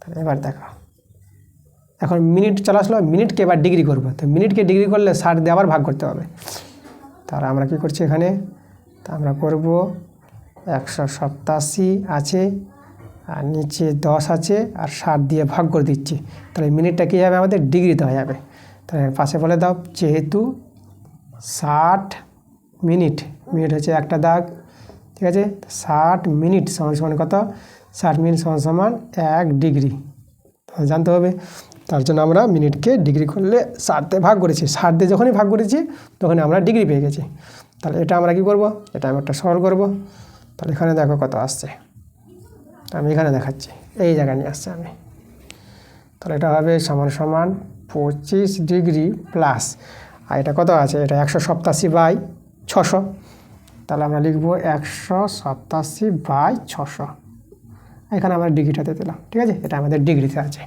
তাহলে এবার দেখো এখন মিনিট চলে আসলো, মিনিটকে এবার ডিগ্রি করবো। তো মিনিটকে ডিগ্রি করলে 60 দিয়ে আবার ভাগ করতে হবে। তাহলে আমরা কী করছি এখানে, তা আমরা করব 187 আছে, আর নিচে 10 আছে, আর 60 দিয়ে ভাগ করে দিচ্ছি। তাহলে মিনিটটা কী হবে, আমাদের ডিগ্রিতে হয়ে যাবে। তাহলে পাশে বলে দাও যেহেতু 60 মিনিট, মিনিট হচ্ছে একটা দাগ, ঠিক আছে। 60 মিনিট সমান কত, 60 মিনিট সমান 1 ডিগ্রি। জানতে হবে, তার জন্য আমরা মিনিটকে ডিগ্রি করলে 60 দিয়ে ভাগ করেছি। 60 দিয়ে যখনই ভাগ করেছি তখনই আমরা ডিগ্রি পেয়ে গেছি। তাহলে এটা আমরা কী করব, এটা আমি একটা সরল করব। তাহলে এখানে দেখো কত আসছে, আমি এখানে দেখাচ্ছি, এই জায়গায় নিয়ে আসছে আমি। তাহলে এটা হবে সমান 25 ডিগ্রি প্লাস, আর এটা কত আছে, এটা 187/600। তাহলে আমরা লিখব 187/600। এখানে আমরা ডিগ্রিটাতে দিলাম, ঠিক আছে, এটা আমাদের ডিগ্রিতে আছে।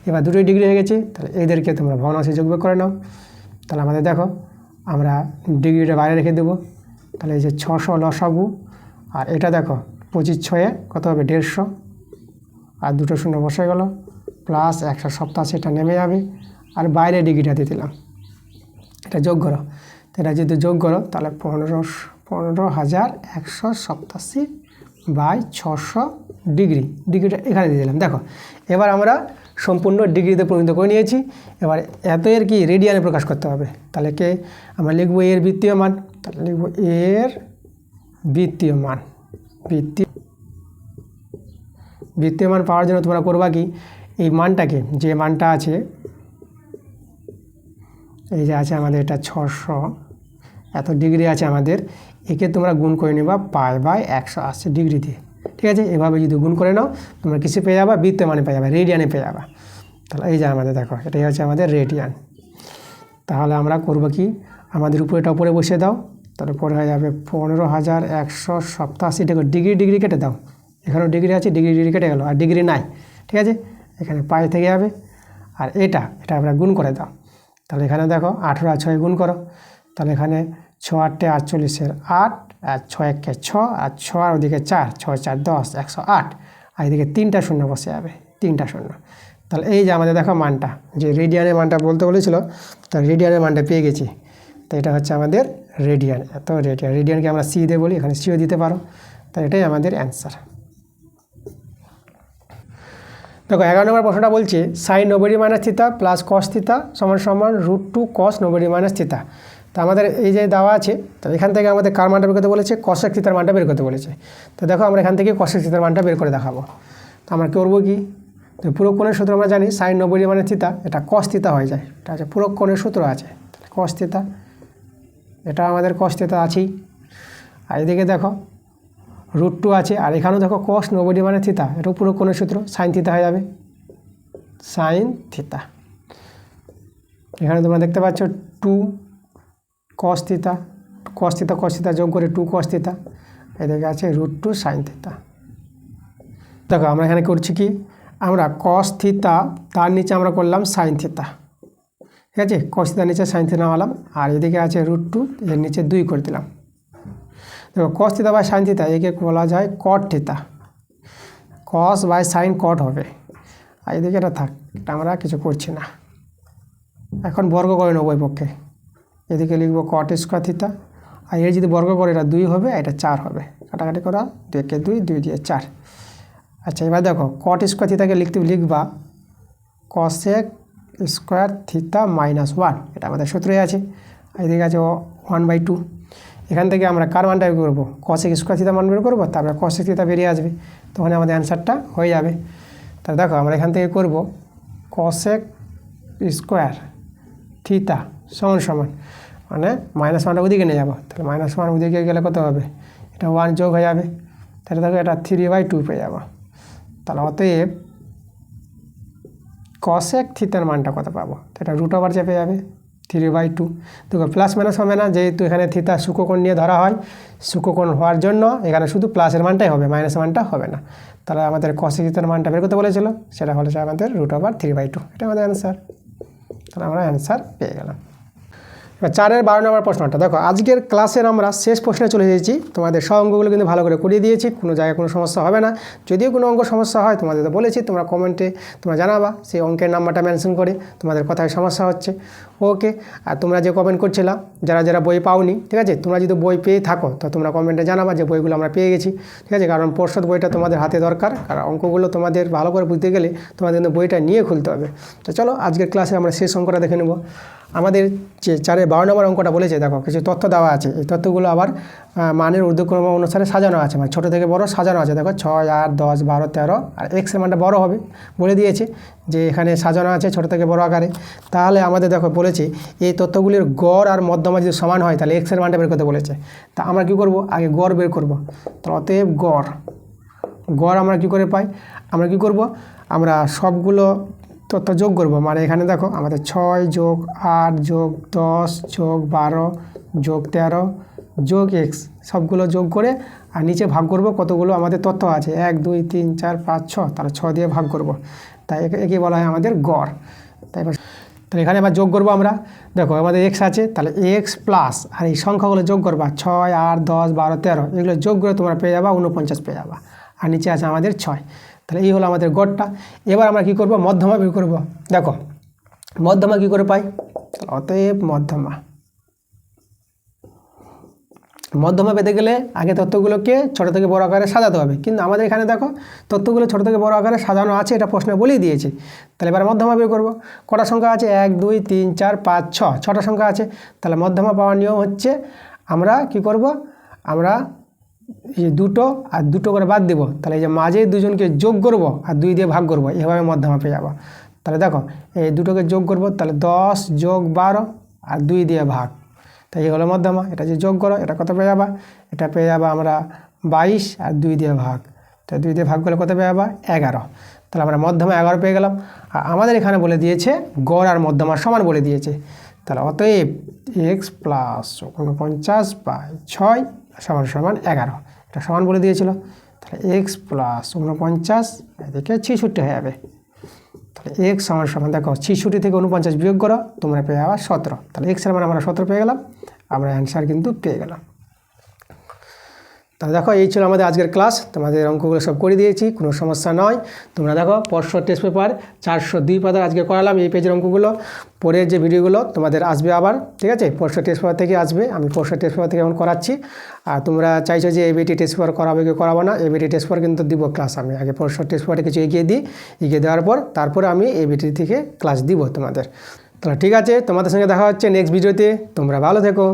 এবার দুটোই ডিগ্রি হয়ে গেছে, তাহলে এদেরকে তোমরা ভগ্নাংশে যোগবিয়োগ করে নাও। তাহলে আমাদের দেখো আমরা ডিগ্রিটা বাইরে রেখে দেবো। তাহলে এই যে 600 লসাগু, আর এটা দেখো 25 6 কত হবে, 150, আর দুটো শূন্য বসে গেল, প্লাস 187, এটা নেমে যাবে, আর বাইরে ডিগ্রিটা দিয়ে দিলাম। এটা যোগ করো, এটা যদি যোগ করো তাহলে 15,187/600 ডিগ্রিটা এখানে দিয়ে দিলাম। দেখো এবার আমরা সম্পূর্ণ ডিগ্রিতে পরিণত করে নিয়েছি। এবার এত এর কি রেডিয়ানে প্রকাশ করতে হবে। তাহলে আমরা লিখব এর বৃত্তীয় মান। তাহলে লিখব এর বৃত্তীয় মান। বৃত্তীয় মান পাওয়ার জন্য তোমরা করবা কি, এই মানটাকে, যে মানটা আছে এই যে আছে আমাদের এটা 600, এত ডিগ্রি আছে আমাদের, একে তোমরা গুণ করে নেবা π/180 ডিগ্রি দিয়ে, ঠিক আছে। এভাবে যদি গুণ করে নাও তোমরা কিছু পেয়ে যাবা, বৃত্তীয় মানে পেয়ে যাবে, রেডিয়ানে পেয়ে যাবা। তাহলে এই যে আমাদের দেখো এটাই হচ্ছে আমাদের রেডিয়ান। তাহলে আমরা করব কি, আমাদের উপরেটা উপরে বসিয়ে দাও, তাহলে পরে হয়ে যাবে 15,187, দেখো ডিগ্রি কেটে দাও, এখানেও ডিগ্রি আছে, ডিগ্রি কেটে গেল, আর ডিগ্রি নাই, ঠিক আছে, এখানে পাই থেকে যাবে। আর এটা আমরা গুণ করে দাও। তাহলে এখানে দেখো 18 আর 6 গুণ করো, তাহলে এখানে 6 8 48 8, আর 6 1 6, আর 6 আর ওদিকে 4, 6 4 10, 108, আর এদিকে 3টা শূন্য বসে যাবে, 3টা শূন্য। তাহলে এই যে আমাদের দেখো মানটা, যে রেডিয়ানের মানটা বলতে বলেছিল, তার রেডিয়ানের মানটা পেয়ে গেছি। তো এটা হচ্ছে আমাদের রেডিয়ান, এত রেডিয়ানকে আমরা সি দিয়ে বলি, এখানে সিও দিতে পারো। তো এটাই আমাদের অ্যান্সার। দেখো 11 নম্বর প্রশ্নটা বলছে sin 90° θ প্লাস cos θ সমান √2 cos 90° θ। তো আমাদের এই যে দেওয়া আছে, তো এখান থেকে আমাদের কার মানটা বের করতে বলেছে, cosec θ মানটা বের করতে বলেছে। তো দেখো আমরা এখান থেকে cosec θ মানটা বের করে দেখাবো। তো আমরা করবো কি, তো পুরো কোণের সূত্র আমরা জানি sin 90° θ, এটা cos θ হয়ে যায়, এটা আছে পুরো কোণের সূত্র আছে, তাহলে cos θ, এটা আমাদের cos θ আছেই। আর এদিকে দেখো √2 আছে, আর এখানেও দেখো cos 90° θ, এটাও পুরো কোণের সূত্র, sin θ হয়ে যাবে, sin θ। এখানে তোমরা দেখতে পাচ্ছ 2 cos θ যোগ করে 2 cos θ, এদিকে আছে √2 sin θ। দেখো আমরা এখানে করছি কি, আমরা cos θ তার নিচে আমরা করলাম sin θ, ঠিক আছে, cos θ নিচে sin θ নামালাম, আর এদিকে আছে √2, এর নিচে 2 করে দিলাম। দেখো কস থিতা বাই সাইন থিতা একে বলা যায় কট থিতা, কস বাই সাইন কট হবে। আর এদিকে এটা থাক, এটা আমরা কিছু করছি না। এখন বর্গ করে নেবো ওই পক্ষে, এদিকে লিখবো কট স্কোয়ার থিতা, আর এর যদি বর্গ করে এটা 2 হবে, এটা 4 হবে। কাটাকাটি করা 2 কে 2, 2 দিয়ে 4। আচ্ছা এবার দেখো কট স্কোয়ার থিতাকে লিখবা কসেক স্কোয়ার থিতা মাইনাস 1, এটা আমাদের সূত্রে আছে। এদিকে আছে 1/2। এখান থেকে আমরা কার মানটা বের করবো, কসেক স্কোয়ার থিতা মান বের করবো, তারপরে কসেক থিতা বেরিয়ে আসবে, তখন আমাদের অ্যান্সারটা হয়ে যাবে। তাহলে দেখো আমরা এখান থেকে করব কসেক স্কোয়ার থিতা সমান সমান, মানে মাইনাস 1টা ওদিকে নিয়ে যাবো, তাহলে মাইনাস 1 ওদিকে গেলে কত হবে, এটা 1 যোগ হয়ে যাবে। তাহলে দেখো এটা 3/2 পেয়ে যাবো। তাহলে অতএব কসেক থিতার মানটা কত পাবো, এটা √ওভার চেপে যাবে 3/2। দেখো প্লাস মাইনাস হবে না, যেহেতু এখানে থিতা সূক্ষ্মকোণ নিয়ে ধরা হয়, সূক্ষ্মকোণ হওয়ার জন্য এখানে শুধু প্লাসের মানটাই হবে, মাইনাসের মানটা হবে না। তাহলে আমাদের কসেক থিতার মানটা বের করতে বলেছিল, সেটা হলো আমাদের √3/2, এটা আমাদের অ্যান্সার। তাহলে আমরা অ্যান্সার পেয়ে গেলাম। এবার 4-এর 12 নম্বর প্রশ্নটা দেখো, আজকের ক্লাসের আমরা শেষ প্রশ্নে চলে এসেছি। তোমাদের সব অঙ্কগুলো কিন্তু ভালো করে করিয়ে দিয়েছি, কোনো জায়গায় কোনো সমস্যা হবে না। যদিও কোনো অঙ্ক সমস্যা হয় তোমাদের তো বলেছি, তোমরা কমেন্টে তোমরা জানাবা, সেই অঙ্কের নাম্বারটা মেনশন করে তোমাদের কোথায় সমস্যা হচ্ছে। ওকে, আর তোমরা যে কমেন্ট করছিলা যারা যারা বই পাওনি, ঠিক আছে, তোমরা যদি বই পেয়ে থাকো তো তোমরা কমেন্টে জানাবা যে বইগুলো আমরা পেয়ে গেছি, ঠিক আছে, কারণ পর্ষদ বইটা তোমাদের হাতে দরকার, কারণ অঙ্কগুলো তোমাদের ভালো করে বুঝতে গেলে তোমাদের কিন্তু বইটা নিয়ে খুলতে হবে। তো চলো আজকের ক্লাসে আমরা শেষ অঙ্কটা দেখে নেব। আমাদের যে 4-এর 12 নম্বর অঙ্কটা বলেছে, দেখো কিছু তথ্য দেওয়া আছে, এই তথ্যগুলো আবার মানের ঊর্ধ্বক্রম অনুসারে সাজানো আছে, মানে ছোটো থেকে বড় সাজানো আছে। দেখো 6, 8, 10, 12, 13, আর এক্সের মানটা বড় হবে বলে দিয়েছে, যে এখানে সাজানো আছে ছোটো থেকে বড় আকারে। তাহলে আমাদের দেখো বলেছে এই তথ্যগুলির গড় আর মধ্যমা যদি সমান হয় তাহলে এক্সের মানটা বের করতে বলেছে। তা আমরা কী করব, আগে গড় বের করব। তো অতএব গড় আমরা কী করে পাই, আমরা কী করব, আমরা সবগুলো তথ্য যোগ করব। মানে এখানে দেখো আমাদের 6 যোগ 8 যোগ 10 যোগ 12 যোগ 13 যোগ এক্স সবগুলো যোগ করে আর নিচে ভাগ করব কতগুলো আমাদের তথ্য আছে, 1 2 3 4 5 6, তাহলে 6 দিয়ে ভাগ করব। তাই একে বলা হয় আমাদের গড়। তাহলে এখানে আবার যোগ করবো আমরা, দেখো আমাদের এক্স আছে, তাহলে এক্স প্লাস আর এই সংখ্যাগুলো যোগ করবা 6 8 10 12 13, এগুলো যোগ করে তোমরা পেয়ে যাবা 49 পেয়ে যাবা, আর নিচে আছে আমাদের 6। তাহলে এই হলো আমাদের গড়টা। এবার আমরা কি করব, মধ্যমা বের করব। দেখো মধ্যমা কি করে পাই, অতএব মধ্যমা পেতে গেলে আগে তথ্যগুলোকে ছোটো থেকে বড় আকারে সাজাতে হবে, কিন্তু আমাদের এখানে দেখো তথ্যগুলো ছোটো থেকে বড় আকারে সাজানো আছে, এটা প্রশ্নে বলেই দিয়েছে। তাহলে এবার মধ্যমা বের করব। কটা সংখ্যা আছে, 1 2 3 4 5 6, 6টা সংখ্যা আছে। তাহলে মধ্যমা পাওয়ার নিয়ম হচ্ছে আমরা কি করব, আমরা এই দুটো আর দুটো করে বাদ দেবো, তাহলে এই যে মাঝে দুজনকে যোগ করব আর 2 দিয়ে ভাগ করব, এভাবে মধ্যমা পেয়ে যাবো। তাহলে দেখো এই দুটোকে যোগ করব, তাহলে 10 যোগ 12 আর 2 দিয়ে ভাগ, তাই এই হলো মধ্যমা। এটা যে যোগ করো এটা কত পেয়ে যাবা, এটা পেয়ে যাবা আমরা 22 আর 2 দিয়ে ভাগ, তো 2 দিয়ে ভাগ করলে কত পেয়ে যাবা 11। তাহলে আমরা মধ্যমা 11 পেয়ে গেলাম। আর আমাদের এখানে বলে দিয়েছে গড় আর মধ্যমা সমান বলে দিয়েছে। তাহলে অতএব এক্স প্লাস 49/6 সমান 11, এটা সমান বলে দিয়েছিল। তাহলে এক্স প্লাস 49 এদিকে 66 হয়ে যাবে। তাহলে এক্স সমান দেখো 66 থেকে 49 বিয়োগ করো, তোমরা পেয়ে যাবা 17। তাহলে এক্সের মান আমরা 17 পেয়ে গেলাম, আমরা অ্যান্সার কিন্তু পেয়ে গেলাম। তাহলে দেখো এই ছিল আমাদের আজকের ক্লাস, তোমাদের অঙ্কগুলো সব করে দিয়েছি, কোনো সমস্যা নয়। তোমরা দেখো পরশু টেস্ট পেপার 402 পাতার আজকে করালাম এই পেজের অঙ্কগুলো, পরের যে ভিডিওগুলো তোমাদের আসবে আবার, ঠিক আছে, পরশু টেস্ট পেপার থেকে আসবে, আমি পরশু টেস্ট পেপার থেকে এখন করাচ্ছি। আর তোমরা চাইছো যে এবিটি টেস্ট পেপার করাবে কি করাবো না, এবিটি টেস্ট পেপার কিন্তু দিব ক্লাস, আমি আগে পরশু টেস্ট পেপারে কিছু এগিয়ে দেওয়ার পর তারপরে আমি এবিটি থেকে ক্লাস দিব তোমাদের। তাহলে ঠিক আছে, তোমাদের সঙ্গে দেখা হচ্ছে নেক্সট ভিডিওতে, তোমরা ভালো থেকো।